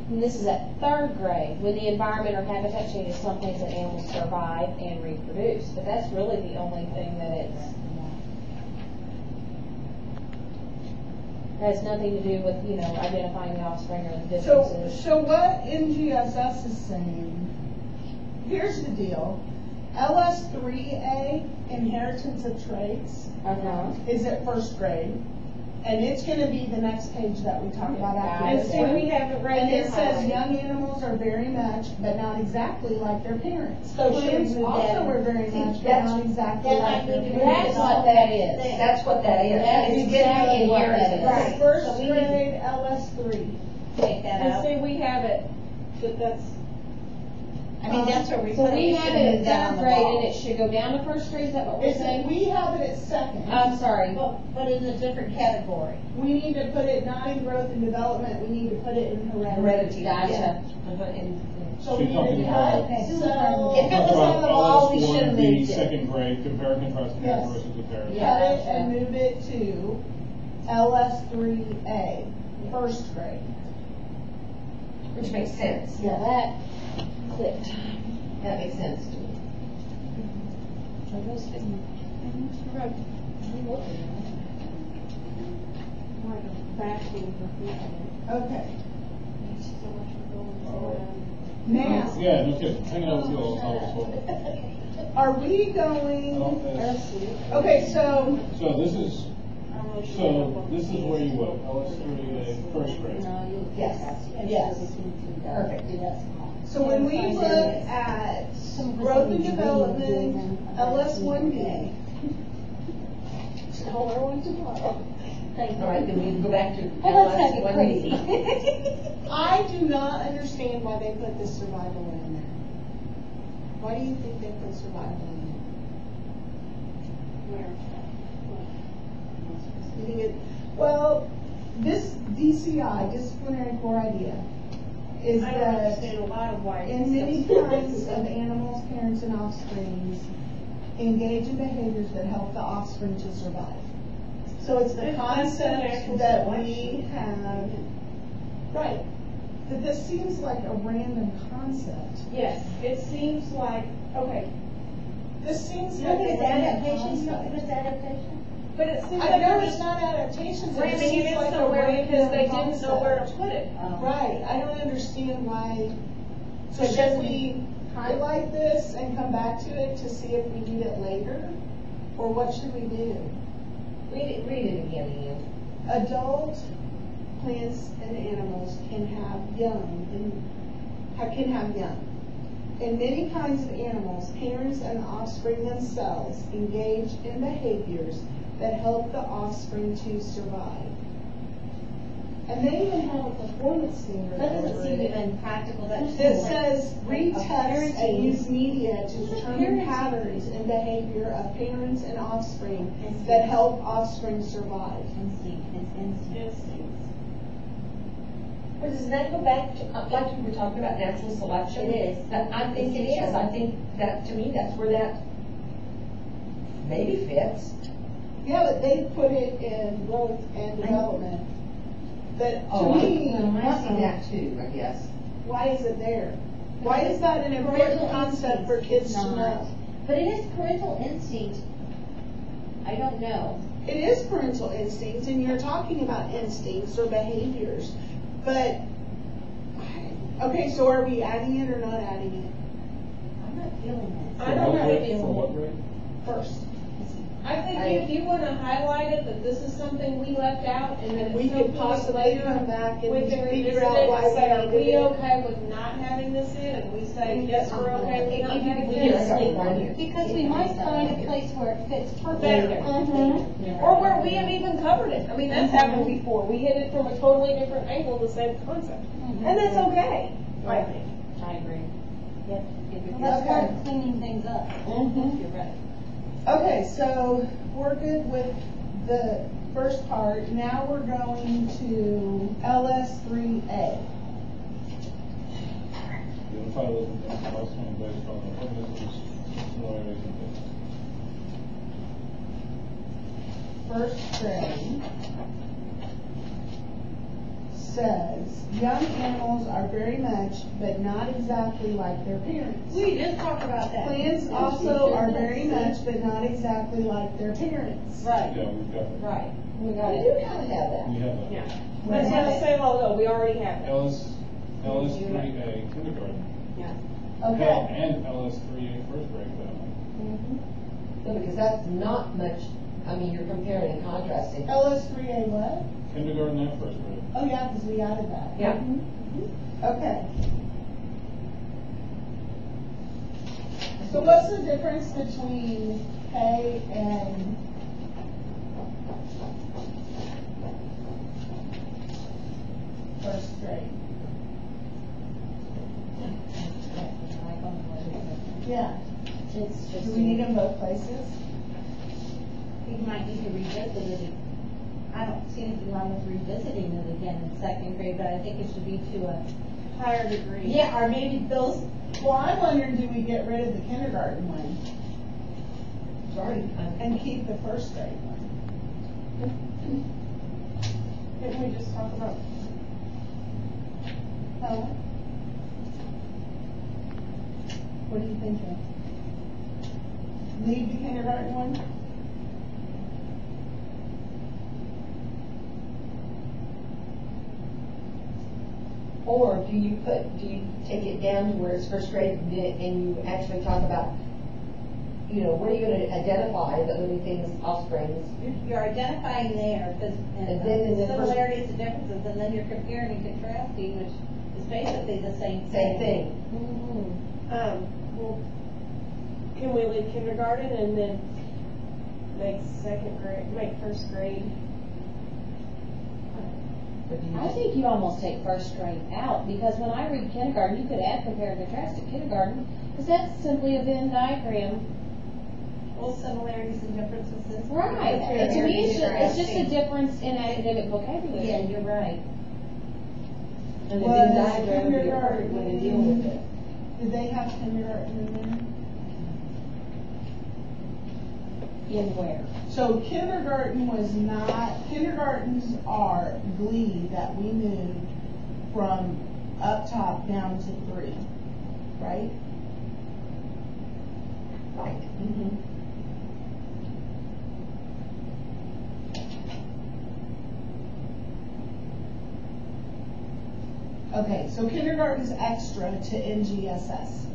and this is at 3rd grade, when the environment or habitat changes, some things that animals survive and reproduce. But that's really the only thing that has nothing to do with, you know, identifying the offspring or the differences. So what NGSS is saying, here's the deal. LS3A, inheritance of traits, is at 1st grade. And it's going to be the next page that we talk about after And this see, one. we have it right And there. it says highlighted. young animals are very much, but not exactly like their parents. So should we Plants move also that? are very See, much, but that's- not exactly that like might their need to be parents. That's what that is. That's what that is. That is It's getting exactly what that inherited. is. Right, first So we need to grade LS3. take that And out. see, we have it, that's, I mean, that's where we So put it. we We have should it move at that on 3rd the grade, wall. and it should go down to 1st grade, is that what we're saying? We have it at 2nd. I'm sorry. Well, but in a different category. We need to put it not in growth and development, we need to put it in heredity. Heredity. Gotcha. So we So you're talking need to about- cut, If it so was on the wall, we should have moved it. Second grade, compare and contrast the Yes. parent versus the parent. cut it and move it to LS3A, 1st grade. Which makes sense. Yeah, that clicked. That makes sense to me. Okay. Now, Yeah, no kidding. Hanging out with you all the are we going, okay, So this is where you would, LS3A, 1st grade. yes. Perfect. So when we look at growth and development, LS1B. Tell her one tomorrow. All right, then we can go back to Well, let's not get LS1B. crazy. I do not understand why they put this survival in there. Why do you think they put survival in there? You think it, well, this DCI, disciplinary core idea, is I don't that understand a lot of why. in many kinds of animals, parents, and offsprings engage in behaviors that help the offspring to survive. So it's the That's concept natural that we selection. have, right, that this seems like a random concept. Yes, it seems like, okay, This seems You like don't think a it's random adaptation? You don't think concept. it's adaptation? But it seems I like know they're it's just not adaptations. ramming seems it in like a somewhere because they random didn't know where to concept. put it. Right, I don't understand why, so It should doesn't- we highlight this and come back to it to see if we need it later? Or what should we do? Read it again, Ian. Adult plants and animals can have young, can have young. In many kinds of animals, parents and offspring themselves engage in behaviors that help the offspring to survive. And they even have a performance standard. That doesn't over seem it. even practical, that's just. It says, read a text and parenting- use media to This is determine parenting. patterns in behavior of parents and offspring that help offspring survive. Instinct, it's instinct. But does that go back to, like you were talking about natural selection? It is. I think it is. I think that, to me, that's where that maybe fits. Yeah, but they put it in growth and development. But to me, I see that too, I guess. why is it there? Why is that an important Parental concept for kids to Not. know? But it is parental instinct. I don't know. It is parental instincts, and you're talking about instincts or behaviors. But, okay, so are we adding it or not adding it? I'm not feeling this. I don't know if For what grade? First. I think if you wanna highlight it, that this is something we left out, and then We at some could point possibly later, come back and we can figure revisit out it why and say, are we we needed it. okay with not having this in? And we say, yes, we're okay with not having this. Because we might find a place where it fits perfectly. Better. Or where we have even covered it. I mean, that's happened before. We hit it from a totally different angle, the same concept. And that's okay, I think. I agree. Yep. Well, that's part of cleaning things up. You're right. Okay, so we're good with the first part. Now we're going to LS3A. Identify those in offspring based on the organisms, similarities, and differences. First grade says, young animals are very much, but not exactly like their parents. We just talked about that. Plants also are very much, but not exactly like their parents. Right, Yeah, we've got it. right. We do kind of have that. We have that. Yeah. That's what I'm saying, although we already have it. LS3A kindergarten. Okay. Hell, and LS3A first grade, though. No, because that's not much, I mean, you're comparing and contrasting. LS3A what? Kindergarten and first grade. Oh, yeah, because we added that. Yeah. Okay. So what's the difference between K and first grade? Yeah. It's just. Do we need them both places? We might need to revisit it. I don't see anything wrong with revisiting it again in second grade, but I think it should be to a Higher degree. Yeah, or maybe those, Well, I'm wondering, do we get rid of the kindergarten one Sorry. and keep the first grade one? Didn't we just talk about? Oh. What are you thinking? Leave the kindergarten one? Or do you take it down to where it's first grade and you actually talk about, you know, what are you gonna identify the living things, offsprings? you're identifying there, because, And then in the first- similarities and differences, and then you're comparing and contrasting, which is basically the same thing. Same thing. Well, can we leave kindergarten and then make first grade? Or do you I just- think you almost take first grade out, because when I read kindergarten, you could add compare and contrast at kindergarten, because that's simply a Venn diagram. Well, similarities and differences. is- Right, and to me, it's just a difference in academic vocabulary. Yeah, you're right. And the Was Venn diagram would be a kindergarten- perfect way to deal with it. Did they have kindergarten in there? In where? So kindergartens are Glee that we moved from up top down to 3, right? Right. Okay, so kindergarten's extra to NGSS.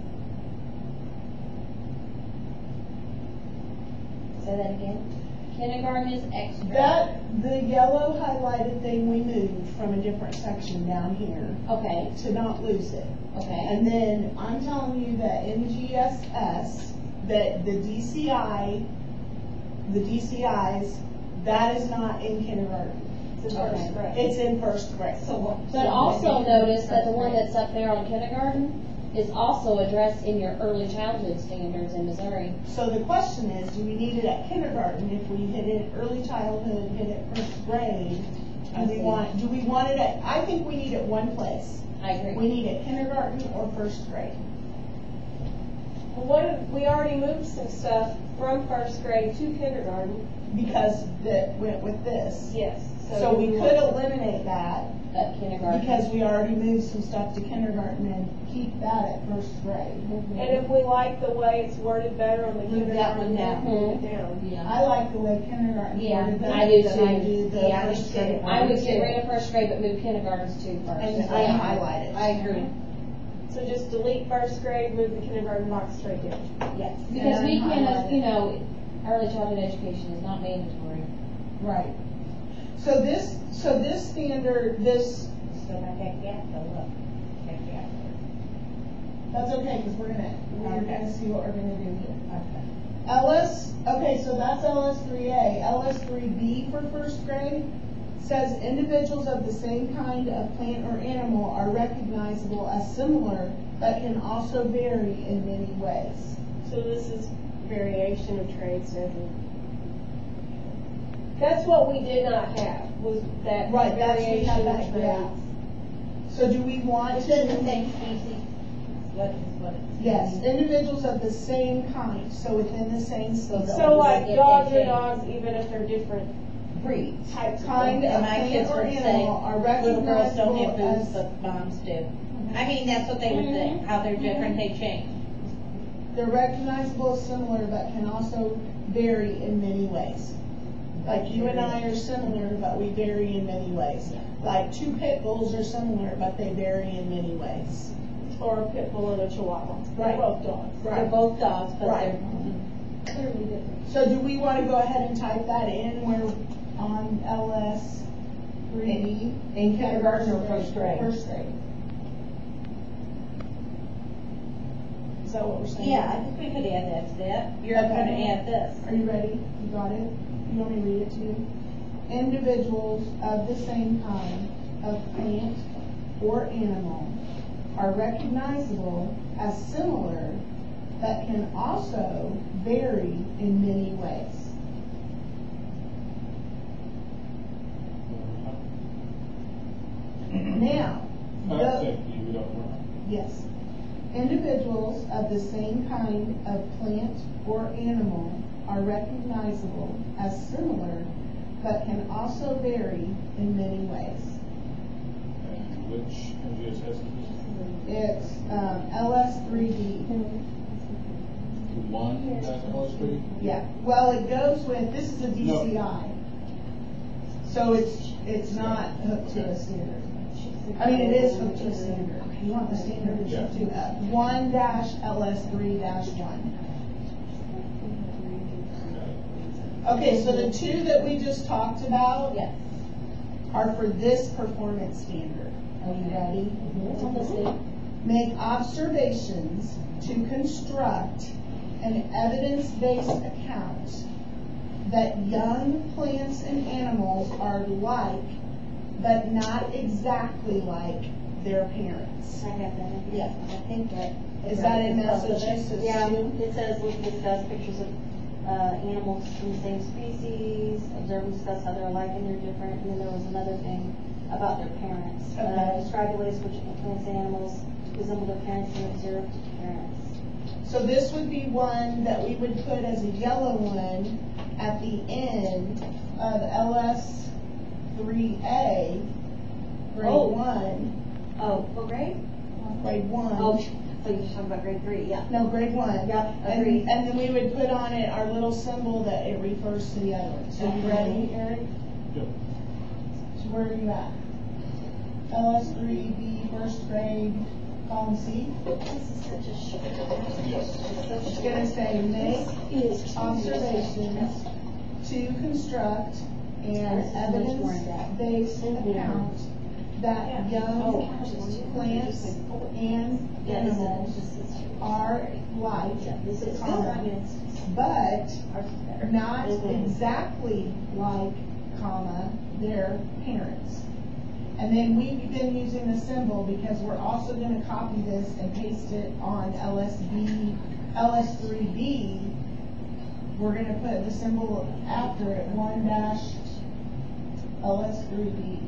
Say that again. Kindergarten is extra. That, the yellow highlighted thing we moved from a different section down here Okay, to not lose it. okay. And then I'm telling you that NGSS, that the DCIs, that is not in kindergarten. It's in first grade. It's in first grade. But also notice that the one that's up there on kindergarten is also addressed in your early childhood standards in Missouri. So the question is, do we need it at kindergarten? If we hit it early childhood, hit it first grade, do we want it at, I think we need it one place. I agree. We need it kindergarten or first grade. Well, what if, we already moved some stuff from first grade to kindergarten. Because that went with this. Yes. So we could eliminate that At kindergarten. because we already moved some stuff to kindergarten and keep that at first grade. And if we like the way it's worded better on the Move that kindergarten, one down. move it down. Yeah. I like the way kindergarten Yeah, worded I better do than too. I do the Yeah, me first too. grade. I would get rid of first grade, but move kindergartens to first. And I highlight it. I agree. So just delete first grade, move the kindergarten box straight down. Yes. Because we And can, highlight it. you know, early childhood education is not mandatory. Right. So this standard, this, So I take that, so look, take that. that's okay, because we're gonna see what we're gonna do here. Okay. Okay, so that's LS3A. LS3B for first grade says individuals of the same kind of plant or animal are recognizable as similar, but can also vary in many ways. So this is variation of traits and that's what we did not have, was that Right, that's, we variation have of that, yeah. traits. So do we want It's in the to? same species. What it? Yes, individuals of the same kind, so within the same species. So like Get dogs that are change. dogs, even if they're different Breeds. types of Kind dogs. of My kids plant or would say, animal are little girls don't have recognizable boobs, as, but moms do. I mean, that's what they would think, how they're different, they change. they're recognizable as similar, but can also vary in many ways. Like you and I are similar, but we vary in many ways. Like two pit bulls are similar, but they vary in many ways. Or a pit bull and a chihuahua. Right. They're both dogs. They're both dogs, but Right. they're Clearly different. So do we want to go ahead and type that in where on LS3? in kindergarten or first grade. First grade. Is that what we're saying? Yeah, I think we could add that to that. You're Okay. gonna add this. Are you ready? You got it? You want me to read it to you? Individuals of the same kind of plant or animal are recognizable as similar, but can also vary in many ways. Now, I the- think you don't know. yes, individuals of the same kind of plant or animal are recognizable as similar, but can also vary in many ways. And which NGSS is It's LS3D. this? One, that's LS3? Yeah, well, it goes with, this is a DCI. So it's not hooked to a standard. I mean, it is hooked to a standard. You want the standard, it's hooked to 1-LS3-1. Okay, so the two that we just talked about Yes. are for this performance standard. Are you ready? Make observations to construct an evidence-based account that young plants and animals are like, but not exactly like their parents. I have that in here. Yeah. I think that. Is that in Massachusetts Yeah, too? it says we can discuss pictures of, animals from the same species, observe and discuss how they're alike and they're different, and then there was another thing about their parents. Okay. Describe the ways in which plants and animals resemble their parents and observed parents. So this would be one that we would put as a yellow one at the end of LS3A, grade Oh. 1, Oh, what grade? grade 1. Oh, so you're talking about grade 3, yeah. No, grade 1. Yeah, And, agreed. and then we would put on it our little symbol that it refers to the other one. So you ready, Eric? Yep. So where are you at? LS3B first grade, column C. This is such a short. Yes. It's gonna say, make observations to construct an evidence-based account that young plants and animals are like, comma, but not exactly like, comma, their parents. And then we've been using the symbol because we're also going to copy this and paste it on LS3B. We're going to put the symbol after it, 1-LS3B.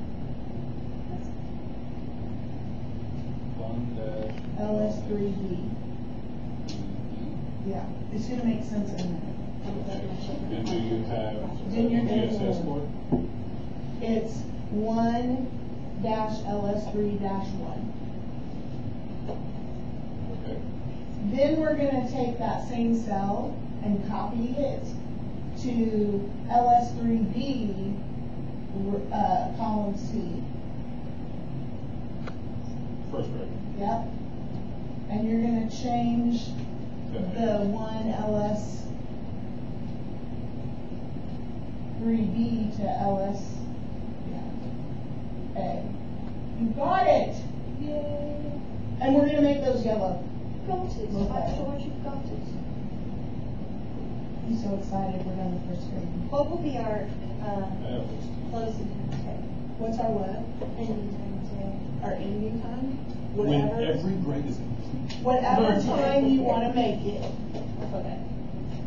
LS3B. Yeah, it's going to make sense in a minute. And do you have Junior DSS for it? It's 1-LS3-1. Okay. Then we're going to take that same cell and copy it to LS3B, column C. First grade. Yep. And you're going to change the 1-LS3B to LS-A. You got it! Yay! And we're going to make those yellow. Got it. George, you've got it. I'm so excited we're done with first grade. What will be our, Analyst. closing time? What's our what? Ending time today. Our ending time? When Whatever. every grade is complete. Whatever time you want to make it. Okay.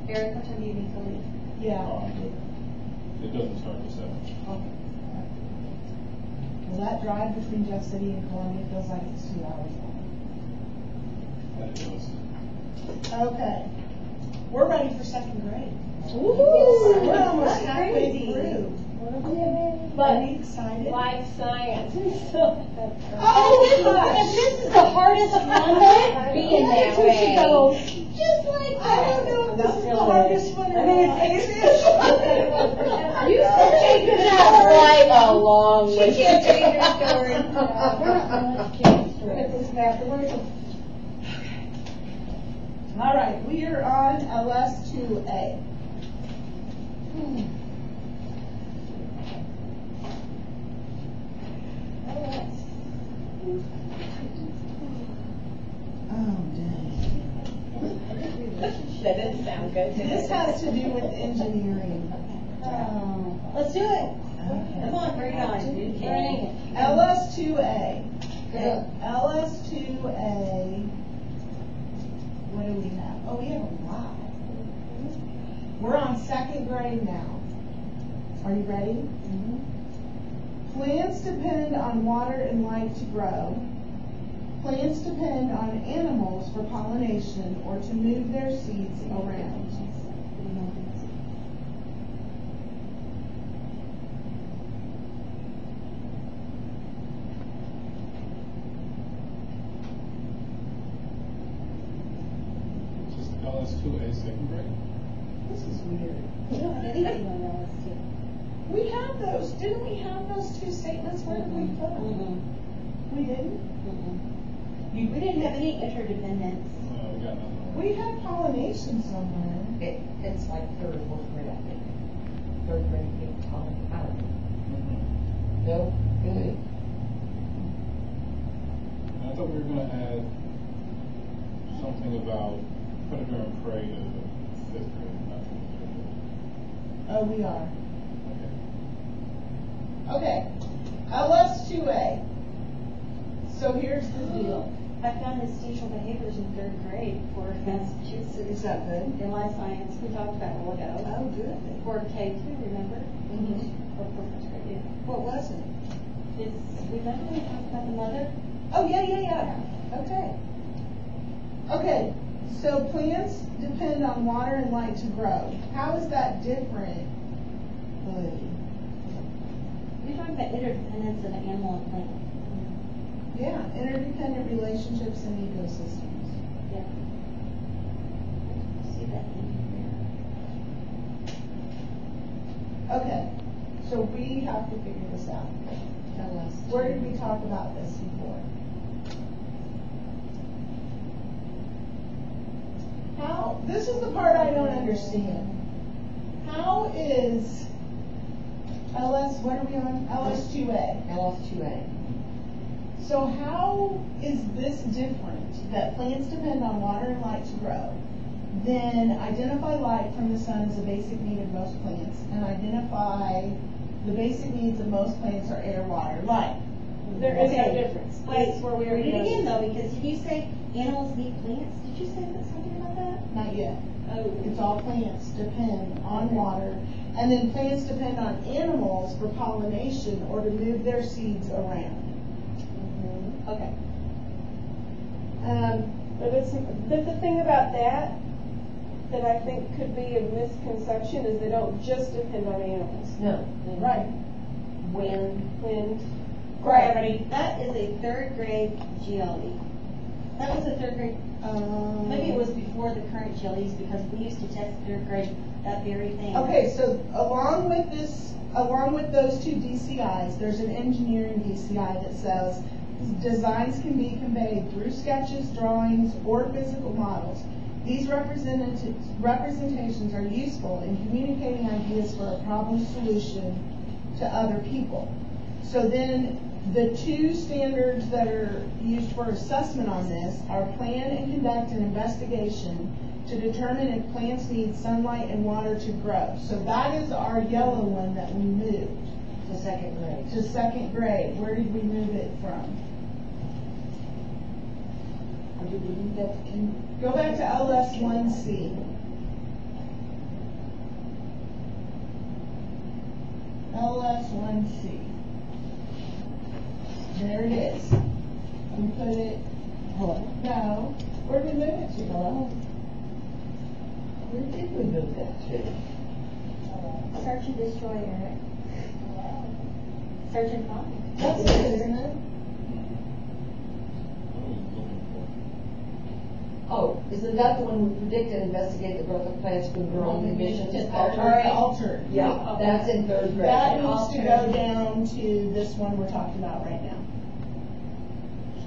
Eric, what time do you need to leave? Yeah. It doesn't start till 7. Well, that drive between Jeff City and Columbia feels like it's 2 hours long. That is. Okay. We're ready for second grade. Woo-hoo! We're almost That's halfway crazy. through. But Are you excited? like science, so. This is the hardest one. Being that way. Just like I don't know if this is the hardest one or not. You said taking that right along with She can't change her story. All right, we are on LS2A. Oh, dang. That didn't sound good. This has to do with engineering. Oh. Let's do it. Okay. Come on, bring it on. Bring it. LS2A. LS2A. What do we have? Oh, we have a lot. We're on second grade now. Are you ready? Plants depend on water and light to grow. Plants depend on animals for pollination or to move their seeds around. Just LS2A second grade. This is weird. We don't have anything on LS2. We have those. Didn't we have those two statements? Where did we put them? We didn't? We didn't have any interdependence. We got nothing. We had pollination somewhere. It's like third or fourth grade, I think. Third grade, I don't know. No? Good. I thought we were going to add something about predator and prey to fifth grade, not to third grade. Oh, we are. Okay. Okay. LS2A. So here's the deal. I found institutional behaviors in third grade for Massachusetts. Is that good? In life science, we talked about it a while ago. Oh, good. For K2, remember? Mm-hmm. Or for first grade, yeah. What was it? Remember we talked about the mother? Oh, yeah. Okay. Okay. So plants depend on water and light to grow. How is that different? You're talking about interdependence of animal and plant. Yeah, interdependent relationships and ecosystems. Yeah. See that in Okay, so we have to figure this out. Where did we talk about this before? this is the part I don't understand. How is what are we on? LS2A. LS2A. So how is this different, that plants depend on water and light to grow, then identify light from the sun as a basic need of most plants, and identify the basic needs of most plants are air, water, light? There is no Okay. difference. Wait, That's where we are. read it again though, because did you say animals need plants? Did you say something about that? Not yet. Oh. It's all plants depend on water, and then plants depend on animals for pollination or to move their seeds around. Okay. But the thing about that I think could be a misconception is they don't just depend on animals. No. Right. Wind. Gravity. That is a third grade GLE. That was a third grade, maybe it was before the current GLEs, because we used to test third grade, that very thing. Okay, so along with those two DCIs, there's an engineering DCI that says designs can be conveyed through sketches, drawings, or physical models. These representations are useful in communicating ideas for a problem solution to other people. So then the two standards that are used for assessment on this are plan and conduct an investigation to determine if plants need sunlight and water to grow. So that is our yellow one that we moved To second grade. to second grade. Where did we move it from? Or did we leave that in? Go back to LS1C. LS1C. There it is. We put it, no, where did we move it to? Where did we move that to? Search and destroy, Eric. Search and find. That's it, isn't it? What are we looking for? Oh, isn't that the one we predict and investigate the growth of plants with growing conditions? All right, altered. Yeah, that's in third grade. That needs to go down to this one we're talking about right now.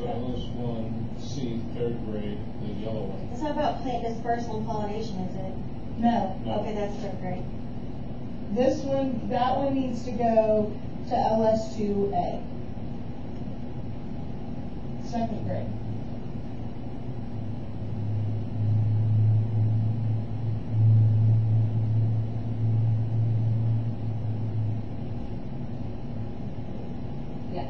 So LS1C, third grade, the yellow one. It's not about plant dispersal and pollination, is it? No, No. Okay, that's third grade. this one, that one needs to go to LS2A. Second grade. Yeah.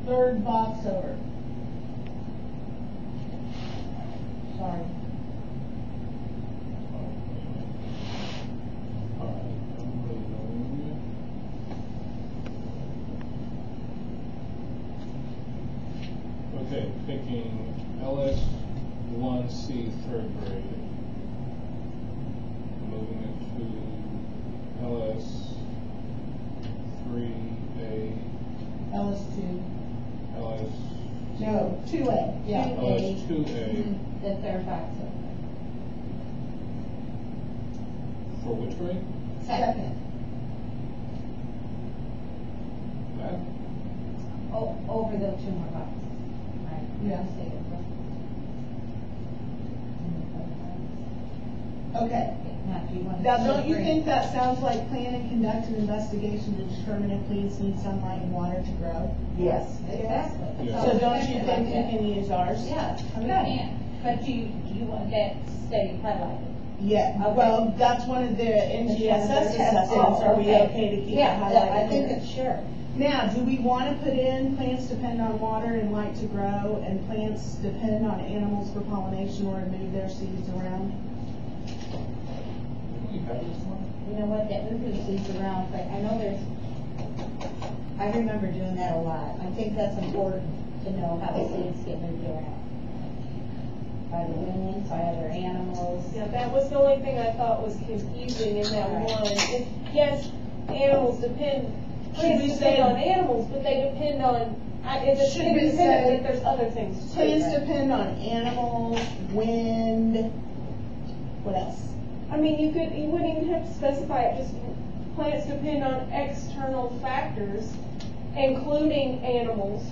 Third box over. Sorry. Okay, picking LS1C, third grade. Moving it to LS3A, LS2. LS, No, 2A, yeah. LS2A. The third box For which grade? Second. That? over the two more boxes. Right. Yeah. Okay. Now, do you want to? Now, don't you think that sounds like plan and conduct an investigation to determine if plants need sunlight and water to grow? Yes. Exactly. Yeah. So don't you think you can use ours? Yeah, you can, but you want that stay highlighted. Yeah, Okay. well, that's one of the NGSS assessments. Are we okay to keep it Yeah, highlighted? I think it's sure. Now, do we want to put in plants depend on water and light to grow, and plants depend on animals for pollination or to move their seeds around? We have this one? You know what, that moves these around, but I know I remember doing that a lot. I think that's important to know how the seeds get moved around. By the wind, by other animals. Yeah, that was the only thing I thought was confusing in that Right. one. Yes, animals depend, plants we depend say- on animals, but they depend on, it's Should we independent say that there's other things too. Plants right? depend on animals, wind, what else? I mean, you wouldn't even have to specify it, just plants depend on external factors, including animals.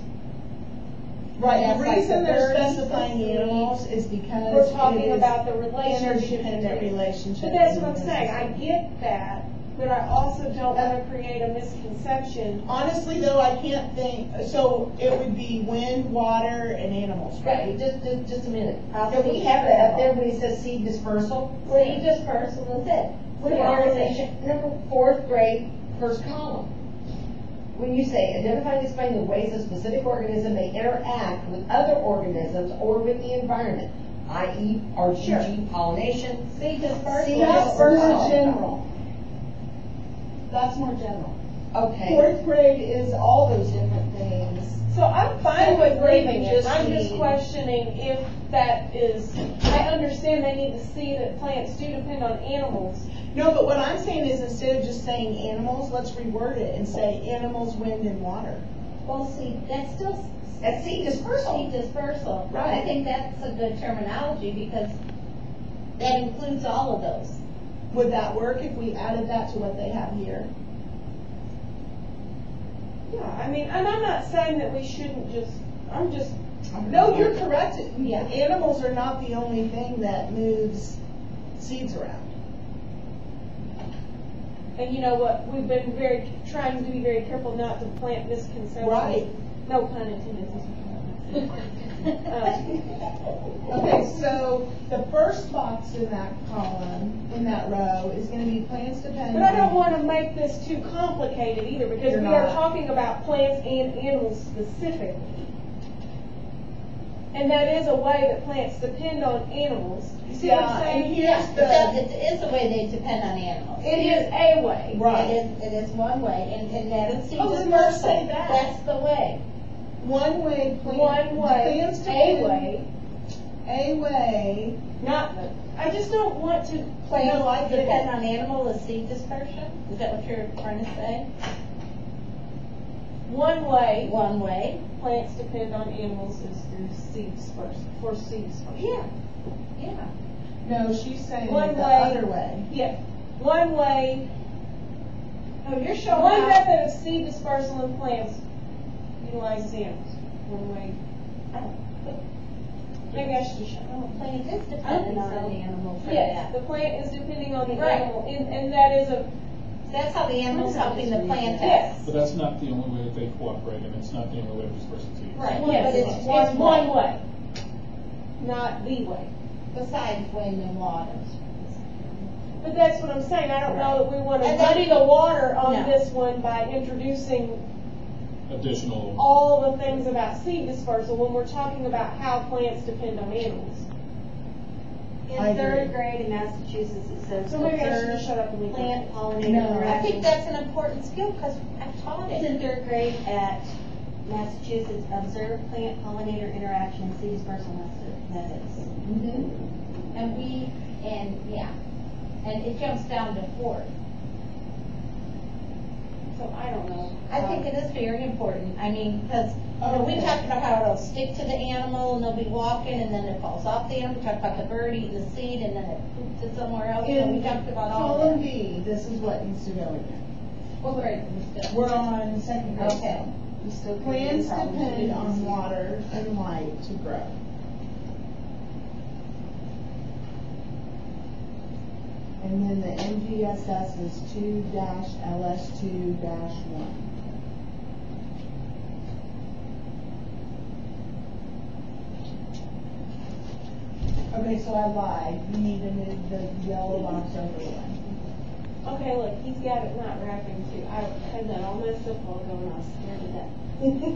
Right, That's the like reason the they're birds, specifying the animals is because We're talking it is about the relationship. interdependent relationship. But that's what I'm saying, I get that, but I also don't wanna create a misconception. Honestly though, I can't think, so it would be wind, water, and animals, Right, right? just a minute. Can we have that up there when it says seed dispersal? Seed dispersal, that's it. Wait a minute, number 4th grade, first column. When you say identify and explain the ways a specific organism may interact with other organisms or with the environment, i.e. RGG, pollination. Seed dispersal. Seed That's more dispersal. general. That's more general. Okay. 4th grade is all those different things. So I'm fine with leaving it, Just I'm just seed. questioning if that is, I understand they need to see that plants do depend on animals. No, but what I'm saying is instead of just saying animals, let's reword it and say animals, wind, and water. Well, see, that's still That's seed dispersal. seed dispersal. Right. I think that's a good terminology because that includes all of those. Would that work if we added that to what they have here? Yeah, I mean, and I'm not saying that we shouldn't just, I'm just, No, you're correct. Yeah. Animals are not the only thing that moves seeds around. and you know what, we've been trying to be very careful not to plant misconceptions. Right. No pun intended. Okay, so the first box in that column, in that row, is gonna be plants depend But I don't on- want to make this too complicated either, because You're we are not. talking about plants and animals specifically. And that is a way that plants depend on animals. You see what I'm Yeah, saying? and here's It the, is a way they depend on animals. It is a way. right, It is one way, and that is seed Oh, then let's dispersal. say that. That's the way. one way plant. One way, plants a depend- way, A way, not, I just don't want to. Plants No, I get depend it. on animal is seed dispersion? Is that what you're trying to say? One way, One way? plants depend on animals is through seed dispersal, for seed dispersal. Yeah. no, she's saying One the way. other way. Yeah, one way, Oh, you're showing one how, method of seed dispersal in plants utilizes animals. One way, maybe I should just show. plant is I don't think dependent on so. an animal for Yes, that. the plant is depending on the Right. animal, and that is a, That's how the animal's helping the plant yes. But that's not the only way that they cooperate, and it's not the only way of dispersing seeds. Right. Yes, But it's it's one one way. way, not the way. Besides wind and water. But that's what I'm saying, I don't know that we wanna And then- muddy the water on No. this one by introducing Additional. all the things about seed dispersal when we're talking about how plants depend on animals. I In agree. 3rd grade in Massachusetts, it says So maybe I should observe just shut up and leave plant that. pollinator No. I interactions. think that's an important skill because I've taught It's it. in 3rd grade at Massachusetts, observe plant pollinator interaction and seed dispersal methods. And it jumps down to 4th. So I don't know. I think it is very important. I mean, because we Okay. talked about how it'll stick to the animal and they'll be walking and then it falls off the animal. We talked about the bird eating the seed and then it poops it somewhere else. So we In talked about all column that. B, this is what needs to go in. What grade are we still? We're on 2nd grade. Okay. We still plants depend on water and light to grow. And then the MGSS is 2-LS2-1. Okay, so I lied. You need to move the yellow box over one. Okay, look, he's got it not wrapping too. I had that all messed up while ago and I was scared to death.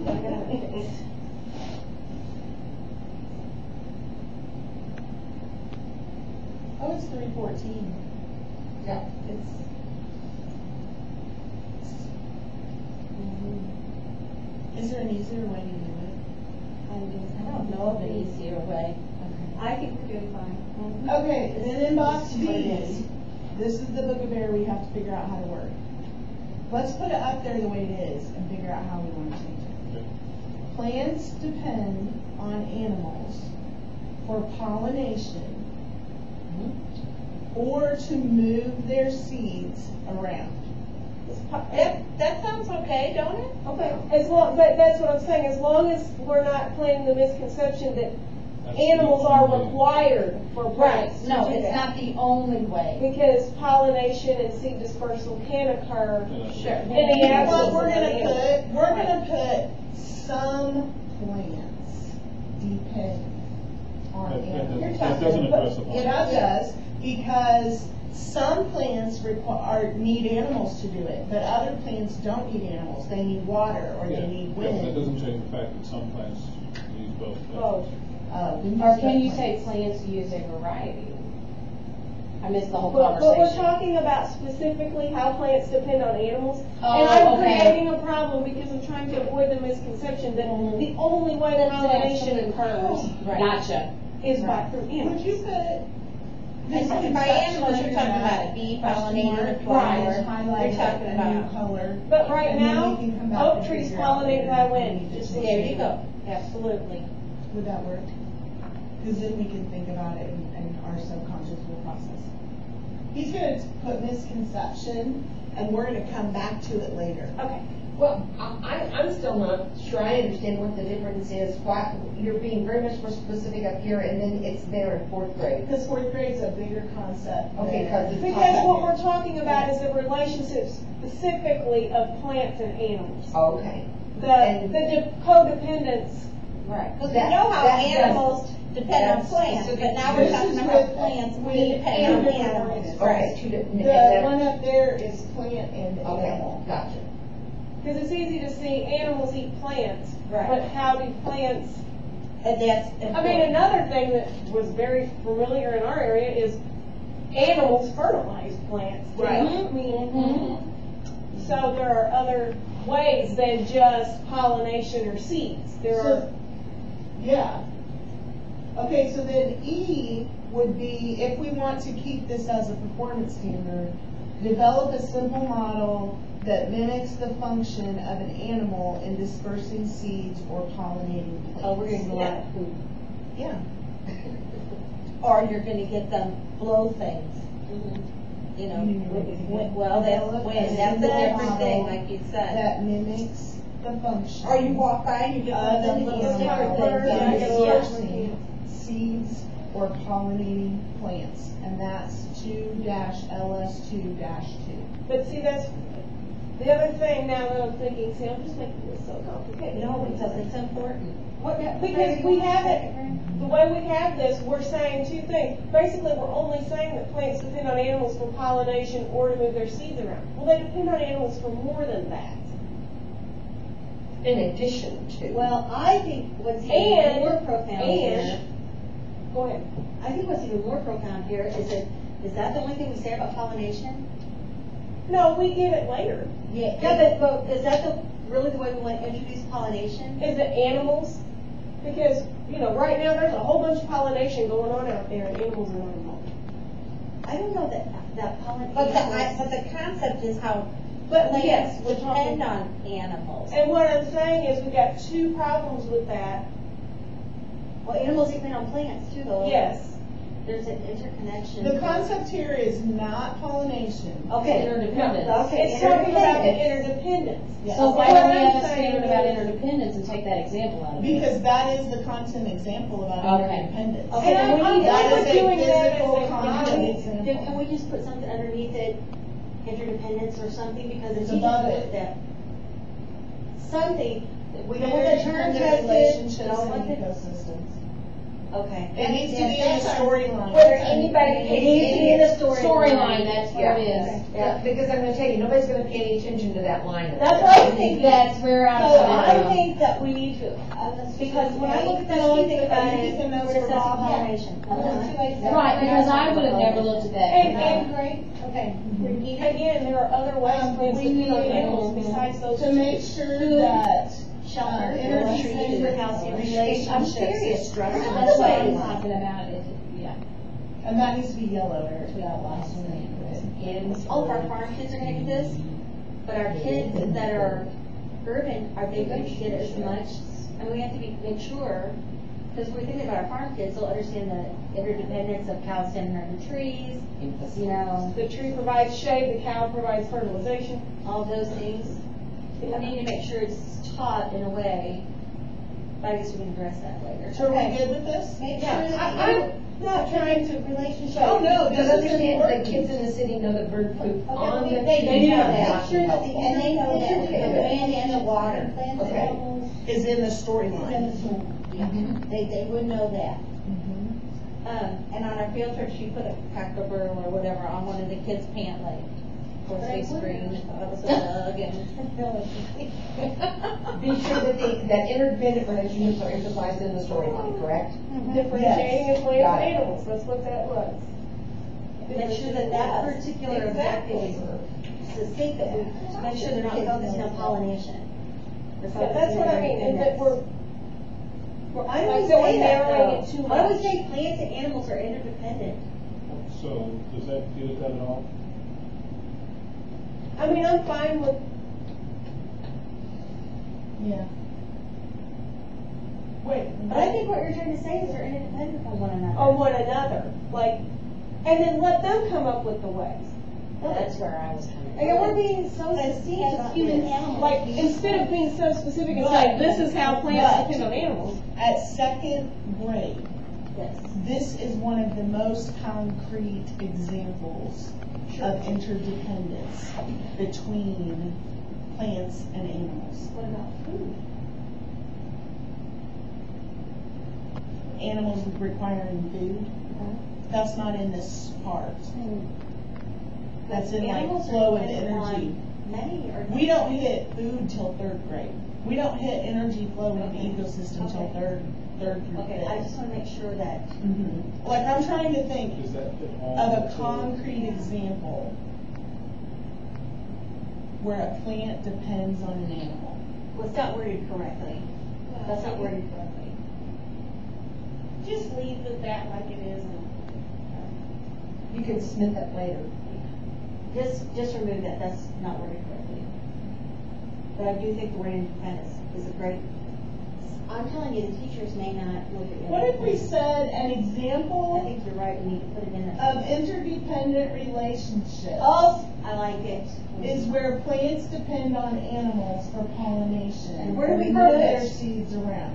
I got it fixed. Oh, it's 314. Yeah. It's. Is there an easier way to do it? I don't know of an easier way. I think we're doing fine. Okay, then in box This is what it B, is. this is the book-a-bear we have to figure out how to work. Let's put it up there the way it is and figure out how we want to change it. Okay. Plants depend on animals for pollination or to move their seeds around. That sounds okay, don't it? Okay, as long, but that's what I'm saying, as long as we're not planting the misconception that animals are required for plants to No, do it's that. not the only way. Because pollination and seed dispersal can occur Sure. in the absence Well, of animals. we're gonna put some plants depend on animals. That doesn't address the point. It does, because some plants need animals to do it, but other plants don't need animals. They need water, or they need Yes, that wind. doesn't change the fact that some plants use both. Oh, Or can you say plants use a variety? I missed the whole but conversation. we're talking about specifically how plants depend on animals. Oh, And I'm okay. creating a problem because I'm trying to avoid the misconception that the only way That's pollination absolutely occurs Gotcha. is by through Would animals. you put? And by animals, you're talking about a bee pollinator, a flower, Highlight you're talking a new about. color. But right And then now, we can come back oak and trees figure out pollinate where by we wind. need to Just change There it. you go. Absolutely. Would that work? Because then we can think about it and our subconscious will process. He's gonna put misconception, and we're gonna come back to it later. Okay. Well, I'm still not sure I understand what the difference is. Why, you're being very much more specific up here, and then it's there in fourth grade. Because fourth grade's a bigger concept. Okay, because it's. Because what we're talking about is the relationships specifically of plants and animals. Okay. The codependence. Right. Because we know how animals depend on plants, but now we're This talking is about with- plants, we with depend on animals. animals. Okay, two different. The one up there is plant and Okay, animal. gotcha. Because it's easy to see animals eat plants, Right. but how do plants? And that's. I mean, another thing that was very familiar in our area is animals fertilize plants. too. Right. I mean, so there are other ways than just pollination or seeds. There are. So, yeah. Okay, so then E would be, if we want to keep this as a performance standard, develop a simple model that mimics the function of an animal in dispersing seeds or pollinating plants. Oh, we're gonna go out of food. Yeah. Or you're gonna get them blow things. You know, well, that's wind, that's a different thing, like you said. That mimics the function. Or you walk by and you get one of them little sticker things. that Yeah. dispersing seeds or pollinating plants, and that's 2-LS2-2. But see, that's the other thing now that I'm thinking. See, I'm just making this so complicated. No, because it's important. Because we have it, the way we have this, we're saying two things. Basically, we're only saying that plants depend on animals for pollination or to move their seeds around. Well, they depend on animals for more than that. In addition to. Well, I think what's even And- more profound here, Go ahead. I think what's even more profound here is that the only thing we say about pollination? No, we get it later. Yeah, but is that really the way we want to introduce pollination? Is it animals? Because, you know, right now there's a whole bunch of pollination going on out there and animals are not involved. I don't know that pollination. But the concept is how But plants yes, we're depend talking. on animals. And what I'm saying is we got two problems with that. Well, animals depend on plants too, though. Yes. There's an interconnection. The concept here is not pollination. Okay. Interdependence. Okay, It's talking about the interdependence. interdependence. So why what don't we I'm have a saying statement about is- interdependence and take that example out of it? Because that is the content example about Okay. interdependence. Okay, And then we I'm need That good is with a doing that as physical a content guide. example. Then can we just put something underneath it, interdependence or something, because it's It's above easy it. with that. Something, we know what the term Interdependent test is, relationships and all what and the, ecosystems. okay. It needs to be in the storyline. Whether anybody It pays needs to be in the Storyline, that's what it is. Yeah, because I'm gonna tell you, nobody's gonna pay any attention to that line. That's what I think. That's where I'm. So I think that we need to, because when I look at this, I think about You it, can we're notes for discussing Bob. pollination. Right, because I would have never looked at that. And Great, okay. Repeat it. again, there are other ways plants we depend on need- animals besides those To two. make sure that Shelter, interdependent trees, calcium, relationships. I'm serious. That's what I'm talking about, yeah. And that needs to be yellow, Eric, that last one. All of our farm kids are gonna get this, but our kids that are urban, are they going to get as much? And we have to make sure Because we're thinking about our farm kids, they'll understand the interdependence of cows standing under trees, you know, The tree provides shade, the cow provides fertilization. all those things. We need to make sure it's taught in a way, but I guess we can address that later. So are we good with this? Make sure Yeah, that I'm not trying to. relationship. Oh, no, this Does is understand important. that kids in the city know that bird poop on the They tree know is that. not Make sure that helpful. and they know that the land and the water. Plants, Okay. animals, Is in the Is in storyline. the swim. Mhm. They would know that. And on our field trip, she put a cockabur or whatever on one of the kids' pant leg. Of course, they screamed, thought it was a bug, and. Be sure that that interdependent relationships are emphasized in the storyline, correct? Differentiating Yes. of plants Got and it. animals, that's what that was. Make sure that that particular objective is succinct, that we make sure they're not focusing on pollination. They're Yeah, that's focusing what on I mean, is that independence. Why do like we I said, we're say that, narrowing though? it too Why do we much. say plants and animals are interdependent? So, does that get at all? I mean, I'm fine with, Yeah. Wait. But I think what you're trying to say is they're interdependent from one another. on one another, like, and then let them come up with the ways. That's where I was coming from. Again, we're being so As succinct about human this. animals. Like, instead of being so specific and But- saying, this is how plants but- depend on animals. At second grade, Yes. this is one of the most concrete examples of interdependence between plants and animals. What about food? Animals requiring food, that's not in this part. That's in like Animals are flow of dependent on energy. Many or. We don't hit food till third grade. We don't hit energy flow in the ecosystem till Okay. third through Okay, I fifth. just wanna make sure that, Like, I'm trying to think Does that fit all? of a the- concrete example where a plant depends on an animal. well, it's not worded correctly. That's not worded correctly. Just leave it that like it is. You can submit that later. Just remove that, that's not worded correctly. But I do think the word independence is a great, I'm telling you, the teachers may not look at it. What if we said an I example think you're right, we need to put it in there. of interdependent relationships? Oh, I like it. Is where plants depend on animals for pollination. And where do we and put move their it? seeds around.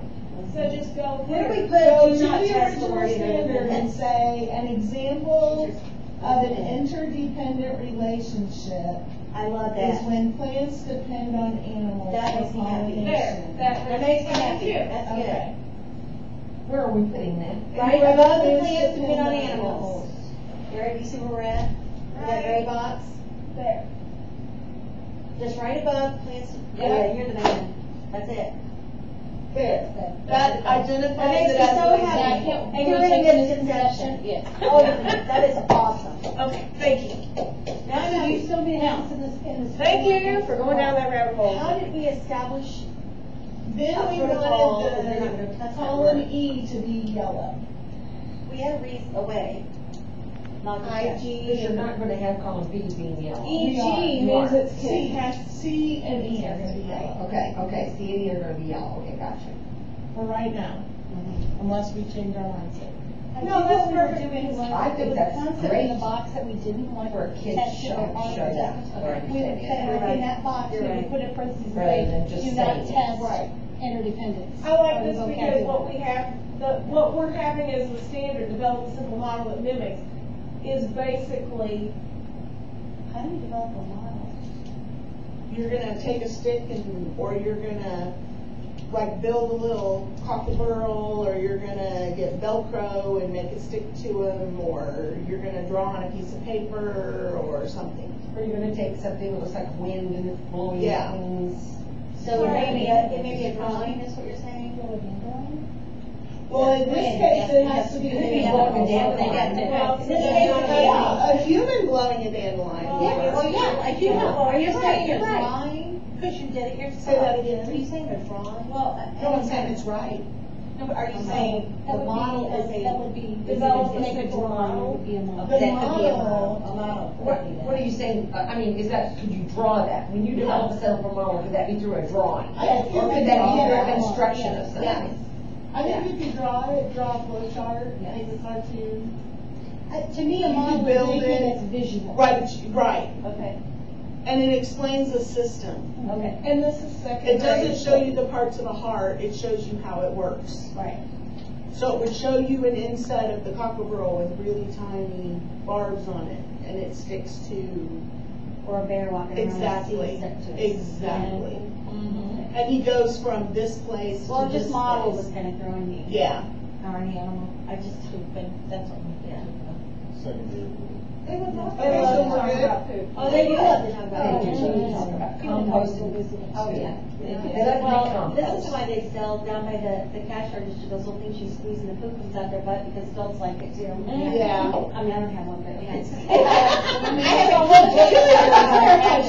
So just go. Where do we put, Go do to not the test the original word standard and independence? say, an example of an interdependent relationship I love is that. when plants depend on animals That for makes me happy. pollination. That makes me happy, Thank you. that's good. Okay. Where are we putting that? Right Where above the plants plants depend on depend animals. There, do you see where we're at? That gray box? There. Just right above plants, Yeah. yeah, you're the man. That's it. There. That That identifies makes it me as so an happy. example. And you're in a misconception. Yes. Oh, that is awesome. Okay, thank you. Now, So you still need help in this. Thank you for going down that rabbit hole. how did we establish, Then we protocol, wanted they're not gonna touch the that column word. E to be yellow. we had a way. Not to touch. Because you're not gonna have column B being yellow. EG You are. means it's C has, C and E are gonna be yellow. Okay, C and E are gonna be yellow, okay, gotcha. For right now, unless we change our mindset. I No, think that's what we were perfect. doing was, I think there was that's a concept great. in the box that we didn't want For a to kid's test show, it or show that, or We would say, understand. like, in that box, we You're would right. put a parentheses and Rather than say, just do not saying it. test Right. interdependence. I like or this because vocabulary. what we have, what we're having as the standard, develop a simple model that mimics, is basically, How do we develop a model? You're gonna take a stick and, or you're gonna like build a little cockaburl, or you're gonna get Velcro and make it stick to them, or you're gonna draw on a piece of paper or something. Or you're gonna take something that looks like wind and it's blowing Yeah. things. So it may be a drawing, is what you're saying? Well, in this case, it has to be. Maybe blowing a dandelion. well, This is basically- Yeah, a human blowing a dandelion. Yeah, well, yeah, I do know. Are you Right, saying you're you're right. drawing? Because you did it yourself. Say that again. Are you saying they're drawing? Well, No, I'm saying it's right. No, but are you saying That the would model be, is a? that would be. Develop a make a simple drawing, model. would be a model. The That could be a model- A model. What are you saying, I mean, is that, could you draw that? When you develop a sample model, could that be through a drawing? I think Or you could that be could through draw a construction of Yeah. something? I think you could draw a flow chart, make a cartoon. To me, a You model could is build anything it. that's visual. Right. Okay, And it explains the system. okay, And this is second It grade. doesn't show you the parts of the heart, it shows you how it works. right. So it would show you an inside of the cockerel with really tiny barbs on it, and it sticks to, Or a bear walking around. exactly, Stuck to it. exactly. Mm-hmm. And he goes from this place Well, to just this model place. was kind of throwing me. Yeah. Or an animal. I just, that's what, yeah. Second grade. They would love They that. love So to we're talk good? about poop. Oh, they do love to talk about Oh, it. we talk about composting. Oh, yeah. They like to make Well, compost. this is why they sell down by the cash register, those little things you squeeze and the poop comes out their butt because adults like it too. Yeah. I mean, I don't have one, but yeah.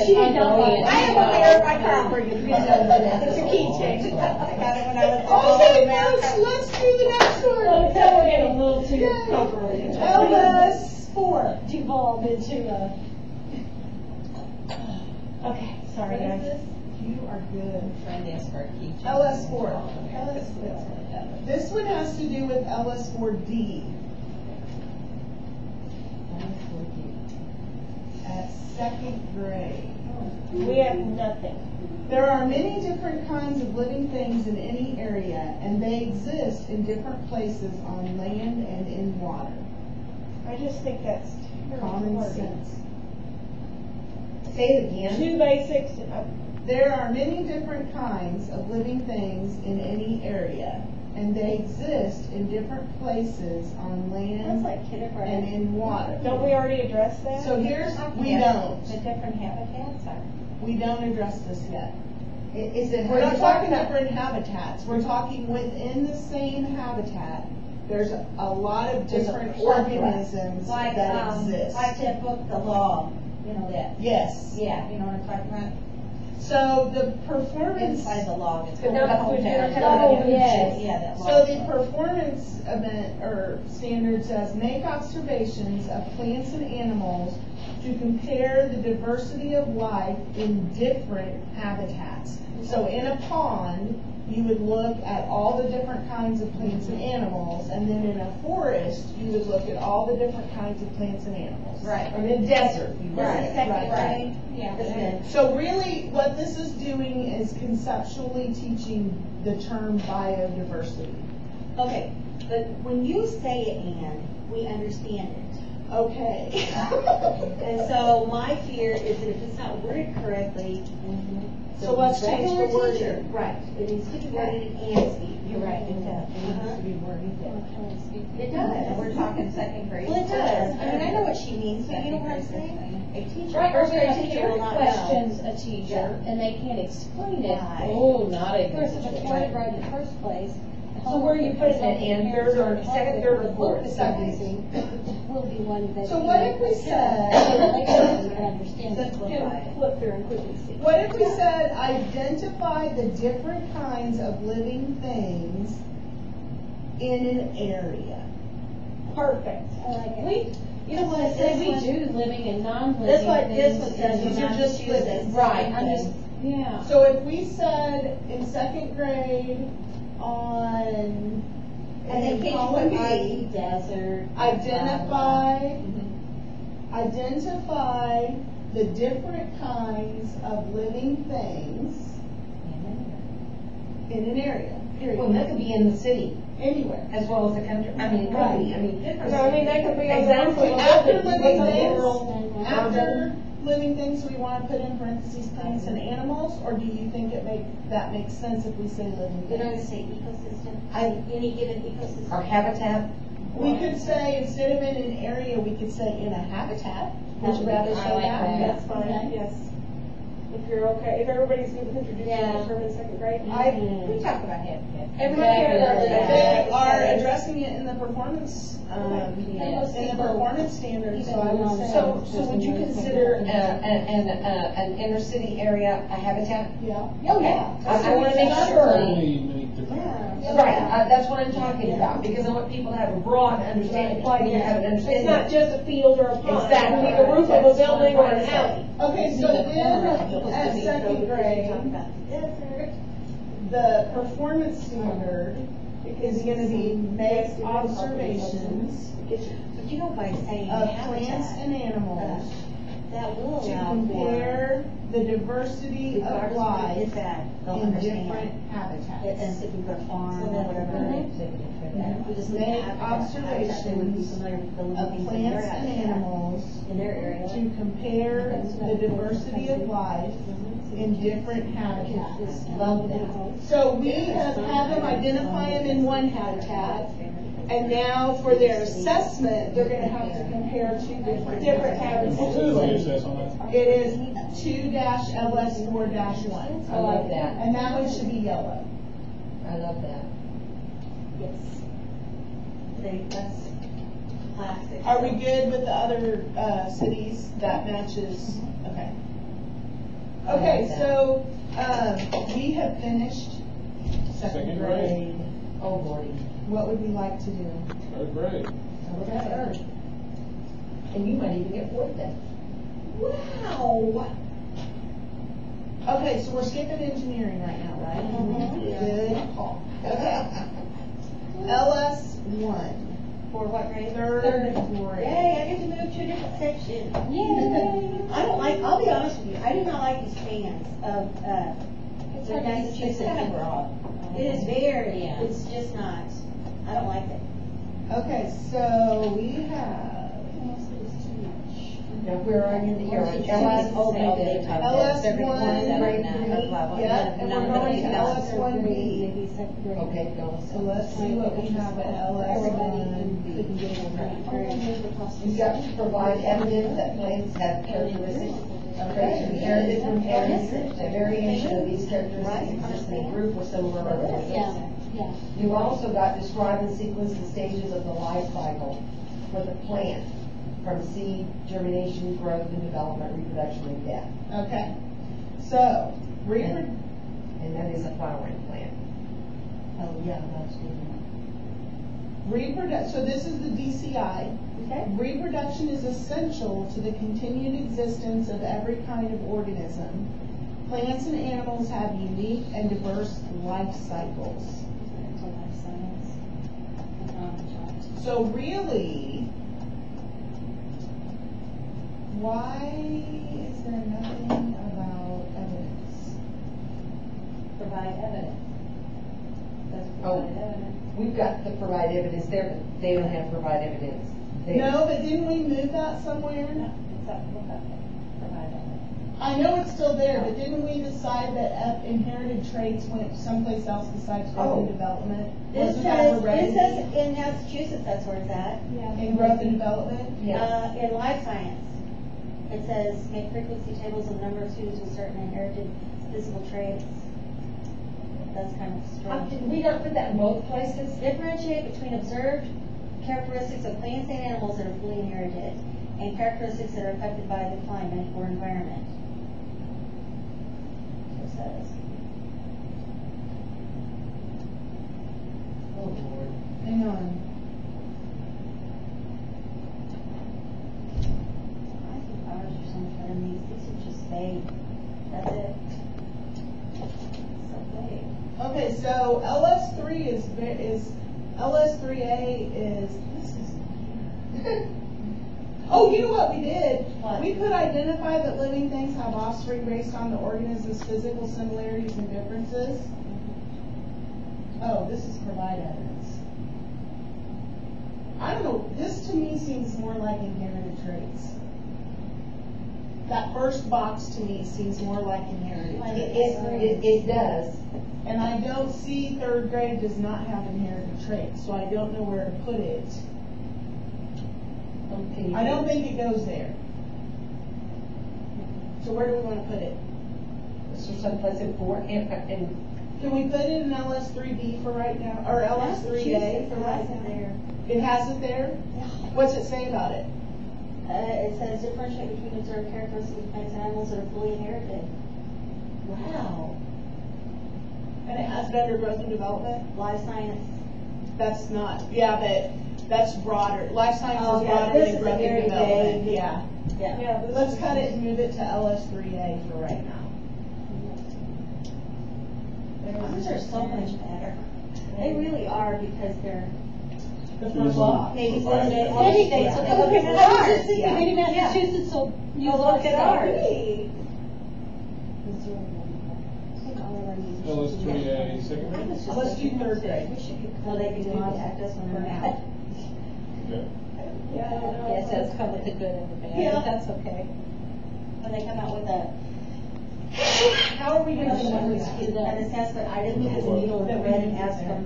She did not want it. I have one there in my car for you. It's a keychain. I got it when I was Okay, in America. folks, let's do the next one. Well, now we're getting a little too Yay. complicated. LS4. Devolved into a. Okay, sorry What is guys. this? You are good. Trying to ask for a key. LS4. This one has to do with LS4D. At second grade. We have nothing. There are many different kinds of living things in any area, and they exist in different places on land and in water. I just think that's Common terrible. sense. Say it again. Two basics, There are many different kinds of living things in any area, and they exist in different places on That's land like and kindergarten. in water. don't we already address that? So here's, we Yeah. don't. The different habitats are. We don't address this yet. Is it? We're not talking different habitats, we're talking within the same habitat, there's a lot of There's a different plethora. organisms Like, that exist. like that book, The Log, you know that, Yes, yeah, you know what I'm talking about? so the performance, Inside the log, it's But called not the food hometown. Oh, yes. Yeah, that log. so the performance event, or standard says, make observations of plants and animals to compare the diversity of life in different habitats. So in a pond, you would look at all the different kinds of plants and animals, and then in a forest, you would look at all the different kinds of plants and animals. Right. Or in the desert. you This right, is second right, grade. Yeah. This is- So really, what this is doing is conceptually teaching the term biodiversity. Okay, but when you say it, Ann, we understand it. Okay. And so my fear is that if it's not worded correctly. So let's change the regular word teacher- here. Right, it needs to be worded in and speak. You're right, it does. Uh-huh. It does, and we're talking second grade. Well, it does, I mean, I know what she means, but you know what I'm saying? A teacher, Right, or first grade if teacher will a not know. questions a teacher and they can't explain it, Right. oh, not a. There's such a point right in the first place. So where do you put it in third or second, third or fourth? Second. Will be one that. So what if we said, You can understand Let's it. look Can at it. flip through and quickly see. what if we said, identify the different kinds of living things in an area? Perfect. I like it. We, you know what, This we one- do living and non-living That's what this things one says, in you These are not just to use living. this. Right, I'm just, yeah. So if we said in second grade on, And then in can you column put B, desert? identify the different kinds of living things in an area, Well, that period, could be in the city anywhere. as well as the country. I mean, it could be, I mean. No, I mean, that could be on the roof of Exactly. a After building. living What's a things, literal- after living things, we want to put in parentheses plants and animals, or do you think that makes sense if we say living You're not gonna things? say ecosystem, any given ecosystem? Our habitat. We could say, instead of in an area, we could say in a habitat. Would you rather I say like that? that. That's fine, yes. If you're okay, if everybody's good with introducing Yeah. the term in second grade. We talk about habitat. Everybody care about They that. are addressing it in the performance, in the performance standards, so I would say. So would you consider an inner city area a habitat? Yeah. Oh, yeah. I want to make There's sure. many different. Right, that's what I'm talking about, because I want people to have a broad understanding, like you have an It's understanding. not just a field or a pond. Exactly. It can be the roof of a building or an alley. Okay, so then, at second grade, the performance standard is gonna be make observations But you know, by saying of plants habitat, and animals that will to allow compare the diversity of regardless of what it life is at, they'll in understand. different And habitats. if you put a farm So or that's whatever. very We just look at Make habitat, they would be observations familiar with the living of things in their plants and habitat, animals in their area. to compare the diversity of life in different habitats. Love that. So we have had them identify them in one habitat, and now for their assessment, they're gonna have to compare two different And what's the habitats. CSS on that? It is 2-LS4-1. I love that. And that one should be yellow. I love that. Yes. That's plastic. Are we good with the other, cities? That matches, okay. Okay, so, we have finished second Second grade. Oh, Lordy. What would we like to do? Third grade. Okay. And you might even get fourth then. Wow. Okay, so we're skipping engineering right now, right? Yeah. Good call. Okay. LS1, For what grade? third grade. Yay, I get to move to a different section. Yay. I don't like, I'll be honest with you, I do not like these fans of, the Massachusetts. It is very, it's just not, I don't like it. Okay, so we have Now, where are you? You're on LS. LS1, grade that 3, level. yeah, and we're going to LS1B. Maybe second grade. Okay, go. So let's see what we have at LS1B. You've got to provide evidence that plants have characteristics inherited from parents. The variation of these characteristics exist in a group or similar organisms. Yeah. You've also got describe and sequence the stages of the life cycle for the plant, from seed, germination, growth, and development, reproduction, and death. Okay, so, And that is a flowering plant. oh, yeah, that's good. So this is the DCI. Okay. Reproduction is essential to the continued existence of every kind of organism. Plants and animals have unique and diverse life cycles. So really, why is there nothing about evidence? Provide evidence. That's Oh. provide evidence. We've got to provide evidence there, but they don't have to provide evidence. No, but didn't we move that somewhere? It's up, look up there. Provide evidence. I know it's still there, but didn't we decide that inherited traits went someplace else besides growth and development? This Wasn't that says, heredity? it says in Massachusetts, that's where it's at. In growth and development? Yes. In life science, it says, make frequency tables of number of students with certain inherited physical traits. That's kind of strange. Did we not put that in both places? Differentiate between observed characteristics of plants and animals that are fully inherited and characteristics that are affected by the climate or environment. So it says. Oh, Lord. Hang on. I think ours are so much better than these. These are just vague. That's it. So vague. Okay, so LS3 is LS3A is, this is here. Oh, you know what we did? What? We could identify that living things have offspring based on the organism's physical similarities and differences. Oh, this is provide evidence. I don't know, this to me seems more like inherited traits. That first box to me seems more like inherited traits. It does. And I don't see third grade does not have inherited traits, so I don't know where to put it. Okay. I don't think it goes there. So where do we want to put it? So someplace in four, and Can we put it in LS3B for right now, or LS3A for right now? There. It has it there? What's it say about it? It says differentiate between observed characteristics of plants and animals that are fully inherited. Wow. And it has better growth and development? Life science. That's not, yeah, but that's broader. Life science Oh, is yeah, broader this than is a growth very and development, vague- yeah. Yeah. Yeah. Let's cut it and move it to LS3A for right now. Ours are so much better. They really are, because they're, The first block. maybe Maybe- one day, other Maybe, states will okay, look at I was ours. just thinking, maybe Massachusetts will use They'll our look at stuff. ours. LS3A, second grade? Let's do third grade. So they can contact us when they're out. Okay. Yeah, I don't know. Yes, that's come with the good and the bad, Yeah. but that's okay. When they come out with a, How are we an gonna measure that? assessment item, because the needle and thread, and ask them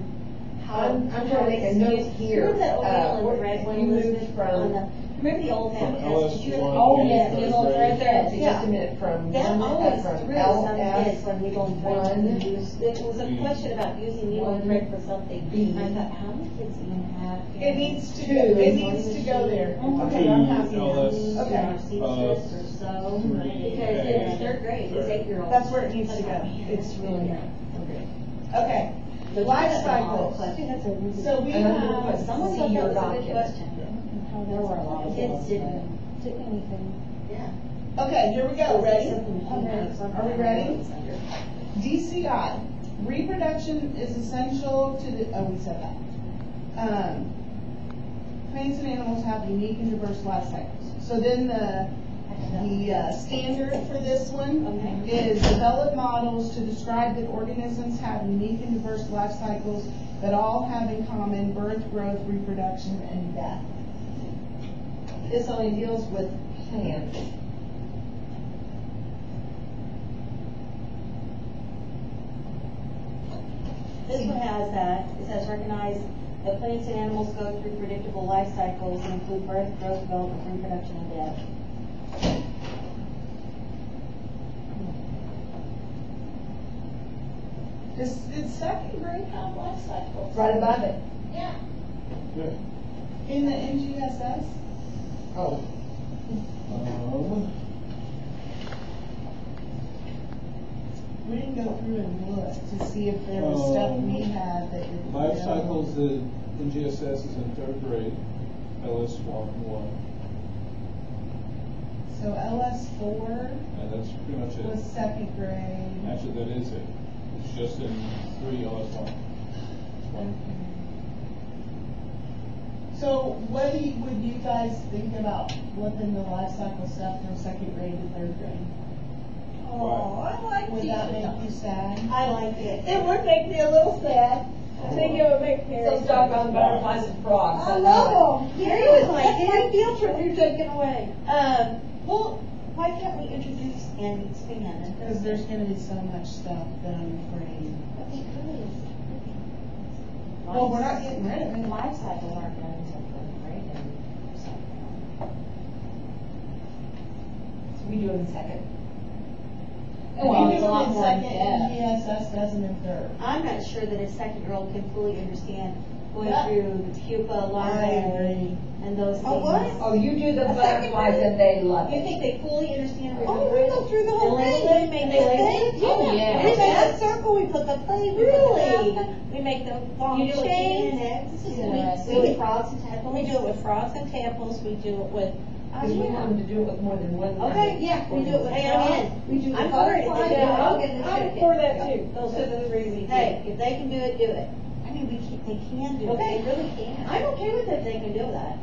how. I'm gonna make a note here. Remember that old needle and Where thread when you moved Elizabeth from- on the, remember the old From manifest? Did you LS1 ever- Oh, to yes, third needle grade. thread there. Just a minute, from That one, always from threw some kids LS when needle and thread was one used. It was a B. question about using needle and thread for something. B. I thought, how many kids do you have? It needs to go, it needs to go there. Okay, I'm happy now. LS, Okay. Seamstress or so, because it's third grade, it's 8-year-olds. That's where it needs to go. It's really there. Okay. Life cycles. So we And I'm gonna have, put Someone see thought your that was a good document. question. There were a lot of Kids those, didn't, To anything. yeah. okay, here we go. Ready? Are we ready? DCI, reproduction is essential to the, we said that. Plants and animals have unique and diverse life cycles. So then the standard for this one is develop models to describe that organisms have unique and diverse life cycles that all have in common birth, growth, reproduction, and death. This only deals with plants. This one has that, it says recognize that plants and animals go through predictable life cycles and include birth, growth, development, reproduction, and death. Did second grade have life cycles? Right above it. Yeah. Yeah. In the NGSS? Oh, We didn't go through and look to see if there was stuff we had that didn't. Life cycles in GSS is in third grade, LS1. So LS4 And that's pretty much was it. second grade. Actually, that is it. It's just in 3 LS1. So what would you guys think about flipping the life cycle stuff from second grade to third grade? Oh, I like Would that make you sad? I like it. It would make me a little sad. I think it would make parents. so doggone butterflies and frogs. I love them. Gary would like it. My field trip you're taking away. Well, why can't we introduce and expand? Because there's gonna be so much stuff that I'm afraid. I think really is. Well, we're not getting rid of it. Life cycles aren't done until third grade and We do it in second. Well, We it's do a lot it in more second, in-depth. NGSS doesn't in third. I'm not sure that a 2-year-old can fully understand going Yeah. through the pupa, larvae, and those things. A what? Oh, you do the butterflies and they love You it. think they fully understand what Oh, we're we go doing? through the whole They thing. label it, They they label think, it? Oh, yeah. We made a circle, we put the plate, we put the Really? basket. We make the long You do it chains. with eggs. We Yes. do it with frogs and tadpoles. We do it with frogs and tadpoles, we do it with, Because we want them to do it with more than one. okay, yeah, we do it with Hey, I'm frogs. in. We do the I'm for it. butterfly. Yeah, I'm and the chicken. for that too. Those are the three we do. Hey, if they can do it, do it. I mean, they can do it, Okay. they really can. I'm okay with it, they can do that.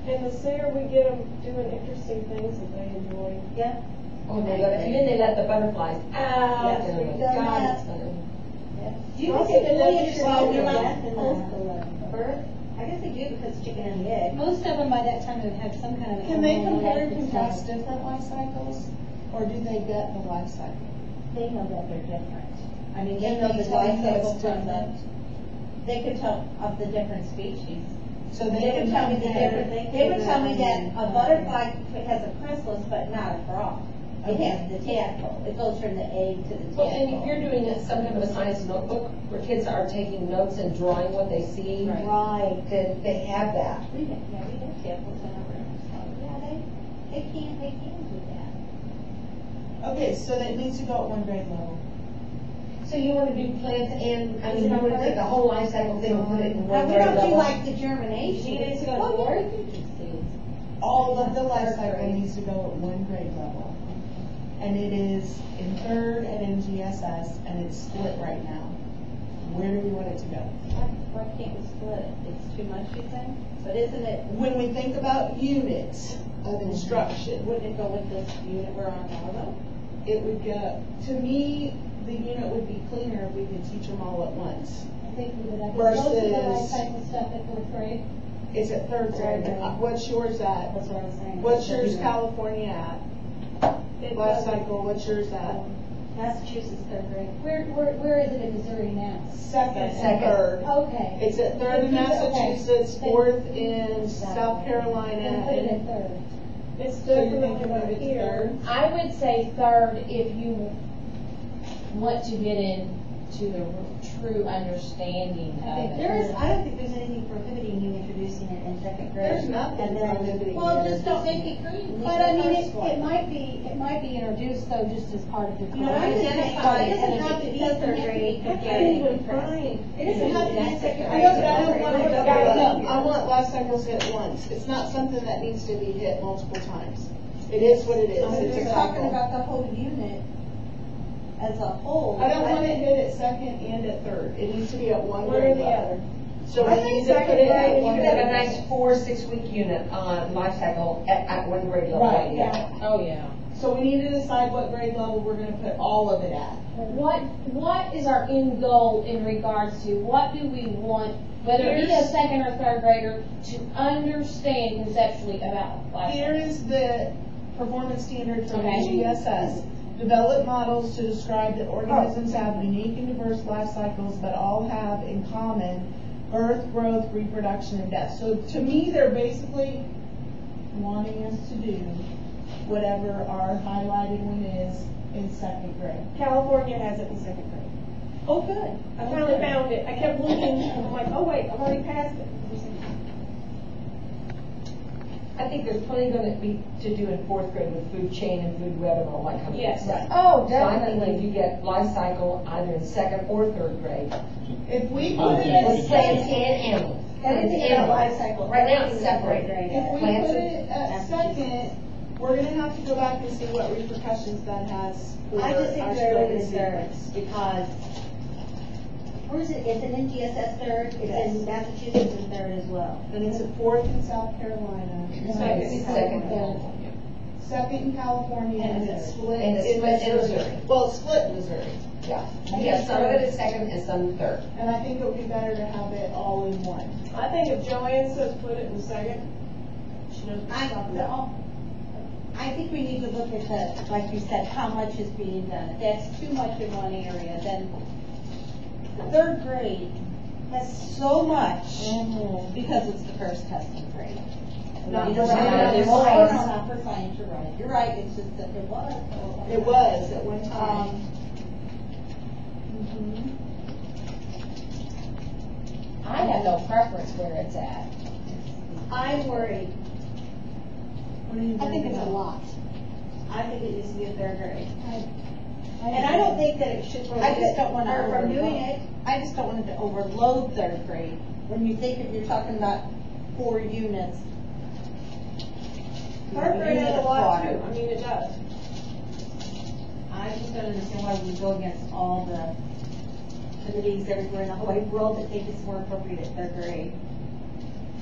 And the sooner we get them doing interesting things that they enjoy. Yeah. Oh, they let, and then they let the butterflies out. Yes, and we've God, done that. it's gonna- Do you I'll think take they it fully up to understand the 12. death and the birth? I guess they do because it's chicken and the egg. Most of them by that time have had some kind of. Can they animal compare life and and contrast stuff. different life cycles? Or do they get the life cycle? They know that they're different. I mean, they Can know they the tell you life cycle what's from the, different? they can tell of the different species. So They they would can tell me the compare. different, they would tell me that a butterfly has a chrysalis but not a frog. It has the tadpole, it goes from the egg to the Well, and if tadpole. you're doing some kind of a science notebook where kids are taking notes and drawing what they see, Right. then they have that. We have tadpoles in our room, so, yeah, they can do that. Okay, so that needs to go at one grade level. So you want to do plants and, I mean, you want to take the whole life cycle thing and put it in Now, one we grade don't do level? like the germination. She needs to go to Oh, fourth? All of the life cycle needs to go at one grade level. And it is in third at NGSS, and it's split right now. Where do we want it to go? Why can't we split it? It's too much, you think? But isn't it, When we think about units of instruction, wouldn't it go with this unit we're on now though? it would go, to me, the unit would be cleaner if we could teach them all at once. I think we would have, most of the life Versus- cycle stuff at fourth grade. It's at third grade. What's yours at? That's what I was saying. What's yours California at? Life cycle, what's yours at? Massachusetts third grade. Where is it in Missouri now? Second and third. Okay. It's at third in Massachusetts, fourth in South Carolina, Then put it and at third. It's so you different think over it's here. third? I would say third if you want to get into the true understanding of it. I don't think there's anything prohibiting you introducing it in second grade. There's nothing And then- prohibiting Well, it. just don't make it green. But I mean, it might be introduced though, just as part of the. You know, curriculum. identify, It doesn't have to be third grade. That's not even fine. It doesn't have to be second I grade. know, but I don't want to Guys, go, I want life cycles hit once. It's not something that needs to be hit multiple times. It is what it is. If It's a you're talking cycle. about the whole unit as a whole. I don't want it hit at second and at third. It needs to be at one One or grade the level. other. So I we think need to put second it grade, at you one You could could have a grade nice level. 4-6 week unit on life cycle at one grade level. Right, Yeah. Oh, yeah. So we need to decide what grade level we're gonna put all of it at. What is our end goal in regards to, what do we want, whether it be a Here's- second or third grader, to understand conceptually about life? Here is the performance standard from Okay. GSS. Develop models to describe that organisms have unique and diverse life cycles, but all have in common birth, growth, reproduction, and death. So to me, they're basically wanting us to do whatever our highlighted one is in second grade. California has it in second grade. Oh, good. I finally found it. I kept looking, and I'm like, oh wait, I've already passed it. I think there's plenty going to be to do in fourth grade with food chain and food web and all that kind of Yes. stuff. Oh, So I think if definitely. you get life cycle either in second or third grade, If we put it at with plants second, and animals. Everything And about animals. life cycle. Right now it's everything's in third separated. grade. if we Plants put are- it at second, we're gonna have to go back and see what repercussions that has for I our just think scope they're and in third sequence. because, where is it? It's an NGSS third, it's in Massachusetts in third as well. And it's at fourth in South Carolina. Second. Second in California, and it's split And it's in split in Missouri. Missouri. Well, it's split in Missouri, Yeah. Yeah, some of it is second and some third. and I think it would be better to have it all in one. I think if Joanne says put it in second, she knows what she's talking about. I think we need to look at the, like you said, how much is being done. If that's too much in one area, then third grade has so much because it's the first testing grade. Not You're for right. science. No, not for science, you're right. You're right, it's just that it was. It was at one time. I have no preference where it's at. I'm worried. I think it's a lot. I think it needs to be a third grade. And And I don't think that it should. I just don't want to or from doing overload. it, I just don't want it to overload third grade. When you think, if you're talking about 4 units. Third grade has a lot too, I mean, it does. I just don't understand why we go against all the committees everywhere in the whole wide world that think it's more appropriate at third grade.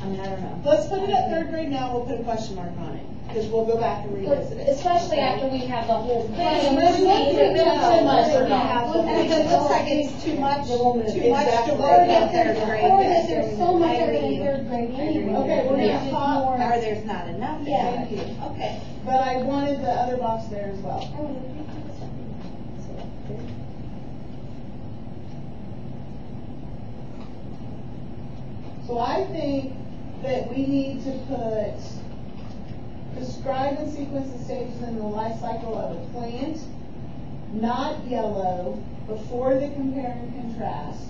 I mean, I don't know. Let's put it at third grade now, we'll put a question mark on it, because we'll go back and revisit it. Especially after we have the whole thing. Right, Is it really too much or we not? have the- And if it looks like it's too much to Exactly. worry about third grade. Or then that there's so much I of it agree in you. third grade I agree. anyway. Okay, we're There's gonna just talk- more- Or there's not enough. Yeah. Thank you. Okay. But I wanted the other box there as well. So I think that we need to put, describe and sequence the stages in the life cycle of a plant, not yellow, before the compare and contrast.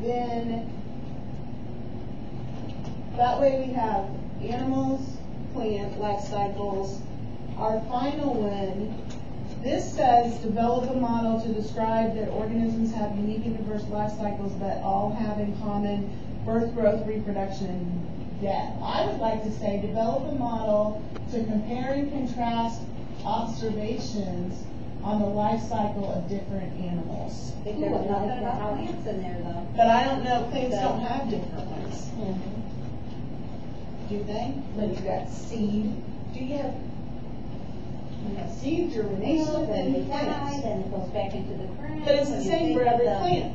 Then, that way we have animals, plant, life cycles. Our final one, this says, develop a model to describe that organisms have unique and diverse life cycles that all have in common birth, growth, reproduction, and debt. I would like to say, develop a model to compare and contrast observations on the life cycle of different animals. I think there's nothing about plants in there though. But I don't know, plants don't have different ones. Do they? But you got seed, do you have, Seed germination Then they and die, plants. then it goes back into the ground. But it's the and you same think for every of the- plant.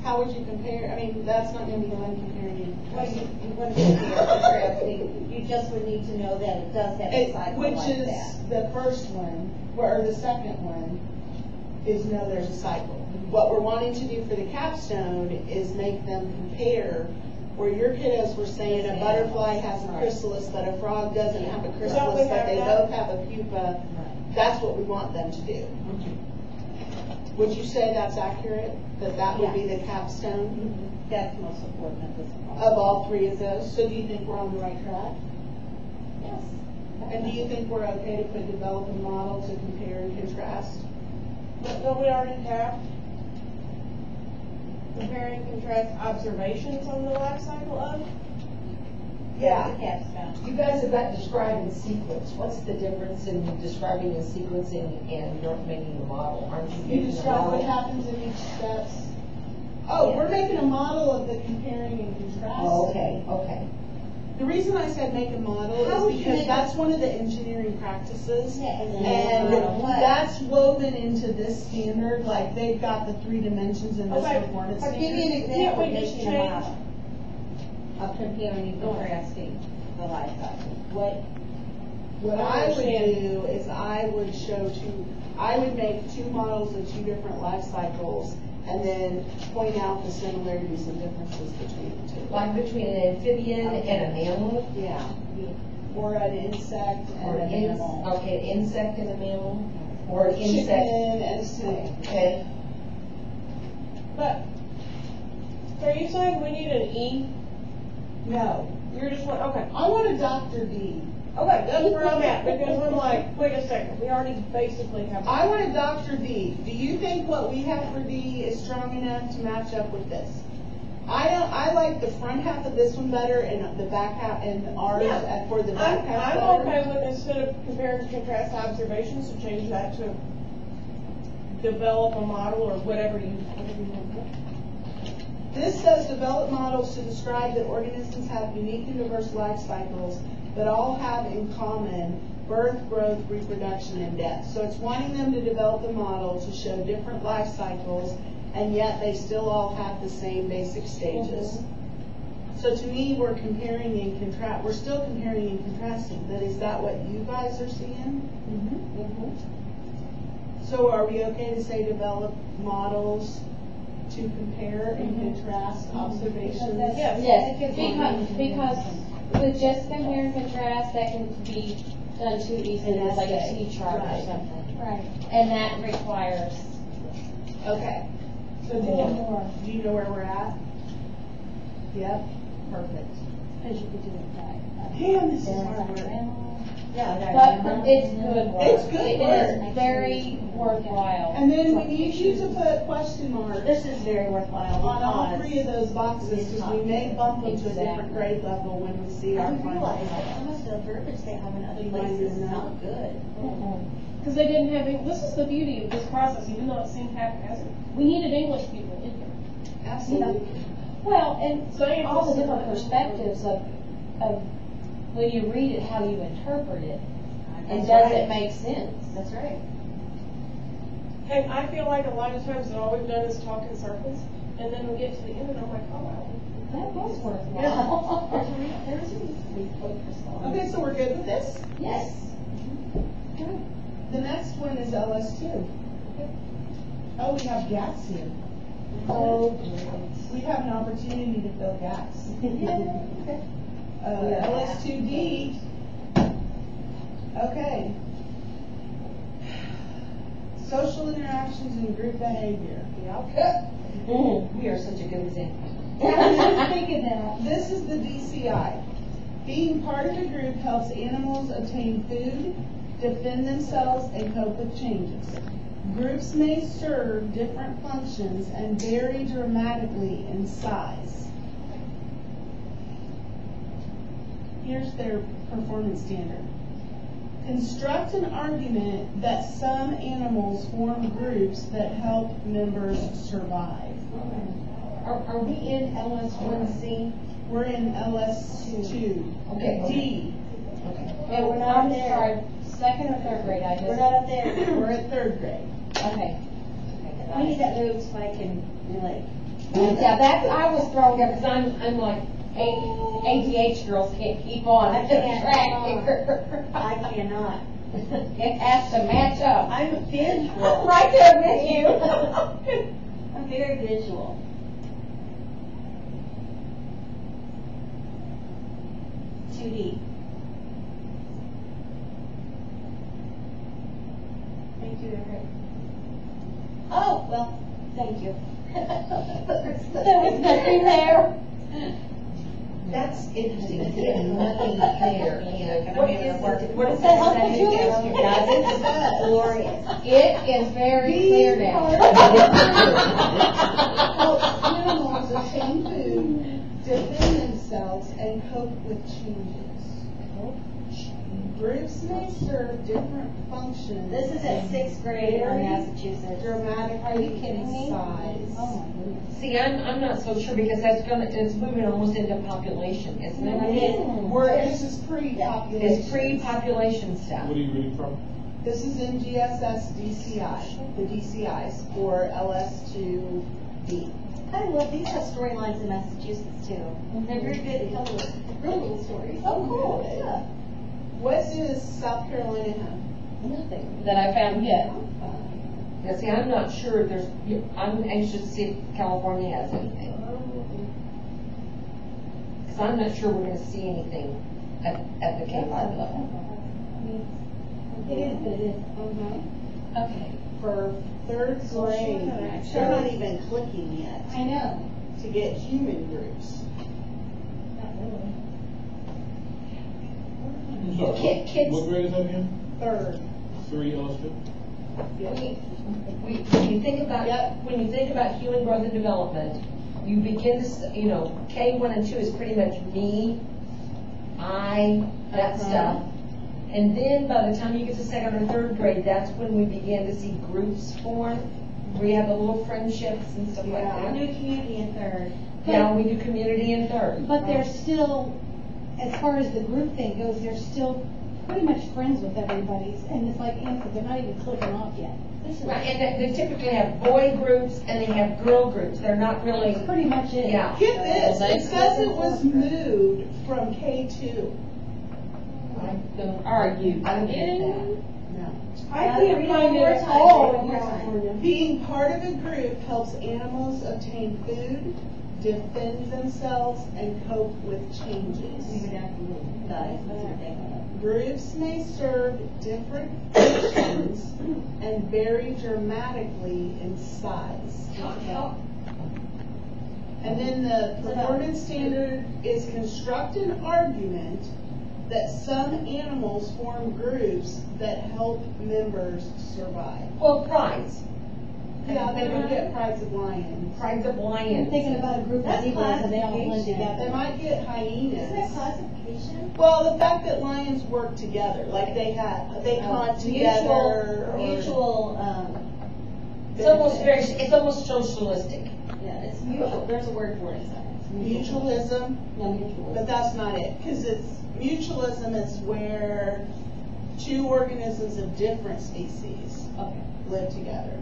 How would you compare, I mean, that's not gonna be fun comparing. Well, you wouldn't be interested, you just would need to know that it does have a cycle Which like is that. the first one, or the second one, is no, there's a cycle. What we're wanting to do for the capstone is make them compare, where your kiddos were saying a butterfly has a chrysalis, but a frog doesn't have a chrysalis, but they both have a pupa. That's what we want them to do. Would you say that's accurate, that that would be the capstone That's most important at this point. of all three of those? So do you think we're on the right track? Yes. And do you think we're okay to put develop a model to compare and contrast? Don't we already have compare and contrast observations on the life cycle of? Yeah. The capstone. you guys have got describe and sequence. What's the difference in describing and sequencing and you're making a model? Aren't you You making a describe what model? happens in each steps. Oh, we're making a model of the comparing and contrasting. Oh, okay. The reason I said make a model How would is you because make that's one of the engineering practices. Yeah, and And what? that's woven into this standard, like they've got the 3 dimensions in this Okay, performance I'll give you an standard. example Can't of we just making a change- model of comparing and contrasting the life cycle. What I would do is I would make 2 models of 2 different life cycles and then point out the similarities and differences between the 2. Like between an amphibian and a mammal? Yeah, or an insect and an animal. Okay, an insect and a mammal? Or an Chicken insect? and a snake. Okay. But, so are you saying we need an E? No, You're just one, okay. I want a Dr. D. Okay, that's where I'm at, because I'm like, wait a second, we already basically have. I want a Dr. D. Do you think what we have for D is strong enough to match up with this? I like the front half of this one better and the back half and ours Yeah. for the back half better. I'm okay with, instead of compare and contrast observations, to change that to develop a model or whatever you want to put. This says develop models to describe that organisms have unique and diverse life cycles, but all have in common birth, growth, reproduction, and death. So it's wanting them to develop a model to show different life cycles, and yet they still all have the same basic stages. So to me, we're comparing and we're still comparing and contrasting, but is that what you guys are seeing? So are we okay to say develop models to compare and contrast observations? Yes, because with just compare and contrast, that can be done too easily with like a T-chart or something. Right. And that requires, Okay. So do you know where we're at? Yep, perfect. Because you could do it right. Damn, this is hard work. but it's good work. It's good It work. is very worthwhile. And then we need you to put question marks This is very worthwhile on all because 3 of those boxes, because we may bump them to a different Exactly. grade level when we see I our didn't final realize that result. some of the verbiage they have in other You might places is even know. not good. Because they didn't have, this is the beauty of this process, even though it seemed haphazard. We needed English people in here. Absolutely. Well, and Scientists all the different and- perspectives of when you read it, how you interpret it, and That's does right. it make sense? That's right. And I feel like a lot of times all we've done is talk in circles, and then we get to the end and I'm like, oh, wow. That was worthwhile. There's a reason we focus on. Okay, so we're good with this? Yes. The next one is LS2. Oh, we have gaps here. Oh, great. We have an opportunity to fill gaps. LS2D. Okay. Social interactions and group behavior. We are such a good example. Think of that. This is the DCI. Being part of a group helps animals obtain food, defend themselves, and cope with changes. Groups may serve different functions and vary dramatically in size. here's their performance standard. Construct an argument that some animals form groups that help members survive. Are we in LS1C? We're in LS2. Okay. D. Okay. And we're not, I'm sorry, second or third grade, I just. We're not up there. We're at third grade. Okay. We need that move so I can relate. Yeah, that's, I was throwing up, because I'm like, ADH girls can't keep on I can't. track here. I cannot. It has to match up. I'm visual. Right there with you. I'm very visual. Too deep. Thank you, Eric. Oh, well, thank you. There was nothing there. That's interesting, it's nothing there, and what is that the helpful, percentage Julie? of your guys? That's glorious. It is very clear now. Help animals obtain food, defend themselves, and cope with changes. Groups may serve different functions. This is at 6th grade in Massachusetts. Dramatically Are you kidding in me? size. Oh my goodness. See, I'm not so sure, because it's moving almost into population, isn't it? This is pre-population. It's pre-population stuff. What are you reading from? This is in GSS DCI, the DCIs for LS2D. I love, these have storylines in Massachusetts too. They're very good, they tell us real little stories. Oh, cool. Yeah. What does South Carolina have? Nothing. That I found yet. Yeah, see, I'm not sure I'm anxious to see if California has anything. Because I'm not sure we're gonna see anything at the K-5 level. It is, but it is. Okay. For third grade, they're not even clicking yet I know. to get human groups. Not really. I'm sorry, Kids. what grade is that again? Third. 3 LS2? When you think about human growth and development, you begin to, K1 and 2 is pretty much me, I, that stuff. And then by the time you get to second or third grade, that's when we begin to see groups form. We have a little friendships and stuff like I that. do community in 3rd. Now we do community in 3rd. But they're still, as far as the group thing goes, they're still pretty much friends with everybody. And it's like Anne, they're not even clicking off yet. Right, and they typically have boy groups and they have girl groups. They're not really, That's pretty much it. yeah. Get this, it says it was moved from K2. I don't Argue. I don't get that. No. I can't find it at all in California. Being part of a group helps animals obtain food, defend themselves, and cope with changes. Guys, that's ridiculous. Groups may serve different functions and vary dramatically in size. And then the performance standard is construct an argument that some animals form groups that help members survive. Well, prides. Yeah, they would get prides of lions. Prides of lions. I'm thinking about a group of That's zebras and they all blend classification. together. They might get Isn't that hyenas. classification? Well, the fact that lions work together, like they hunt together. Mutual, It's almost socialistic. yeah, it's mutual, there's a word for it. Mutualism, No, mutual. but that's not it, because mutualism is where two organisms of different species Okay. live together,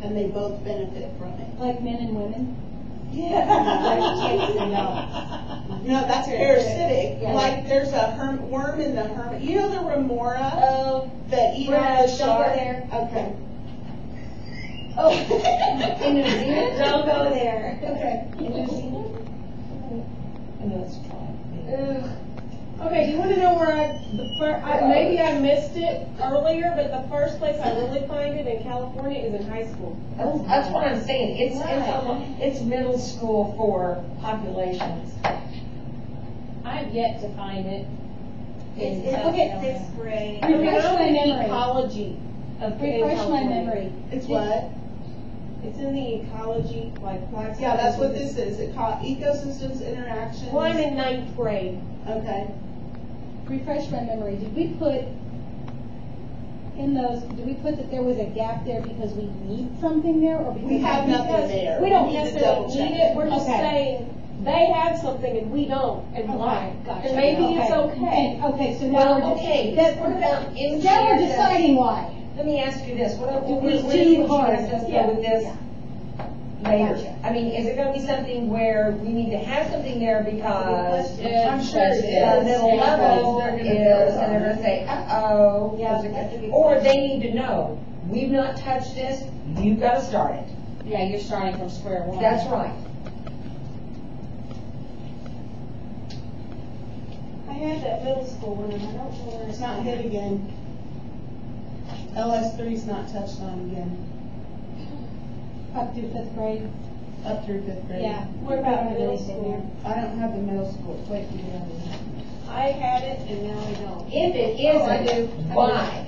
and they both benefit from it. Like men and women. No, that's parasitic. Yeah. Like there's a worm in the hermit. You know the remora Oh, that eat we're on not- the don't go shark? there. Okay. oh. In New Zealand? Don't go there. Okay. In New Zealand? No, it's tribe. Okay, do you want to know where maybe I missed it earlier, but the first place I really find it in California is in high school. That's what I'm saying. Right. It's middle school for populations. I've yet to find it. in It's South look at Carolina. 6th grade. I mean, Refresh I'm my in memory. ecology of in Refresh my California. memory. It's what? It's in the ecology, like life Yeah, that's what sciences. this is. It called ecosystems interactions. Well, I'm in 9th grade. Okay. Refresh my memory, did we put that there was a gap there because we need something there, or because? We have nothing there. We don't need to necessarily double check need it, we're just Okay. saying, they have something and we don't, and why? Gotcha. And maybe it's okay. And- okay, so now Well, we're, okay, that, what about in now we're here that- deciding why. Let me ask you this, what Do what we do do you hard? have to Yeah. go with this Yeah. later? Gotcha. I mean, is it gonna be something where we need to have something there because I'm sure it the is. middle level They're gonna is, build and they're on gonna it. say, uh-oh. Yeah, that's a good Or point. they need to know, we've not touched this, you've gotta start it. Yeah, you're starting from square one. That's right. I had that middle school one, and I don't know where It's not hit again. LS3's not touched on again, Up through 5th grade. up through 5th grade. Yeah. What about Don't have middle anything school? I don't have the middle school, wait, you have it. I had it, and now I don't. If it Oh, I isn't, do. why?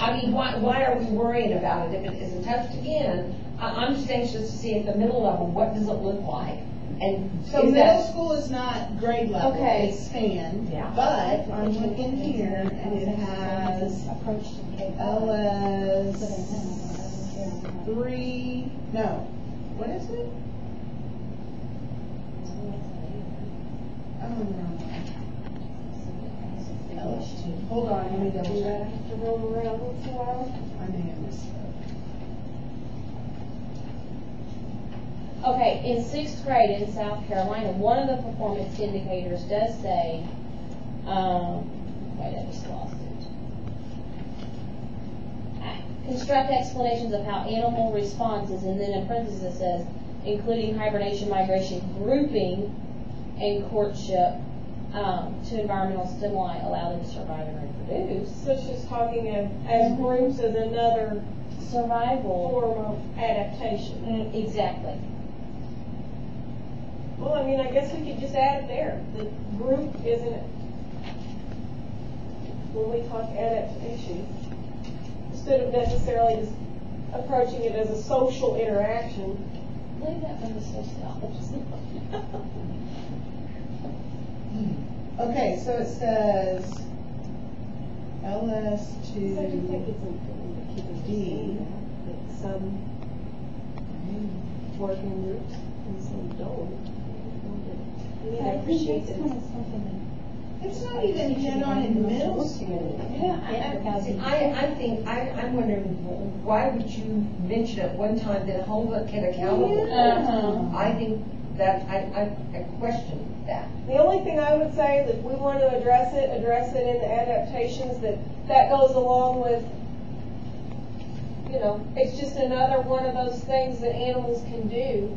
I mean, why are we worrying about it? If it isn't touched again, I'm just anxious to see at the middle level, what does it look like? And So is middle that, school is not grade level, Okay. it's span. Yeah. But I'm looking here and it has Approach to K-5. LS3, no, what is it? Oh, no. LS2, hold on, let me double Do I check. have to roam around once in a while? I may have missed Okay, in 6th grade in South Carolina, one of the performance indicators does say, wait, I just lost it. Construct explanations of how animal responses, and then in parentheses it says, including hibernation, migration, grouping, and courtship, to environmental stimuli allow them to survive and reproduce. So it's just talking of, as groups as another Survival. form of adaptation. Exactly. Well, I mean, I guess we could just add it there. The group isn't, when we talk adaptation, instead of necessarily just approaching it as a social interaction. Leave that from the sociologist. Okay, so it says So I do think it's LS2, important to keep in D. mind that some work in groups and some don't. I mean, I appreciate that's it. kind of something it's not even hit on in middle school. I'm wondering, why would you mention it one time, then hold a kid accountable? Uh-huh. I think that, I question that. The only thing I would say is if we want to address it in the adaptations, that goes along with, you know, it's just another one of those things that animals can do.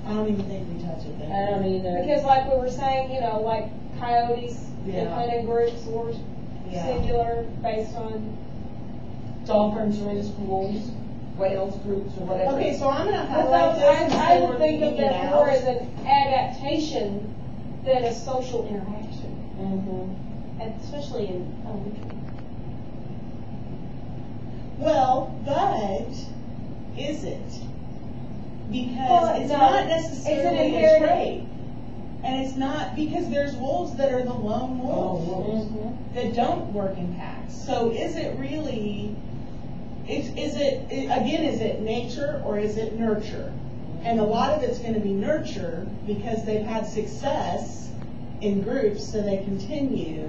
I don't even think we touch it I there. don't either. Because like we were saying, you know, like coyotes, they Yeah. hunt in groups or Yeah. singular based on. Dolphins are in schools, whales groups or whatever. Okay, so I'm gonna But highlight this and I say would we're think of leaving it that more out. as an adaptation than a social interaction, Mm-hmm. especially in elementary. Well, but is it? Because Well, it's no, not it's necessarily an a inherited- trait. And it's not, because there's wolves that are the lone wolves Mm-hmm. that don't work in packs. So is it really, is it, again, is it nature or is it nurture? And a lot of it's gonna be nurture because they've had success in groups, so they continue.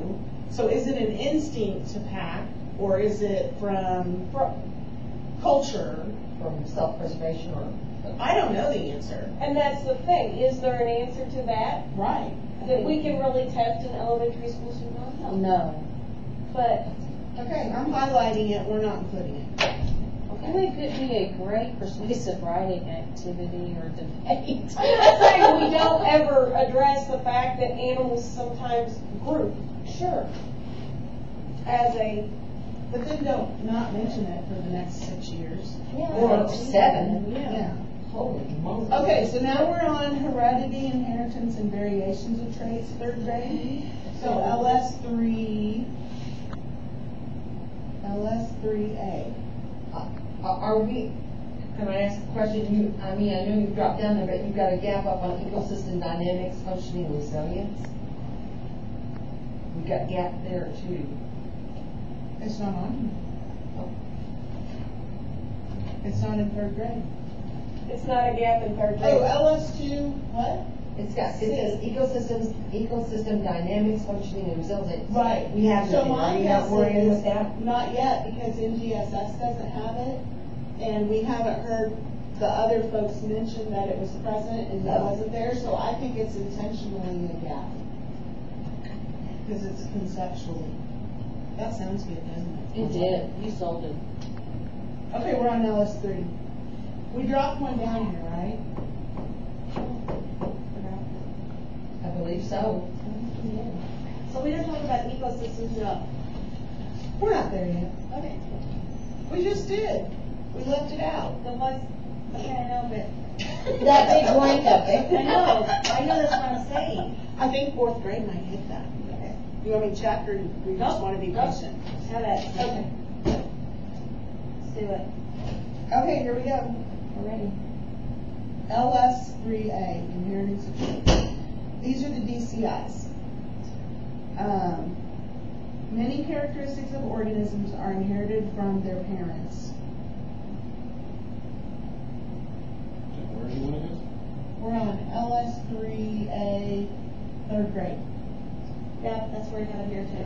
So is it an instinct to pack, or is it from culture? From self-preservation or. I don't know the answer. And that's the thing, is there an answer to that? Right. That we can really test in elementary schools? We don't know. No. But Okay, I'm highlighting it, we're not including it. It could be a great persuasive writing activity or debate. I'm not saying we don't ever address the fact that animals sometimes group. Sure. As a, But then don't not mention it for the next 6 years. Or 7. Yeah. Holy moly. Okay, so now we're on heredity, inheritance, and variations of traits, 3rd grade. So LS3A. Are we, can I ask a question? I know you've dropped down there, but you've got a gap up on ecosystem dynamics, functioning resilience. we've got gap there too. It's not on here. It's not in third grade. It's not a gap in third grade. Oh, LS2, what? It says ecosystem dynamics, functioning and resilience. Right. We have So nothing. Are my you guess not worrying is with that? not yet, because NGSS doesn't have it, and we haven't heard the other folks mention that it was present and it No. wasn't there, so I think it's intentionally a gap. Because it's conceptually. That sounds good, doesn't it? It did, you sold it. Okay, we're on LS3. We dropped one down here, right? I believe so. So we don't talk about ecosystems at all. We're not there yet. Okay. We just did. We left it out. The ones, yeah, I know, but. That big blank up there. I know that's what I'm saying. I think fourth grade might hit that. Okay. You want me to check, or we just want to be patient? How about, Okay. let's do it. Okay, here we go. We're ready. LS3A, inheritance of traits. These are the DCIs. Many characteristics of organisms are inherited from their parents. Where do you want to We're on LS3A, third grade. Yeah, that's where we have it here too.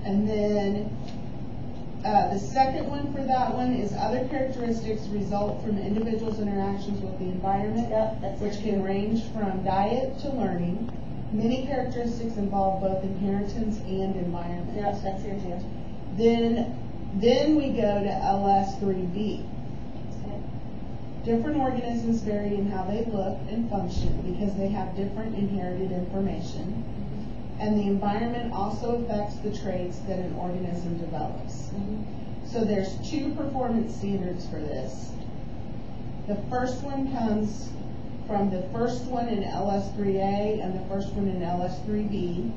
And then, the second one for that one is other characteristics result from individuals' interactions with the environment, Yep, that's which here can too. range from diet to learning. Many characteristics involve both inheritance and environment. Yep, that's here too. Then we go to LS3B. Okay. Different organisms vary in how they look and function because they have different inherited information. And the environment also affects the traits that an organism develops. So there's two performance standards for this. The first one comes from the first one in LS3A and the first one in LS3B.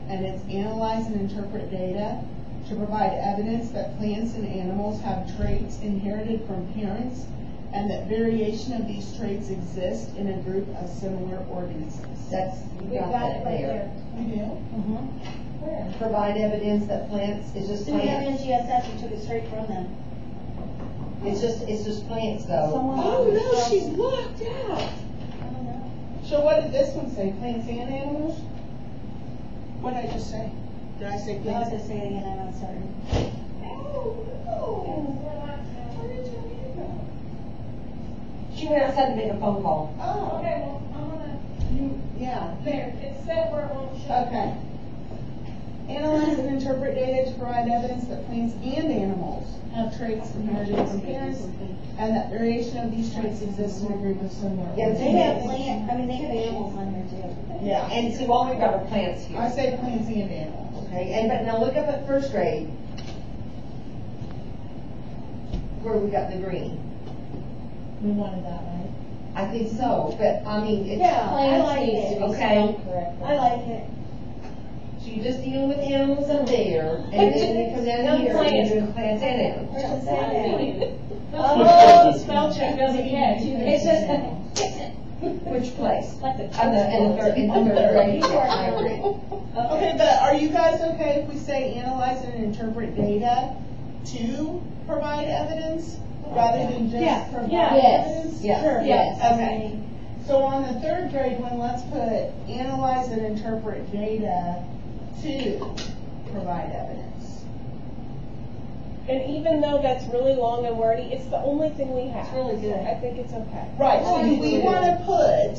And it's analyze and interpret data to provide evidence that plants and animals have traits inherited from parents and that variation of these traits exist in a group of similar organisms. You got that there. We do? Where? Provide evidence that plants, it's just So we have plants. NGSS, we took it straight from them. It's just plants though. Oh, no, she's locked out. I don't know. So what did this one say, plants and animals? What did I just say? Did I say You'll have plants? to say it again, I'm not sorry. Oh, no. Where did your hand go? She went outside to make a phone call. Oh, Okay, well, I'm gonna, yeah. there, it's set where it won't show. Okay. Analyze and interpret data to provide evidence that plants and animals have traits inherited from parents, and that variation of these traits exists in a group of similar Yeah, They organisms. have they have animals on here too. Yeah, and so all we've got are plants I here. say plants and animals. Okay, but now look up at first grade. Where we got the green. We wanted that, right? I think so, but I mean, it's. Yeah, I Plants like needs to it. be Okay. spelled correctly. I like it. So you're just dealing with animals up there, and then you come down here and you're doing plants and animals. Where's the say Oh, the spell check doesn't catch. It's just, Which place? like the. In the third grade. I agree. Okay, but are you guys okay if we say analyze and interpret data to provide evidence rather than Yeah. just provide Yes. evidence? Yeah. Sure. Yes. Okay. So on the third grade one, let's put analyze and interpret data to provide evidence. And even though that's really long and wordy, it's the only thing we have. It's really good. So I think it's okay. Right, so do we want to put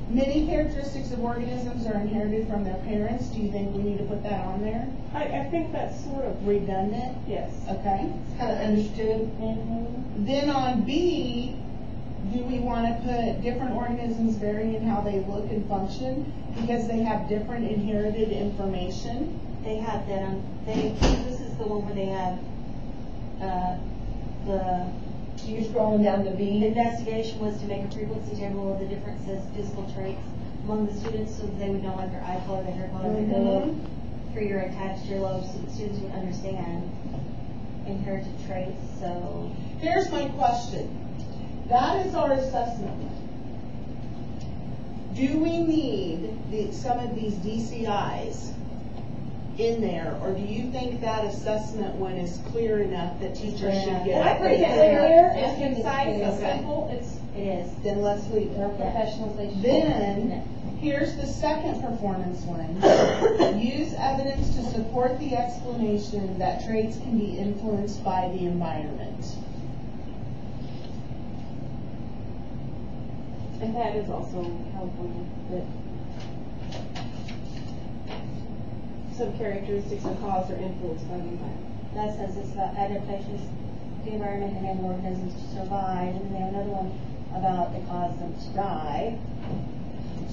many characteristics of organisms are inherited from their parents? Do you think we need to put that on there? I think that's sort of, Redundant? yes. Okay. Kind of understood. Then on B, do we want to put different organisms vary in how they look and function because they have different inherited information? They have that on, this is the one where they have, the You're scrolling down to The B. investigation was to make a frequency table of the differences, physical traits among the students so that they would know like their eye color, their hair color, their nose, for your texture lobes, so the students would understand inherited traits, so. Here's my question. That is our assessment. Do we need some of these DCIs in there, or do you think that assessment one is clear enough that teachers should get? I think it's clear, it's concise, it's simple, It is. Then let's leave Their it. professionalization. Then, here's the second performance one. Use evidence to support the explanation that traits can be influenced by the environment. And that is also California, that some characteristics are caused or influenced by the environment. That says it's about adaptations to the environment and enable organisms to survive, and then they have another one about the cause them to die.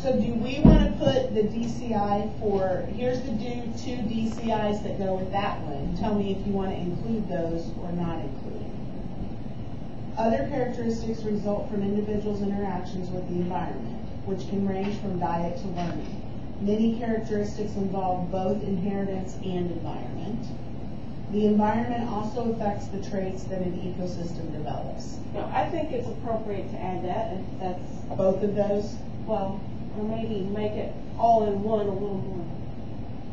So do we want to put the DCI for, here's the two DCIs that go with that one. Tell me if you want to include those or not include. Other characteristics result from individuals' interactions with the environment, which can range from diet to learning. Many characteristics involve both inheritance and environment. The environment also affects the traits that an ecosystem develops. Now, I think it's appropriate to add that, if that's, Both of those? well, or maybe make it all in one a little more.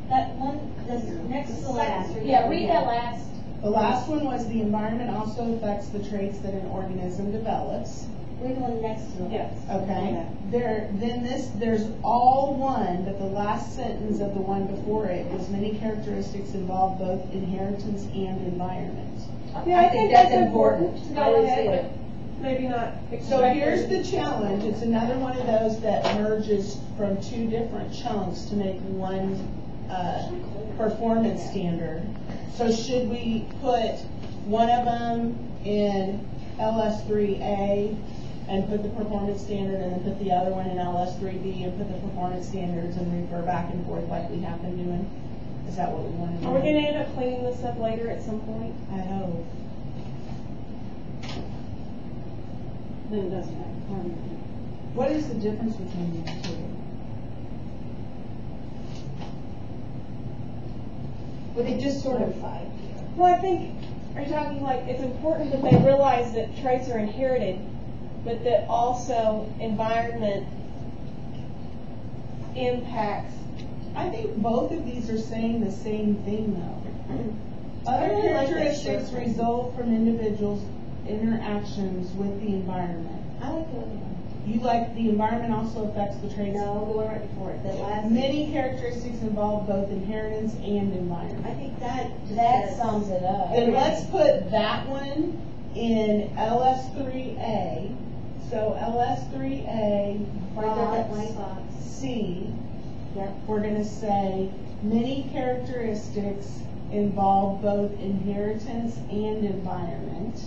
That one, this next to the last. Yeah, read that last. The last one was the environment also affects the traits that an organism develops. Read the one next to it. Yes. Okay, there's all one, but the last sentence of the one before it is many characteristics involve both inheritance and environment. Yeah, I think that's important to I go would ahead, say but maybe not. So here's the challenge, it's another one of those that merges from two different chunks to make one, performance standard. So should we put one of them in LS3A and put the performance standard, and then put the other one in LS3B and put the performance standards, and refer back and forth like we have been doing? Is that what we want to do? Are we gonna end up cleaning this up later at some point? I hope. Then it doesn't matter. What is the difference between the two? Well, they just sort of, Well, I think, are you talking like, it's important that they realize that traits are inherited, but that also environment impacts. I think both of these are saying the same thing though. Other really like that characteristics short result from individuals' interactions with the environment. I like the other one. You like the environment also affects the traits? No, the one right before it, that last. Many characteristics involve both inheritance and environment. I think that just That says- sums it up. Then let's put that one in LS3A. So LS3A Right there, that box blank box. C. Yep. We're gonna say many characteristics involve both inheritance and environment.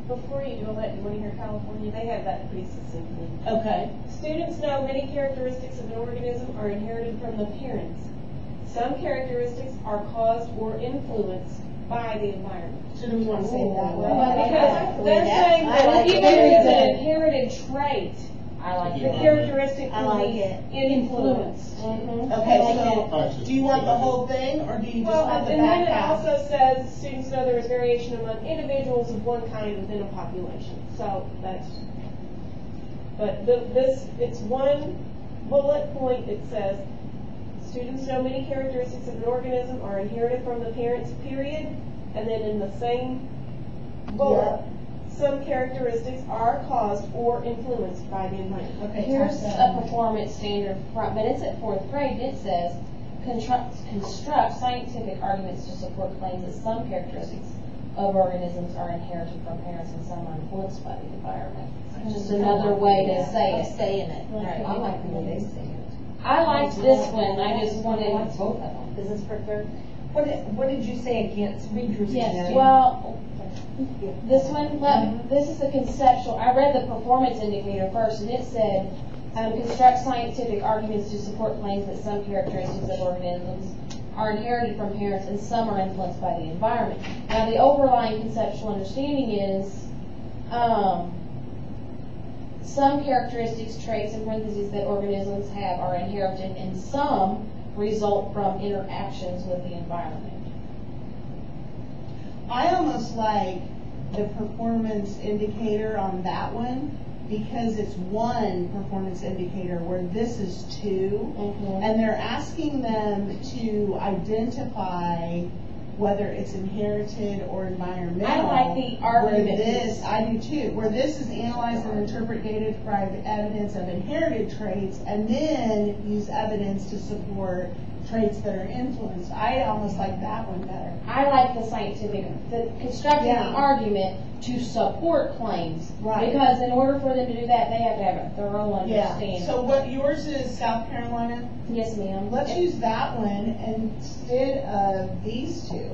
Before you do that, you want to hear California? They have that pretty succinctly. Okay. Students know many characteristics of an organism are inherited from the parents. Some characteristics are caused or influenced by the environment. So do we want to say it that way? Well, because they're That's- saying I that like even it. if it's an inherited trait, I like the it. characteristic I will like be it. influenced. Okay, so do you want the whole thing, or do you just Well, want the and then back it half? also says students know there is variation among individuals of one kind within a population. So that's, but it's one bullet point. It says students know many characteristics of an organism are inherited from the parents, period. And then in the same bullet, some characteristics are caused or influenced by the environment. Okay, Here's type that a in. performance standard, but it's at 4th grade, and it says, construct scientific arguments to support claims that some characteristics of organisms are inherited from parents and some are influenced by the environment. Just another way to say Of it. saying it. Right. I like the way they say it. I liked this one, I just I wanted. like both of them. Is this for third? What did you say against, read yours Yes, again? well, this one, this is a conceptual, I read the performance indicator first, and it said, construct scientific arguments to support claims that some characteristics of organisms are inherited from parents and some are influenced by the environment. Now, the overlying conceptual understanding is, some characteristics, traits, and parentheses that organisms have are inherited, and some result from interactions with the environment. I almost like the performance indicator on that one because it's one performance indicator where this is two. And they're asking them to identify whether it's inherited or environmental. I like the argument. Where this, I do too, where this is analyze and interpret data to provide evidence of inherited traits, and then use evidence to support traits that are influenced. I almost like that one better. I like the scientific, constructing the Yeah. argument to support claims. Right. Because in order for them to do that, they have to have a thorough Yeah, understanding. so what yours is South Carolina? Yes, ma'am. Let's use that one instead of these two.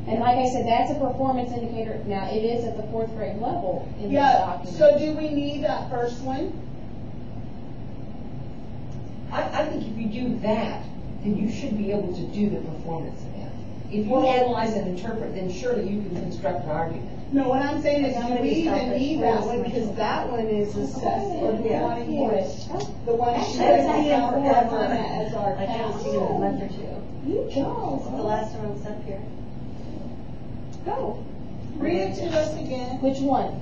And like I said, that's a performance indicator. Now, it is at the 4th grade level in the Yeah, document. so do we need that first one? I think if you do that, then you should be able to do the performance event. If you Well- analyze and interpret, then surely you can construct an argument. No, what I'm saying is, I'm do gonna we be even selfish. need that one, because that one is assessed, or do we Yeah. want to use the one she Actually, has I South think Carolina as our Like I was thinking of a month or two. You go. The last one was up here. Go. Read it to us again. Which one?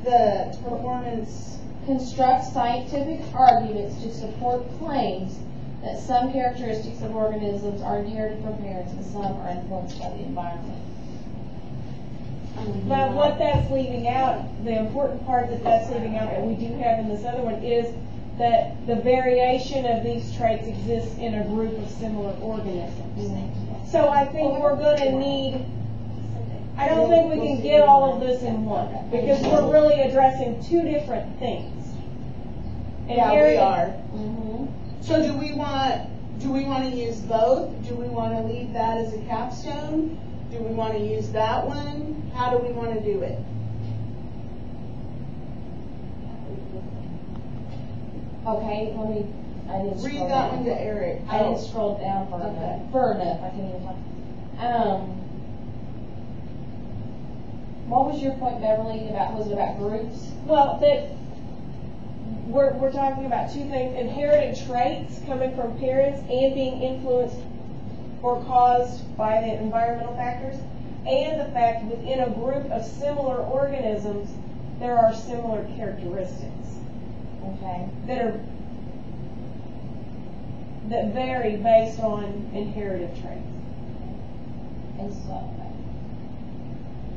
The performance, Construct scientific arguments to support claims that some characteristics of organisms are inherited from parents and some are influenced by the environment. But what that's leaving out, the important part that that's leaving out that we do have in this other one is that the variation of these traits exists in a group of similar organisms. So I think we're gonna need, I don't think we can get all of this in one, because we're really addressing two different things. yeah, we are. Mm-hmm. So do we want to use both? Do we want to leave that as a capstone? Do we want to use that one? How do we want to do it? Okay, I didn't scroll Read that one down. to Eric. I didn't scroll down far Okay. enough. I can't even talk. What was your point, Beverly, about, was it about groups? Well, that, we're talking about two things, inherited traits coming from parents and being influenced or caused by the environmental factors, and the fact within a group of similar organisms, there are similar characteristics Okay. that vary based on inherited traits. And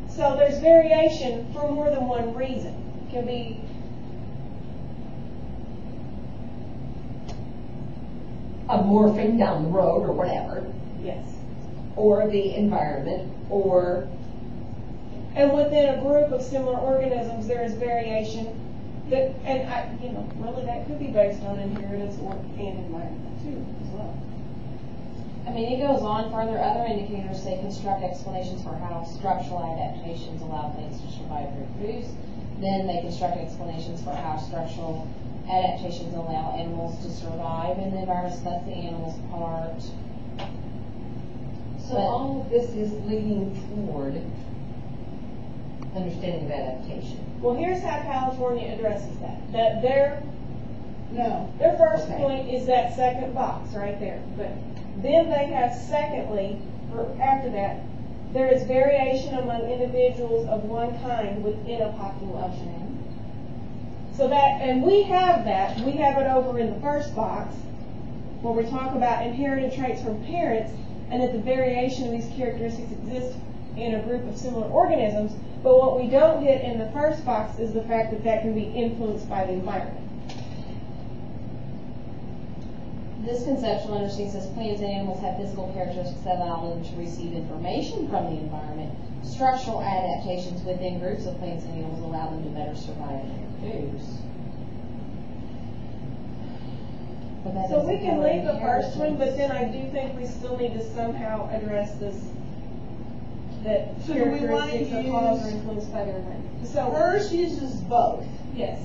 So there's variation for more than one reason. It can be A morphing down the road or whatever, yes. or the environment, or And within a group of similar organisms, there is variation that, really that could be based on inheritance and environment too, as well. I mean, it goes on further. Other indicators say construct explanations for how structural adaptations allow plants to survive and reproduce. Then they construct explanations for how structural adaptations allow animals to survive in the environment. So that's the animals part. so all of this is leading toward understanding of adaptation. Well, here's how California addresses that. That their first Okay. point is that second box right there. But then they have secondly, or after that, there is variation among individuals of one kind within a population. So that, and we have that, we have it over in the first box, where we talk about inherited traits from parents, and that the variation of these characteristics exists in a group of similar organisms. But what we don't hit in the first box is the fact that that can be influenced by the environment. This conceptual understanding says plants and animals have physical characteristics that allow them to receive information from the environment. Structural adaptations within groups of plants and animals allow them to better survive and reproduce. But that So we doesn't can cover leave the first one, but inheritance. then I do think we still need to somehow address this, that So do we wanna characteristics are caused or influenced by their environment. So, Hers uses both. yes.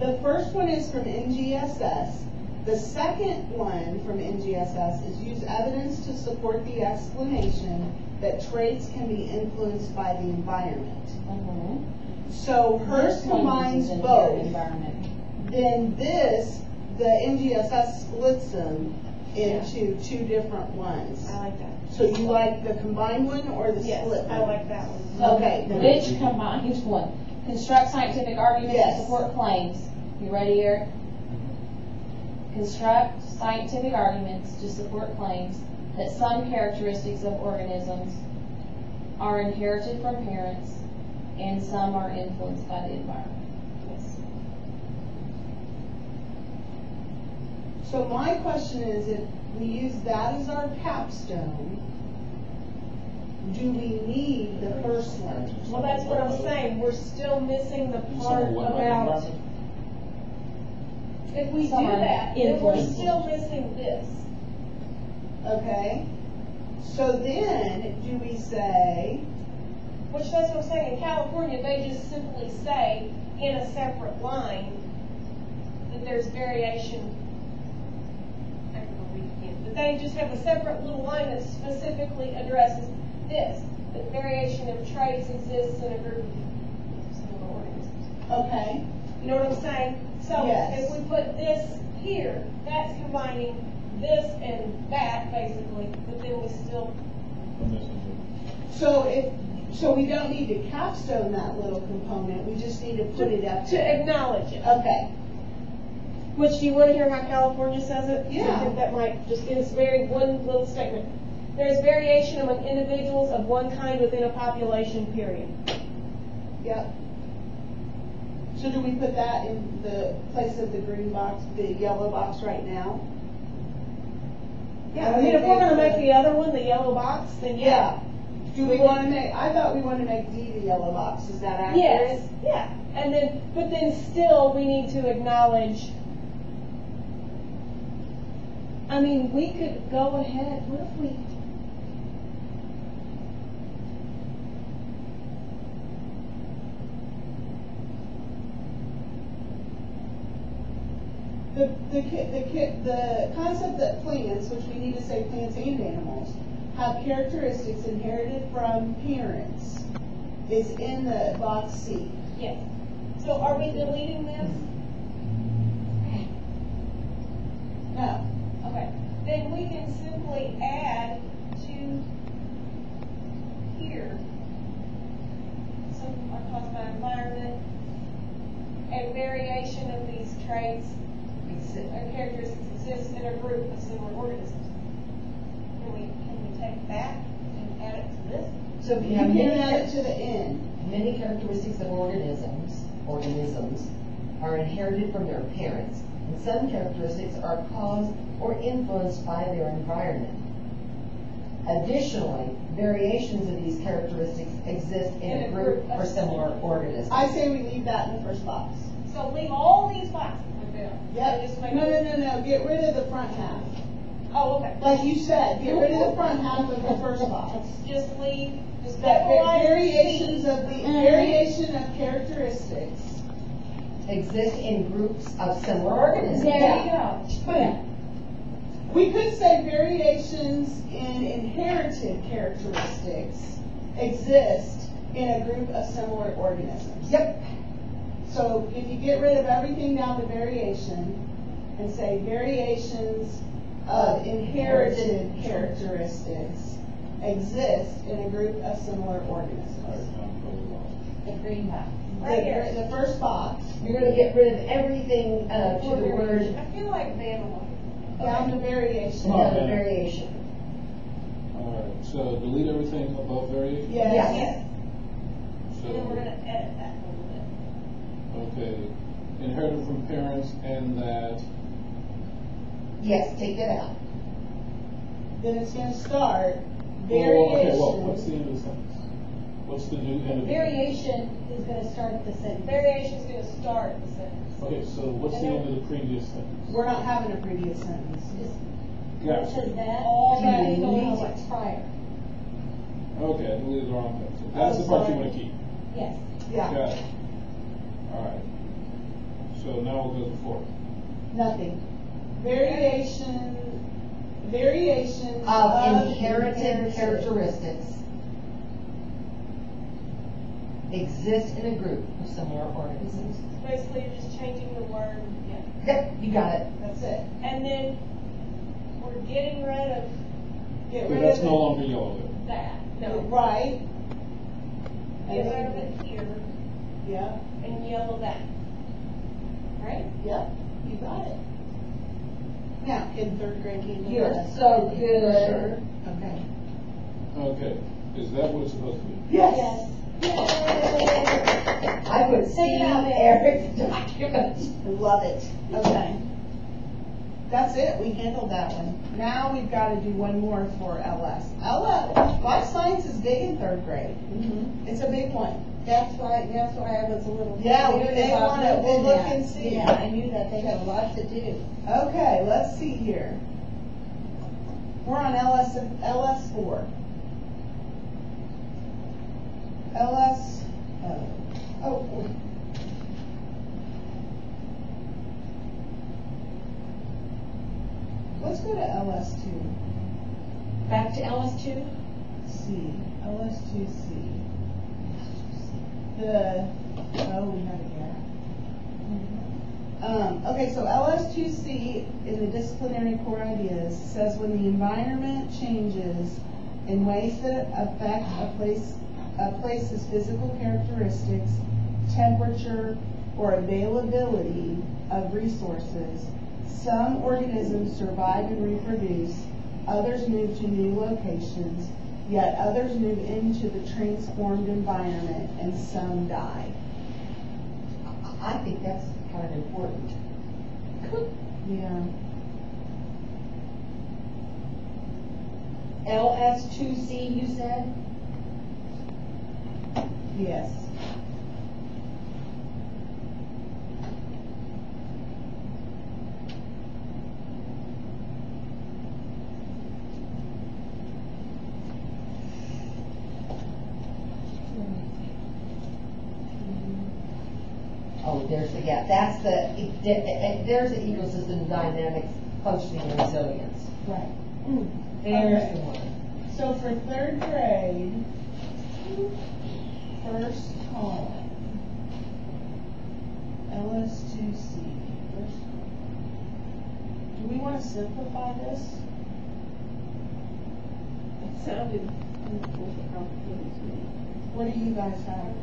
The first one is from NGSS. The second one from NGSS is use evidence to support the explanation that traits can be influenced by the environment. Mhm. So hers This one combines uses both. inherited environment. Then this, the NGSS splits them into two different ones. I like that. So you like the combined one or the Yes, split one? I like that one. Okay. Which combines one? Construct scientific arguments Yes. to support claims. You ready, Eric? Construct scientific arguments to support claims that some characteristics of organisms are inherited from parents and some are influenced by the environment. Yes. So my question is, if we use that as our capstone, do we need the first one? Well, that's what I'm saying, we're still missing the part about, if we do Some are that, then we're influenced. still missing this. Okay? So then, do we say, Which that's what I'm saying, in California, they just simply say in a separate line that there's variation. I can go read it again, but they just have a separate little line that specifically addresses this, that variation of traits exists in a group of similar organisms. okay, You know what I'm saying? So Yes. if we put this here, that's combining this and that basically, but then we still, so we don't need to capstone that little component, we just need to put it up to there. acknowledge it. Okay, Which, do you want to hear how California says it? Yeah. I think that might just, it's very, one little statement. There is variation among individuals of one kind within a population, period. yep. So do we put that in the place of the green box, the yellow box right now? Yeah, I mean, if we're gonna make the other one the yellow box, then yeah. Do we want to make, I thought we wanted to make D the yellow box, is that accurate? Yes, yeah, and then, but then still, we need to acknowledge, I mean, we could go ahead, what if we, The concept that plants, which we need to say plants and animals, have characteristics inherited from parents is in the box C. yes. So are we deleting this? No. Okay, then we can simply add to here, some are caused by environment, and variation of these traits or characteristics exist in a group of similar organisms. Can we take that and add it to this? So if you You have can add it to the end. many characteristics of organisms are inherited from their parents, and some characteristics are caused or influenced by their environment. Additionally, variations of these characteristics exist in a group or similar organisms. I say we leave that in the first box. So leave all these boxes like they are. Yep. Just make No, it- no, get rid of the front half. Oh, okay. Like you said, get rid of the front half of the first box. Just leave, just That capitalize variations C. of the, variation of characteristics. Exist in groups of similar organisms. There you go. Boom. We could say variations in inherited characteristics exist in a group of similar organisms. Yep. So if you get rid of everything down to variation and say variations of inherited characteristics exist in a group of similar organisms. The green box. Right here. The first box, You're going to get rid of everything to the word I feel like vandalism. down to variation. Oh, the yeah. variation. Alright, so delete everything above variation? Yes. Yes. And then we're gonna edit that a little bit. Okay, inherited from parents and that, Yes, take it out. Then it's gonna start okay, well, what's variation. the end of the sentence? What's the new end of the? Variation is gonna start at the sentence. Variation's gonna start the sentence. Okay, so what's the end of the previous sentence? We're not having a previous sentence. Where it Gotcha. says that, All and that then is go going to what's prior. Okay, I deleted the wrong thing. So that's Oh, the part you sorry. want to keep. Yes. Yeah, Got it. Alright. So now we'll go to 4. nothing. Variations Of inherited characteristics exist in a group of similar organisms. Basically, you're just changing the word, yeah. Yep, you got it. That's it. And then we're getting rid of Get So rid that's of no it. longer yellow there. that. No. Right. Get rid of it here Yeah. and yellow that. right? Yep, you got it. Now, in third grade, can you do You're that? so For good. sure. Okay. Okay, is that what it's supposed to be? Yes. I would see Eric's document. Love it. Okay. That's it, we handled that one. Now we've got to do one more for LS. Life science is big in third grade. It's a big one. That's why I was a little. Yeah, confused they about want to, we'll moving look that. and see. Yeah, I knew that they had a lot to do. Okay, let's see here. We're on LS4. Let's go to LS2. Back to LS2? C, LS2C. We have a gap. Okay, so LS2C in the disciplinary core ideas says when the environment changes in ways that affect a place's physical characteristics, temperature, or availability of resources, some organisms survive and reproduce, others move to new locations, yet others move into the transformed environment, and some die. I think that's kind of important. Yeah. LS2C, you said? Yes. Oh, there's the gap. That's there's the ecosystem dynamics, functioning, and resilience. Right. There's Okay. the one. So for third grade, first column, LS2C. First column. Do we want to simplify this? It sounded complicated to me. What do you guys have?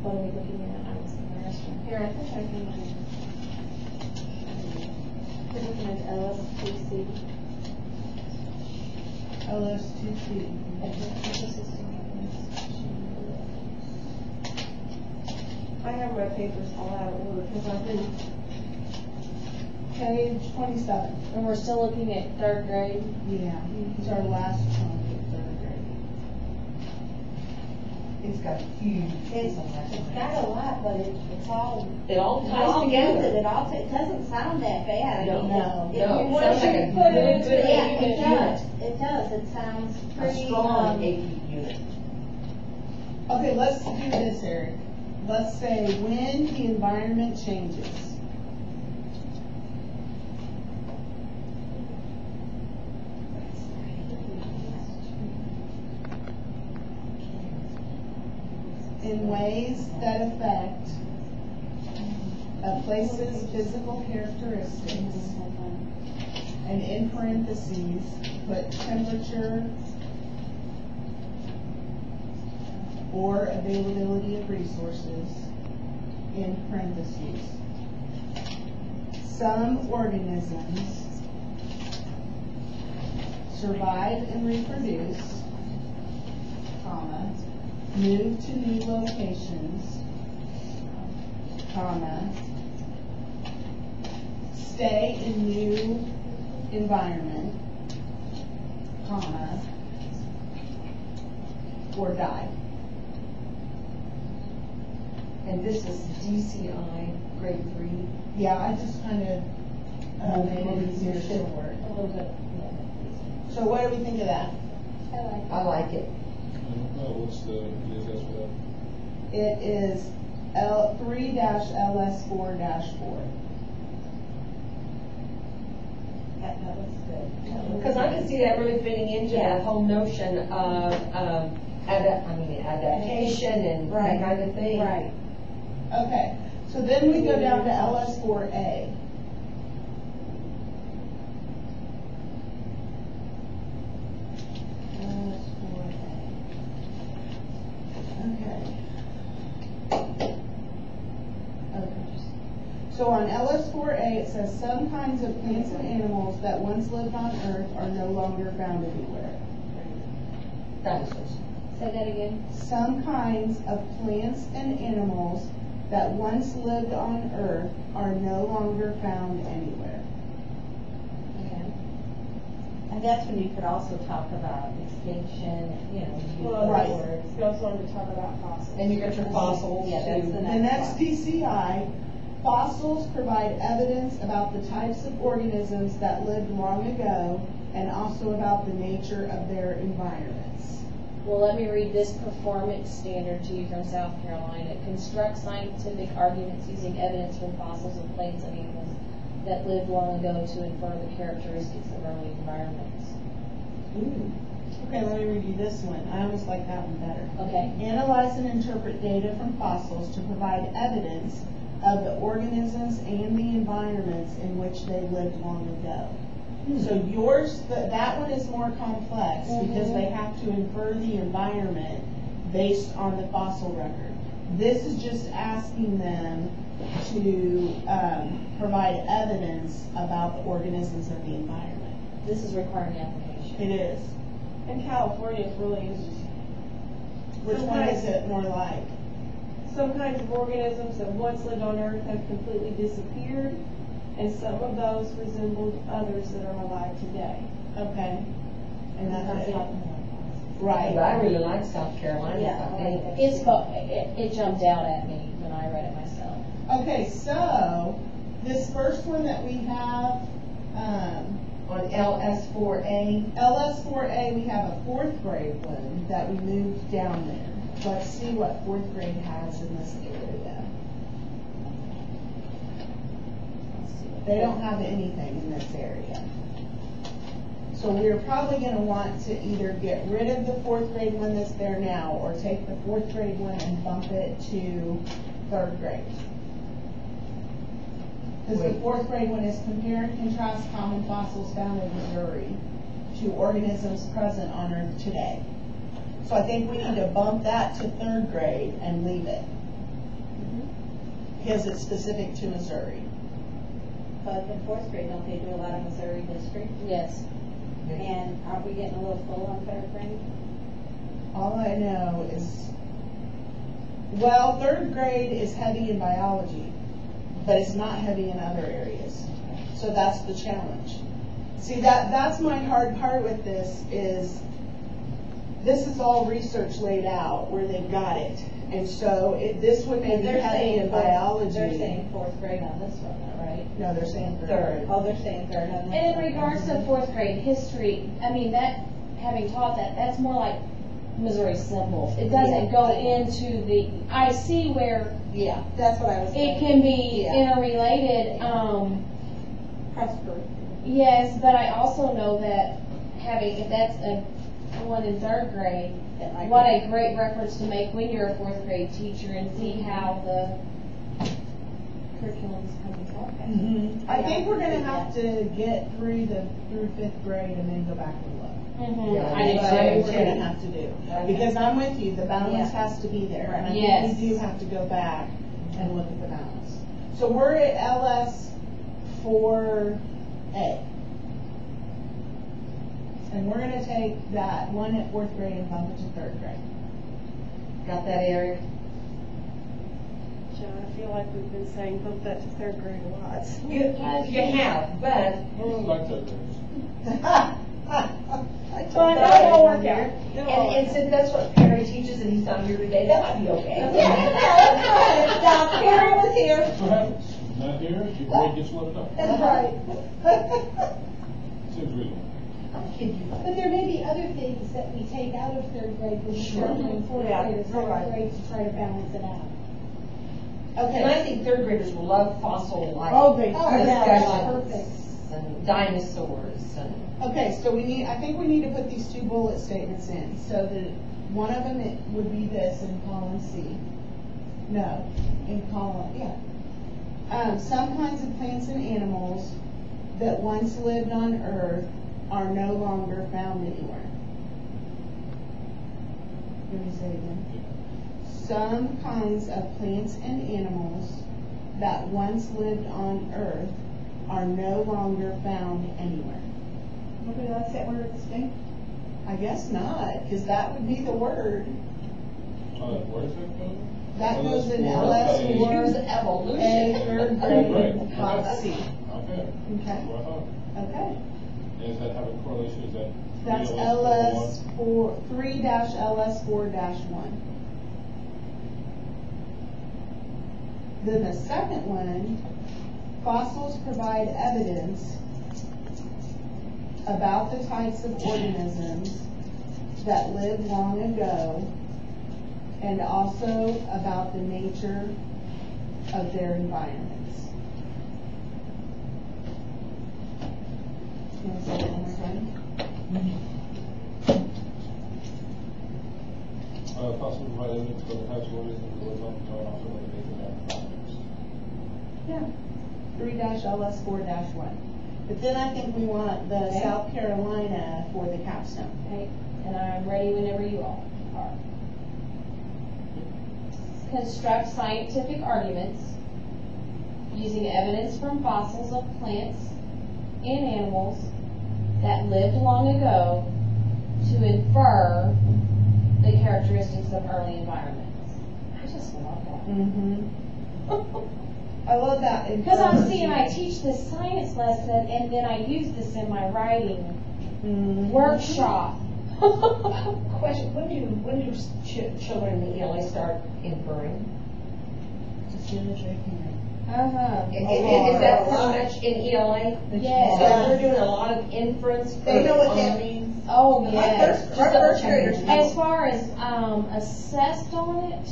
What are we looking at? I was in the restroom. Here, I think I can, we're looking at LS2C. LS2C. I have my papers all out of order because I've been, Page 27. And we're still looking at third grade. Yeah, it's our last chunk of third grade. It's got huge. It's got a lot, but it's all. It all It ties all together. goes, it doesn't sound that bad. No, No. If you it sounds like a put it good, into good, Yeah, unit. it does, it does, it sounds a pretty, strong AP unit. Okay, let's do this, Eric. Let's say when the environment changes. In ways that affect a place's physical characteristics, and in parentheses, put temperature or availability of resources in parentheses. Some organisms survive and reproduce, comma, move to new locations, comma, stay in new environment, comma, or die. And this is DCI grade 3. Yeah, I just kind of made it easier to work. A little bit. So what do we think of that? I like it. What's the DSS for that? It is 3-LS4-4. that looks good. Because I can see that really fitting into that whole notion of, adaptation and that kind of thing. Right. Okay, so then we go down to LS4A. Okay. So on LS4A, it says some kinds of plants and animals that once lived on Earth are no longer found anywhere. Dinosaurs. Say that again. Some kinds of plants and animals that once lived on Earth are no longer found anywhere. And that's when you could also talk about extinction, you know, Well, Right. it goes on to talk about fossils. And you got your fossils. Yeah, that's too. the The next next PCI, fossils provide evidence about the types of organisms that lived long ago and also about the nature of their environments. Well, let me read this performance standard to you from South Carolina. Construct scientific arguments using evidence from fossils of plants and animals that lived long ago to infer the characteristics of early environments. Ooh. Okay, let me read you this one. I almost like that one better. Okay. Analyze and interpret data from fossils to provide evidence of the organisms and the environments in which they lived long ago. So yours, that one is more complex because they have to infer the environment based on the fossil record. This is just asking them to provide evidence about the organisms of the environment. This is requiring application. It is. In California, it's really Which one is it more like? some kinds of organisms that once lived on Earth have completely disappeared, and some of those resembled others that are alive today. Okay. And that's it. But Right. I really like South Carolina. Yeah, I think. It jumped out at me when I read it myself. Okay, so this first one that we have, On LS4A, LS4A, we have a fourth grade one that we moved down there. Let's see what fourth grade has in this area. They don't have anything in this area. So we're probably gonna want to either get rid of the fourth grade one that's there now, or take the fourth grade one and bump it to third grade. Because the fourth grade one is compare and contrast common fossils found in Missouri to organisms present on Earth today. So I think we need to bump that to third grade and leave it. Because it's specific to Missouri. But in fourth grade, don't they do a lot of Missouri history? Yes. And are we getting a little full on third grade? All I know is, well, third grade is heavy in biology, but it's not heavy in other areas. So that's the challenge. See, that's my hard part with this is all research laid out where they've got it. And so this would be heavy in biology. They're saying fourth grade on this one, right? No, they're saying third. third. Oh, they're saying third on this And in one. regards to fourth grade history, I mean, that, having taught that, that's more like Missouri symbols. It doesn't go into the, I see where Yeah, that's what I was it saying. can be Yeah. interrelated, Prosper. yes, but I also know that if that's a one in third grade, That might what be- a great reference to make when you're a fourth grade teacher and see how the curriculum's coming forward. I think we're gonna have to get through fifth grade and then go back and look. Yeah, I That's do what too. we're gonna have to do. Because I'm with you, the balance Yeah. has to be there. And I Yes. think we do have to go back and look at the balance. So we're at LS4A. And we're gonna take that one at fourth grade and bump it to third grade. Got that, Eric? John, I feel like we've been saying bump that to third grade a lot. You have, but I really like that grades. Well, it'll work out. And since that's what Perry teaches and he's not here today, that might be okay. Stop, Karen was here. That's what happens. Not here, your grade gets left up. That's right. Seems reasonable. But there may be other things that we take out of third grade when we start doing fourth Yeah, grade or right. second grade to try to balance it out. And I think third graders will love fossil life. Oh, they- yeah, discussions perfect. and dinosaurs and. Okay, so I think we need to put these two bullet statements in, so that one of them it would be this in column C. No, in column, some kinds of plants and animals that once lived on Earth are no longer found anywhere. Let me say it again. Some kinds of plants and animals that once lived on Earth are no longer found anywhere. Nobody likes that word extinct? I guess not, because that would be the word. Where does that go? That goes in Use LS4, evolution. A, third grade, Right. C. Okay. Okay, Well, okay. does that have a correlation, is that? That's 3LS4? 3-LS4-1. Then the second one, fossils provide evidence about the types of organisms that lived long ago and also about the nature of their environments. You want to say that one more time? Possible provide evidence for the types of organisms that live on the ground, also like the nature of their environments. Yeah. 3-LS4-1. But then I think we want the Okay. South Carolina for the capstone. Okay, and I'm ready whenever you all are. Construct scientific arguments using evidence from fossils of plants and animals that lived long ago to infer the characteristics of early environments. I just love that. Mm-hmm. I love that. Because I'm seeing I teach this science lesson and then I use this in my writing workshop. Question, when do children in the ELA start inferring? As soon as they can. Is that pretty much in ELA? Yes. So we're doing a lot of inference. They know what that on- means. Oh, yes. Our first graders know. As far as assessed on it,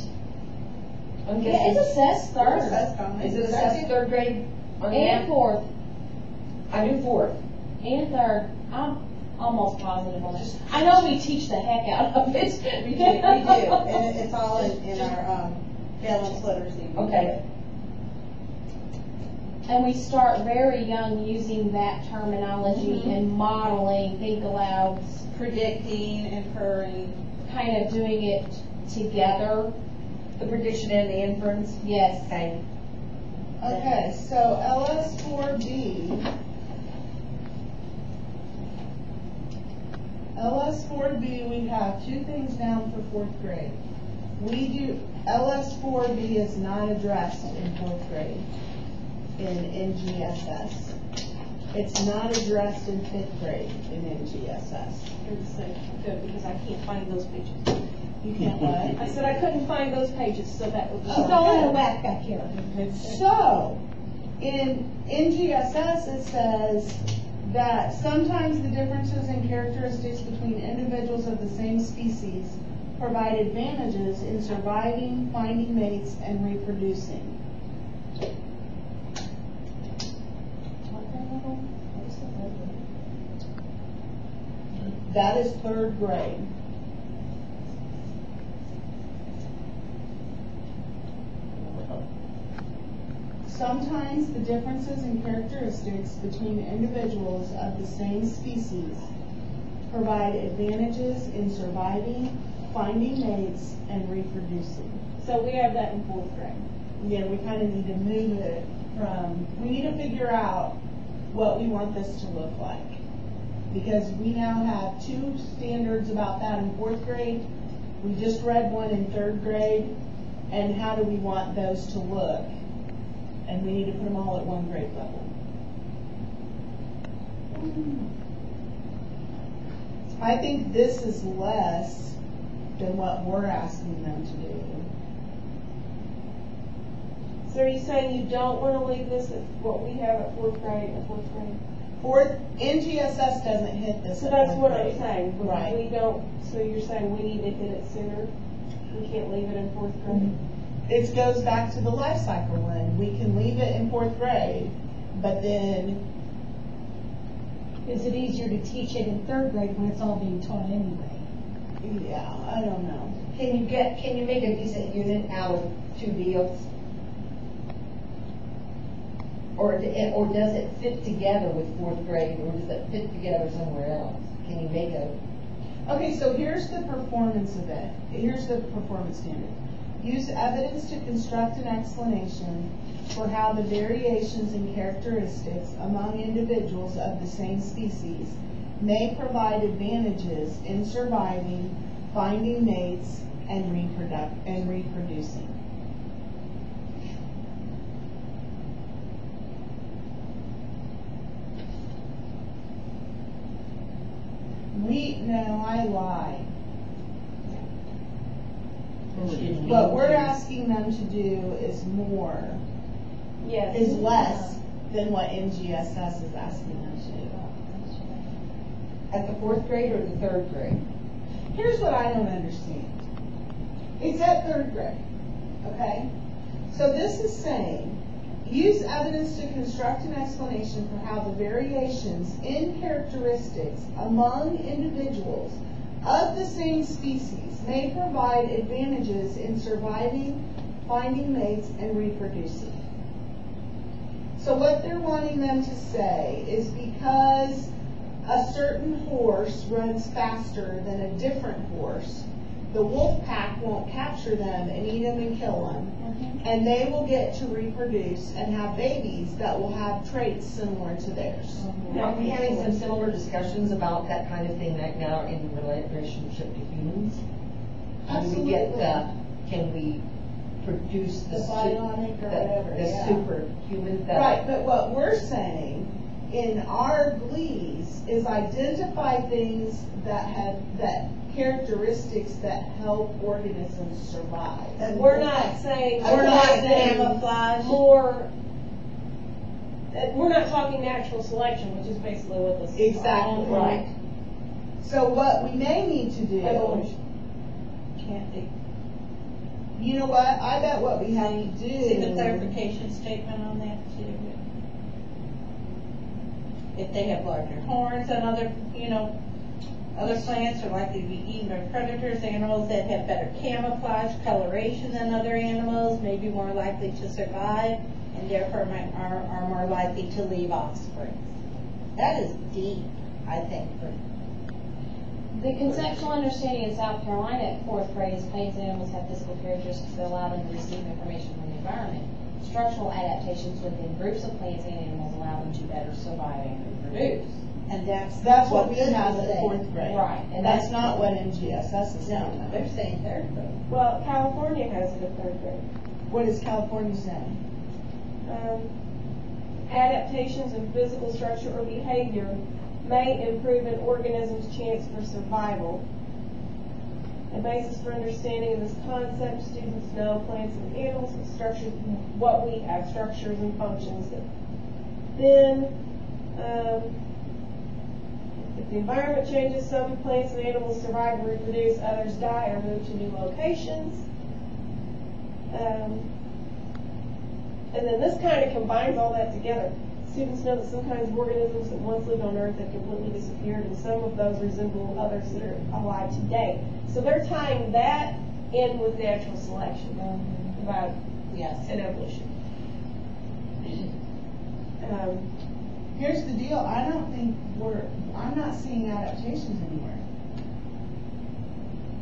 I'm yeah, guessing. it's assessed third Is it assessed third grade on the and map? fourth I do fourth. and third. I'm almost positive on it. I know we teach the heck out of it. We do, and it's all in our, balanced literacy. Okay. And we start very young using that terminology and modeling, think alouds, Predicting, inferring. kind of doing it together. The prediction and the inference? Yes. Okay. Okay, so LS4B. LS4B, we have two things down for fourth grade. LS4B is not addressed in fourth grade in NGSS. It's not addressed in fifth grade in NGSS. Good, because I can't find those pages. You can't what? I said I couldn't find those pages, so that would be. It's all in a whack back here. So, in NGSS, it says that sometimes the differences in characteristics between individuals of the same species provide advantages in surviving, finding mates, and reproducing. That is third grade. Sometimes the differences in characteristics between individuals of the same species provide advantages in surviving, finding mates, and reproducing. So we have that in fourth grade. Yeah, we kind of need to move it from, we need to figure out what we want this to look like. Because we now have two standards about that in fourth grade. We just read one in third grade. And how do we want those to look? And we need to put them all at one grade level. I think this is less than what we're asking them to do. So are you saying you don't want to leave this at what we have at fourth grade? NGSS doesn't hit this. So at that's fourth what grade. I'm saying. Right. We don't, so you're saying we need to hit it sooner? We can't leave it in fourth grade? It goes back to the life cycle one. We can leave it in fourth grade, but then, Is it easier to teach it in third grade when it's all being taught anyway? yeah, I don't know. Can you make a decent unit out of two deals? Or does it fit together with fourth grade, or does it fit together somewhere else? Can you make a? Okay, so here's the performance of it. Here's the performance standard. Use evidence to construct an explanation for how the variations in characteristics among individuals of the same species may provide advantages in surviving, finding mates, and reproducing. No, I lied. What we're asking them to do is more, Yes. is less than what NGSS is asking them to do. At the 4th grade or the 3rd grade? Here's what I don't understand. It's at 3rd grade, okay? So this is saying, use evidence to construct an explanation for how the variations in characteristics among individuals of the same species may provide advantages in surviving, finding mates, and reproducing. So what they're wanting them to say is because a certain horse runs faster than a different horse, the wolf pack won't capture them and eat them and kill them. And they will get to reproduce and have babies that will have traits similar to theirs. Aren't we having some similar discussions about that kind of thing right now in relationship to humans? Absolutely. Do we get can we produce the bionic or whatever, the yeah. superhuman that? Right, but what we're saying in our glees is identify things that characteristics that help organisms survive. And we're not saying. We're not saying camouflage. More. We're not talking natural selection, which is basically what this is. Exactly right. So what we may need to do. Evolution. Can't they You know what? I bet what we have to do. see the clarification statement on that too? If they have larger horns than other, other plants are likely to be eaten by predators, animals that have better camouflage, coloration than other animals may be more likely to survive and therefore are more likely to leave offspring. That is deep, I think, for The conceptual understanding in South Carolina at 4th grade is plants and animals have physical characteristics that allow them to receive information from the environment. Structural adaptations within groups of plants and animals allow them to better survive and reproduce. and That's what we this have is at saying. 4th grade. Right, And that's not what NGSS is No, saying. they're saying 3rd grade. Well, California has it at 3rd grade. What is California saying? Adaptations in physical structure or behavior may improve an organism's chance for survival. A basis for understanding of this concept, students know plants and animals with structures, what we have, structures and functions. Then, if the environment changes, some plants and animals survive and reproduce, others die or move to new locations. And then this kind of combines all that together. Students know that some kinds of organisms that once lived on Earth have completely disappeared, and some of those resemble others that are alive today. So they're tying that in with natural selection about an evolution. Here's the deal. I'm not seeing adaptations anywhere.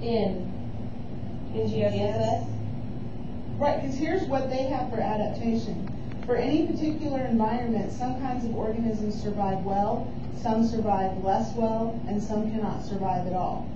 In GSS. Right, because here's what they have for adaptation. For any particular environment, some kinds of organisms survive well, some survive less well, and some cannot survive at all.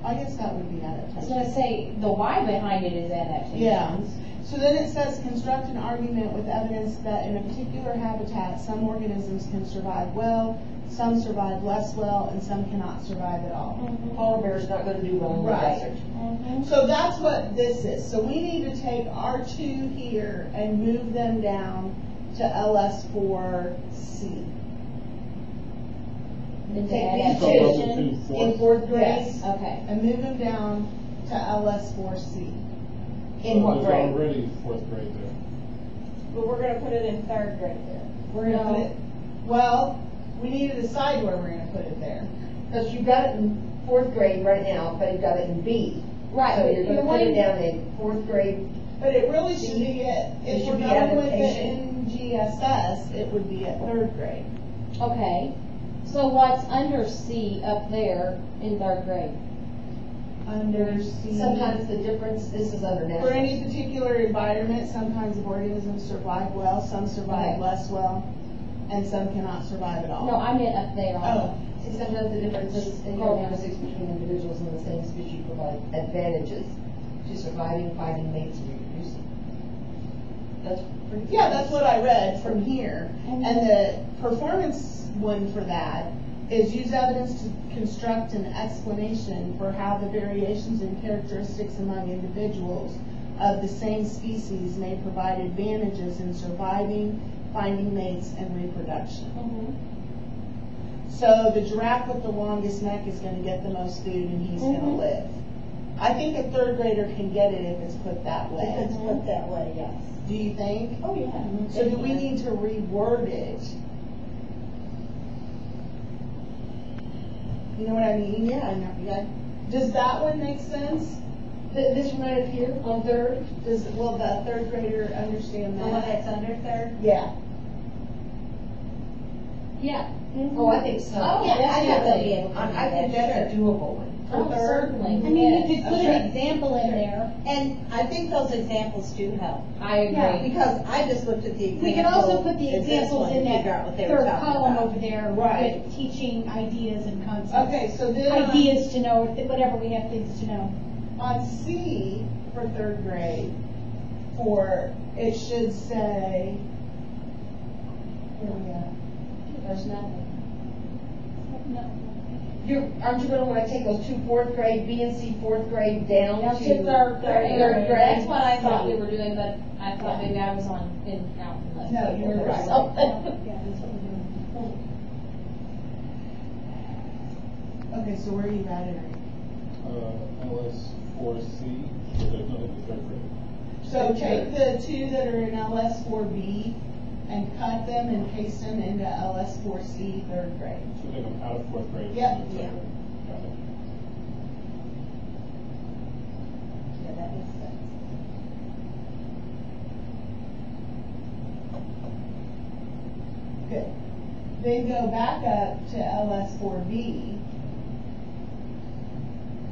I guess that would be I was adaptation. going to say, the why behind it is adaptations. Yeah. So then it says, construct an argument with evidence that in a particular habitat, some organisms can survive well, some survive less well, and some cannot survive at all. Polar bear's not going to do well in the Right. desert. So that's what this is. So we need to take our two here and move them down to LS4C. Into Take these adaptation. two in 4th grade Yes, okay. and move them down to LS4C. In what There's grade? already 4th grade there. But we're going to put it in 3rd grade there. We're gonna put it, well, we need to decide where we're gonna put it there. Because you've got it in 4th grade right now, but you've got it in B. Right, So but you're going to you're put it wanting- down in 4th grade. But it really should be It if should we're be going with it adaptation. in GSS, it would be at 3rd grade. Okay, so what's under C up there in 3rd grade? Under C. Sometimes the difference, this is under natural. For any particular environment, some kinds of organisms survive well, some survive Okay. less well, and some cannot survive at all. No, I meant up there on. Oh, See, sometimes the differences in characteristics between individuals in the same species provide advantages to surviving, finding mates, and reproducing. That's pretty. yeah, that's what I read from here. And the performance one for that is use evidence to construct an explanation for how the variations in characteristics among individuals of the same species may provide advantages in surviving, finding mates, and reproduction. So the giraffe with the longest neck is going to get the most food and he's going to live. I think a third grader can get it if it's put that way. If it's put that way, yes. Do you think? Oh, yeah. So do we need to reword it? You know what I mean? Yeah, I know, yeah. Does that one make sense? This one right here on third, Will the third grader understand The one that? that's under third? Yeah. Yeah. oh, I think so. Oh, yeah, I think they'll be able to do I think that, that's a doable one. Oh, certainly. I mean, you yes. could put an example in there. And I think those examples do help, I Yeah. agree. because I just looked at the example. We could also put the in this examples one in to figure out that what they were third talking column about. over there Right. with teaching ideas and concepts. Okay, so then Ideas to know, whatever we have things to know. on C for third grade, it should say, where are we at? There's nothing. Aren't you gonna wanna take those two fourth grade, B and C fourth grade down Down to? to third grade. Third grade. That's what I thought we were doing, but I thought maybe I was out left. No, you were right. So- Yeah, that's what we're doing. Okay, so where are you at, Eric? LS4C, so there's nothing in third grade. So take the two that are in LS4B and cut them and paste them into LS4C third grade. So take them out of fourth grade. and Yep. into third Yeah. grade. Got it. Yeah, that makes sense. Good. Then go back up to LS4B.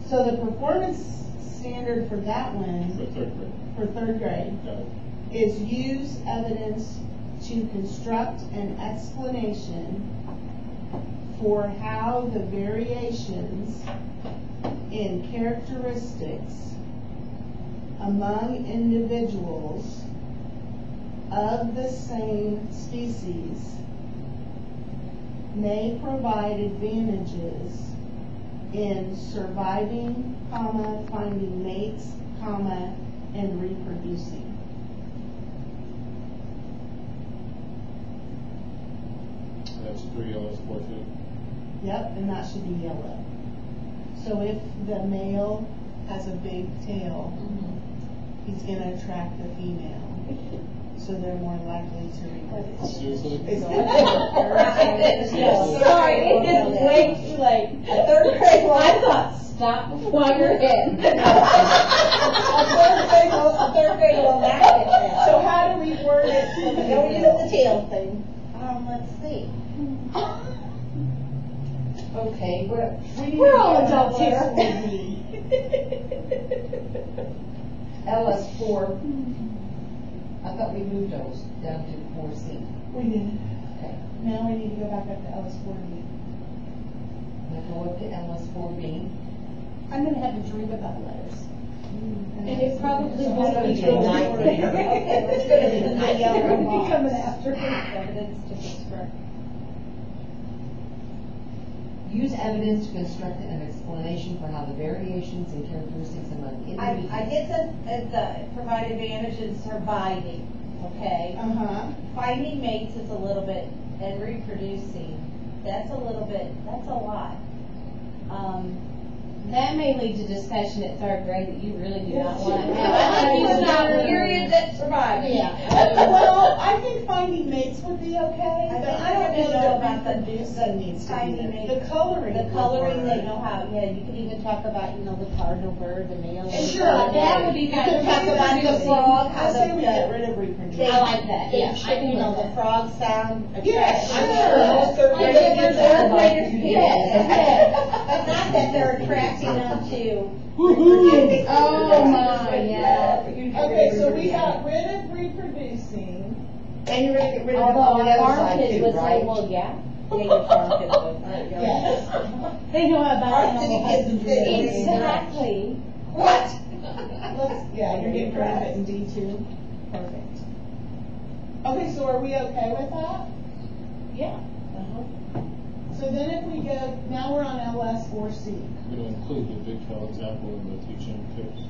So the performance standard for that one, For third grade. for third grade, Got it. is use evidence to construct an explanation for how the variations in characteristics among individuals of the same species may provide advantages in surviving, finding mates, and reproducing. And that's 3 LS4 Yep, and that should be yellow. So if the male has a big tail, he's gonna attract the female. So they're more likely to reproduce. Seriously? Sorry, it is way too late. A third grade one. I thought, stop before your head. A third grade will not get that. So how do we word it? So that Don't we use the tail thing. Let's see. Okay, We're all adults here. LS4, I thought we moved those down to 4C. We did. Okay, Now we need to go back up to LS4B. now go up to LS4B. I'm gonna have a dream about letters. And And it probably So won't it's be gonna be a true. nightmare. It's gonna be the night Yeah, yellow it'll be box. coming after. Evidence to construct. Use evidence to construct an explanation for how the variations in characteristics among individuals. I get the provide advantage in surviving, okay? Uh-huh. Finding mates is a little bit, and reproducing, that's a lot. That may lead to discussion at third grade that you really do not Yes. want to have. I think it's not Period that surviving. Yeah. Well, I think finding mates would be okay, but I don't want to know about the reproducing needs to be tiny there. nature. The coloring. The coloring, they part. know how, yeah, you could even talk about, you know, the cardinal bird, the male. And the sure, female. that would be You kind could of talk about the reproducing. frog, how I say we get the, rid of reproducing. I like that, yeah. you know, the frog sound. Yeah, attracts- sure. Most third I graders get get those that third about graders, you. yes. But not that they're attracting them to. Oh, my, yeah. Okay, so we got rid of reproducing. And you're gonna get rid of Although on the our other farm side kids too, would say, right? well, yeah. Yeah, your farm kids would. Yes. They know about Our animal city kids husbandry. say- Exactly. What? Yeah, you're getting rid of it in D2. Perfect. Okay, so are we okay with that? Yeah. So then if we go, now we're on LS 4C. We're gonna include the big tail example in the teaching tips.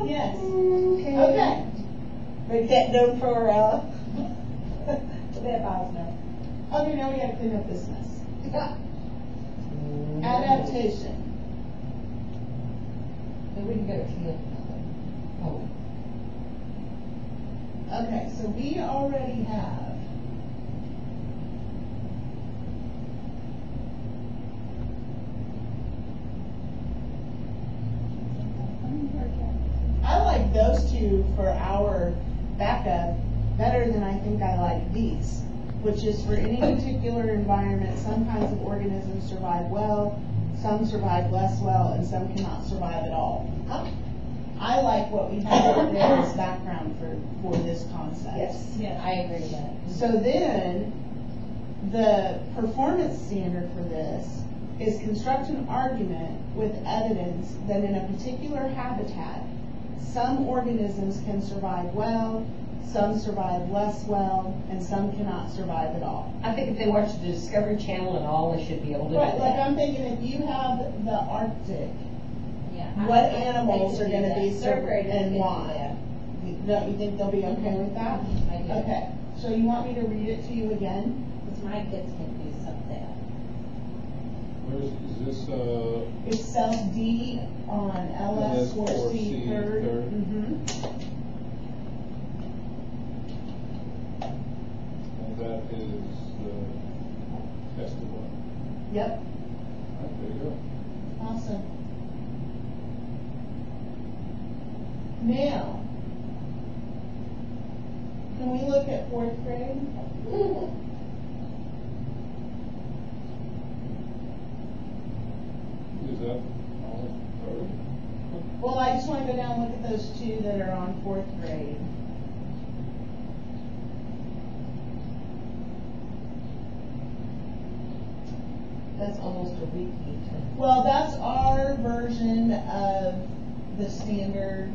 Yes. Okay. Make that note for, that Bosner. Okay, now we gotta clean up this mess. Adaptation. Then we can go to teal. Oh. Okay, so we already have. I like those two for our backup better than I think I like these, which is for any particular environment, some kinds of organisms survive well, some survive less well, and some cannot survive at all. I like what we have there as background for this concept. Yes. I agree with that. So then, the performance standard for this is construct an argument with evidence that in a particular habitat, some organisms can survive well, some survive less well, and some cannot survive at all. I think if they watch the Discovery Channel and all, they should be able to do Right, like that. I'm thinking if you have the Arctic, Yeah. what animals are gonna be Third graders and can do why? Don't you think they'll be okay with that? I do. Okay, so you want me to read it to you again? Because my kids can do something. Where is this, It's cell D on LS 4C third. and that is the tested one? Yep, Right, there you go. awesome. Now, can we look at fourth grade? Is that all third? Well, I just want to go down and look at those two that are on fourth grade. That's almost a repeat. Well, that's our version of the standard.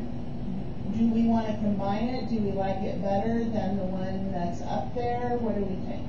Do we want to combine it? Do we like it better than the one that's up there? What do we think?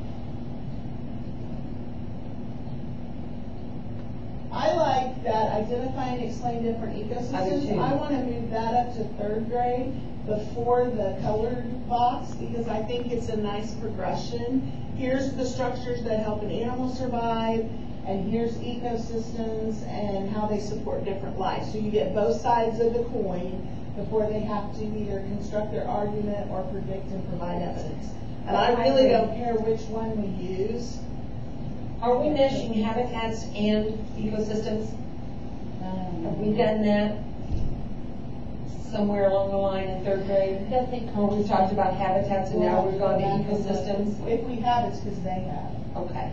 I like that identify and explain different I do ecosystems. too. I want to move that up to third grade before the colored box because I think it's a nice progression. Here's the structures that help an animal survive, and here's ecosystems and how they support different lives. So you get both sides of the coin before they have to either construct their argument or predict and provide evidence. And I really don't care which one we use. Are we meshing habitats and ecosystems? Have we done that somewhere along the line in third grade? When we talked about habitats and now we've gone to ecosystems? If we have, it's because they have, Okay.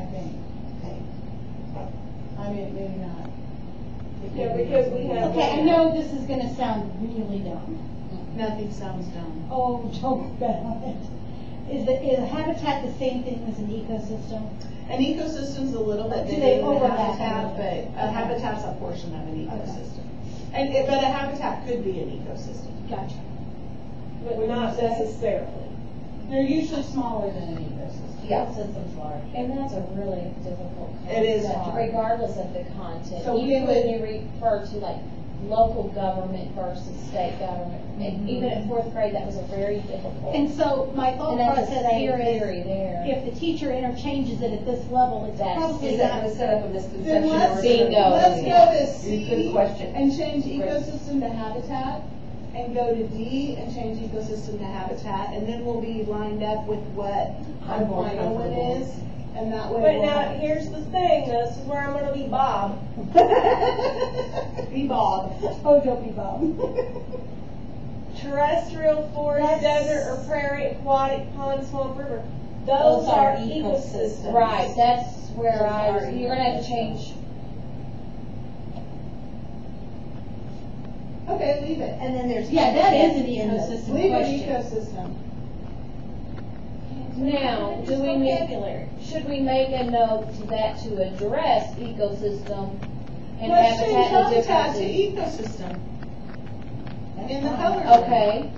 I think. Okay. I mean, maybe not. Yeah, because we have. Okay, I know this is gonna sound really dumb. Nothing sounds dumb. Oh, don't bet on it. Is a habitat the same thing as an ecosystem? An ecosystem's a little bit Do bigger they than a overlap habitat, a but little bit? a habitat's a portion of an ecosystem. But a habitat could be an ecosystem. Gotcha. But not necessarily. They're usually smaller than an ecosystem. Yeah. System's large. And that's a really difficult concept. It is hard. Regardless of the content. So Even we when would- you refer to like local government versus state government, and even at fourth grade, that was a very difficult. And so my thought And that's the process same here theory is, there. if the teacher interchanges it at this level, it's That's- probably Is that not. going to set up a Then misconception? let's, or is it- Bingo. let's go to Good C question. and change ecosystem to habitat. and go to D and change ecosystem to habitat, and then we'll be lined up with what our I'm more final one comfortable. is, and that way But we'll now, have- here's the thing, this is where I'm gonna be Bob. Be Bob. Oh, don't be Bob. Terrestrial, forest, desert, or prairie, aquatic, pond, swamp, river. Those are ecosystems. Right, that's where Those are you're gonna have to change. Okay, leave it. And then there's. Yeah, that is an in the- ecosystem Leave it question. ecosystem. Now, do we make, Vocabulary. should we make a note to that to address ecosystem and Let's change habitat habitat to differences? ecosystem. In the color. Okay.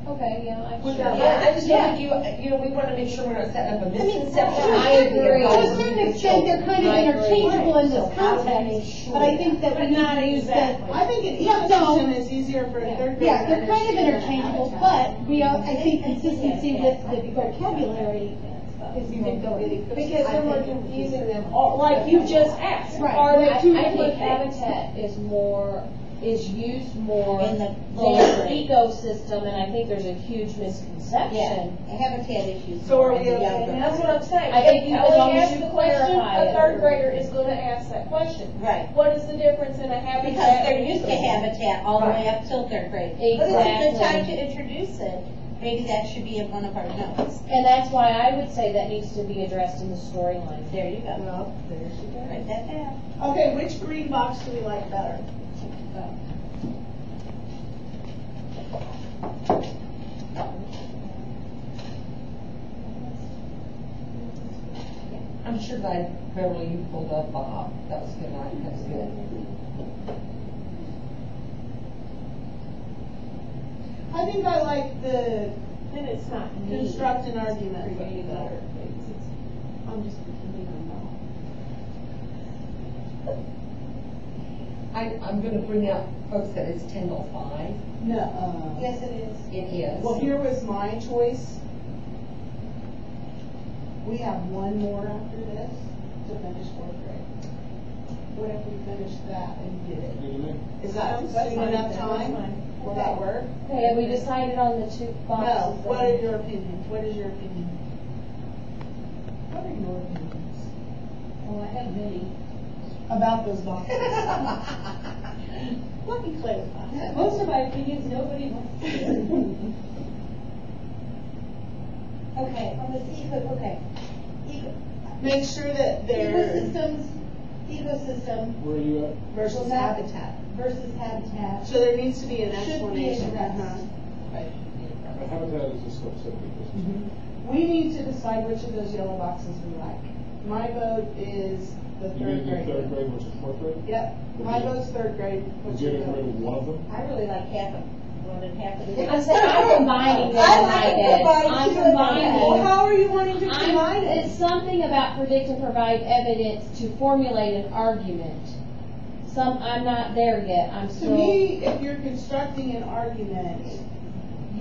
Okay, yeah, I Would should. that Yeah, I just Yeah. wanted you know, we wanna make sure we're not setting up a I mean, misconception. I agree. To a certain extent, they're kind of I agree. interchangeable in this So how do we make context, sure but I think that we But need not to use the. exactly. I think an Yeah, no. ecosystem is easier for a third grader. Yeah, they're kind of to understand interchangeable, than but habitat. we are, I think consistency with the vocabulary is even going. Because then we're confusing them, all- like you just asked. Right. Are they two I think different things? habitat is used more In the than lower. ecosystem, and I think there's a huge Yeah, misconception. habitat issues. So are we in the okay younger That's what I'm saying. I think If you as long only as ask you the question, clarify a it. third grader is gonna ask that question. Right. What is the difference in a habitat? Because they're and used to ecosystem? habitat all the way up till third grade. But it's a good time Exactly. to introduce it. Maybe that should be in one of our notes. And that's why I would say that needs to be addressed in the storyline. There you go. Well, there she goes. Write that down. Okay, which green box do we like better? I'm sure that Beverly, you pulled up Bob, that was good, that's good. I think I like the Then it's not me. construct an argument. Creating other things. I'm just pretending I'm not. I'm gonna bring out, folks, that it's 10:05. No, Yes, it is. It is. well, here was my choice. We have one more after this to finish fourth grade. What if we finish that and did it? Good to me. Is that soon fine. enough That's time? fine. Will that work? Okay, have we decided on the two boxes? No, what are then? your opinions? What is your opinion? What are your opinions Oh, I have many. about those boxes? Let me clarify. Most of my opinions, nobody wants to hear. Okay, on this okay. Make sure that they're Ecosystem Where are you at? versus habitat. versus habitat. So there needs to be an Should be explanation. addressed. Uh-huh. Habitat is a subset of ecosystem. We need to decide which of those yellow boxes we like. My vote is the You third need the grade. third grade versus fourth grade? Yep, my vote's third grade. What's You're your getting rid vote? of one of them? I really like half of, one and half of the. I'm saying I'm combining them in my head. I'm Well, combining. how are you wanting to combine it? It's something about predict and provide evidence to formulate an argument. I'm not there yet, I'm To still. me, if you're constructing an argument,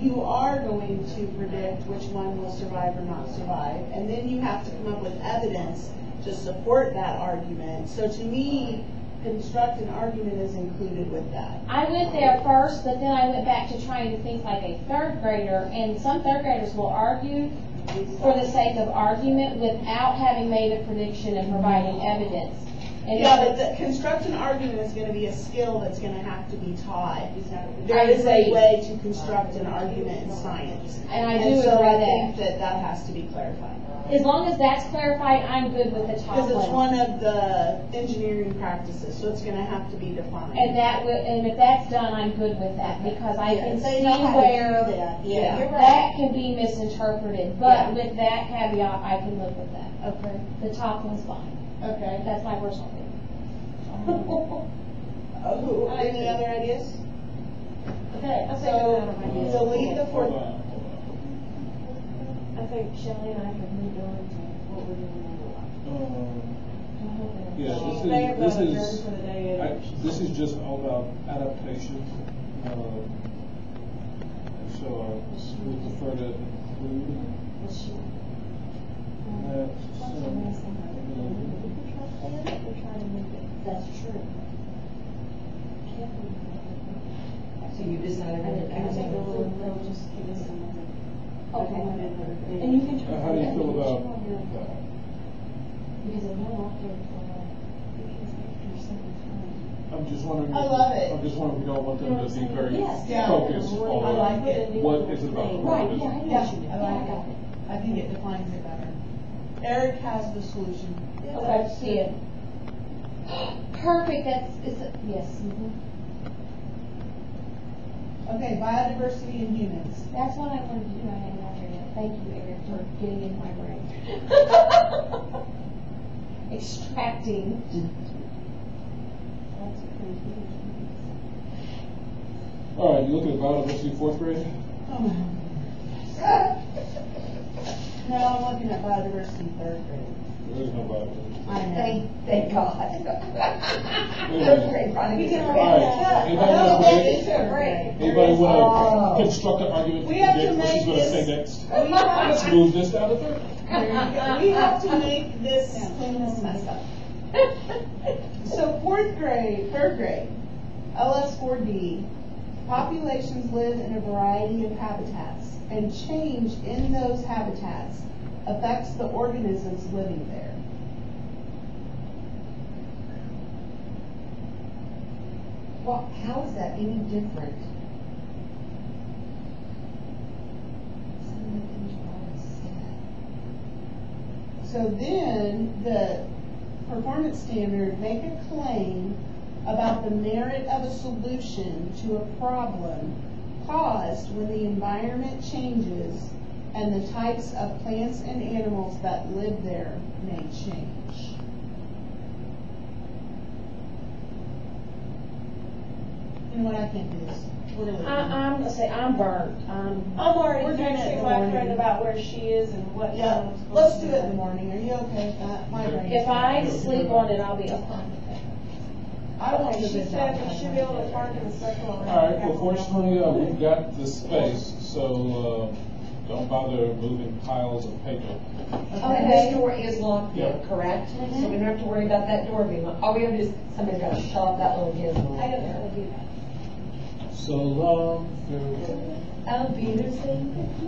you are going to predict which one will survive or not survive, and then you have to come up with evidence to support that argument. So to me, construct an argument is included with that. I went there first, but then I went back to trying to think like a third grader, and some third graders will argue for the sake of argument without having made a prediction and providing evidence. And Yeah, but the construct an argument is gonna be a skill that's gonna have to be taught. There is a agree. way to construct an argument in science. And I do so I agree think that. that has to be clarified. As long as that's clarified, I'm good with the top Because it's one. one of the engineering practices, so it's gonna have to be defined. And if that's done, I'm good with that, because I can So see you know how to where do that. Yeah. Yeah, you're that right. can be misinterpreted, Yeah. but with that caveat, I can live with that. Okay, The top one's fine. okay. That's my personal opinion. Any other ideas? Okay, I think So, I'm out of ideas. delete the Hold fourth. on, hold I think Shelley and I have moved on to what we're doing now. Yeah, They this have is, adjourned for the day. this is just all about adaptation. So we prefer to include that. that's true. So you decided on the passing. Okay. And you can. How do you feel about that? Because I know after. I'm just wondering. I love it. I'm just wondering if we don't want them to be very Yeah. focused I on like it. what is it about the Right, role. yeah, I know Yeah, what you mean. I like it. I think it defines it better. Eric has the solution. Okay, see it. Perfect, yes. Okay, biodiversity and humans. That's what I wanted to do, I hadn't got there yet. Thank you, Eric, for getting in my brain. Extracting. All right, you look at biodiversity, fourth grade? No, I'm looking at biodiversity third grade. There is no biodiversity. I know. Thank God. Third grade, probably. All right, anybody want to construct an argument We have to predict what she's make going to say this- next? We have Let's to- move this down to third. There you go. We have to make this clean this mess up. So third grade, LS4D, populations live in a variety of habitats, and change in those habitats affects the organisms living there. Well, how is that any different? Some of the things you always said. So then, the performance standard make a claim about the merit of a solution to a problem caused when the environment changes and the types of plants and animals that live there may change. You know what, I can't do this. We're gonna- I'm gonna say, I'm burnt. I'm We're already doing it in texting the my morning. friend about where she is and what. Yeah, time it's let's supposed do to it in the be. morning. Are you okay with that? My brain. If I sleep on it, I'll be up on it. I don't Okay, do she this said job. we should be able to park in the second one. All right, well, fortunately, we've got the space, so don't bother moving piles of paper. And this door is locked in, Yeah. correct? So we don't have to worry about that door being locked. All we have to do is somebody's got to shove that little gizmo. I don't know how to do that. So long, farewell. Auf Wiedersehen.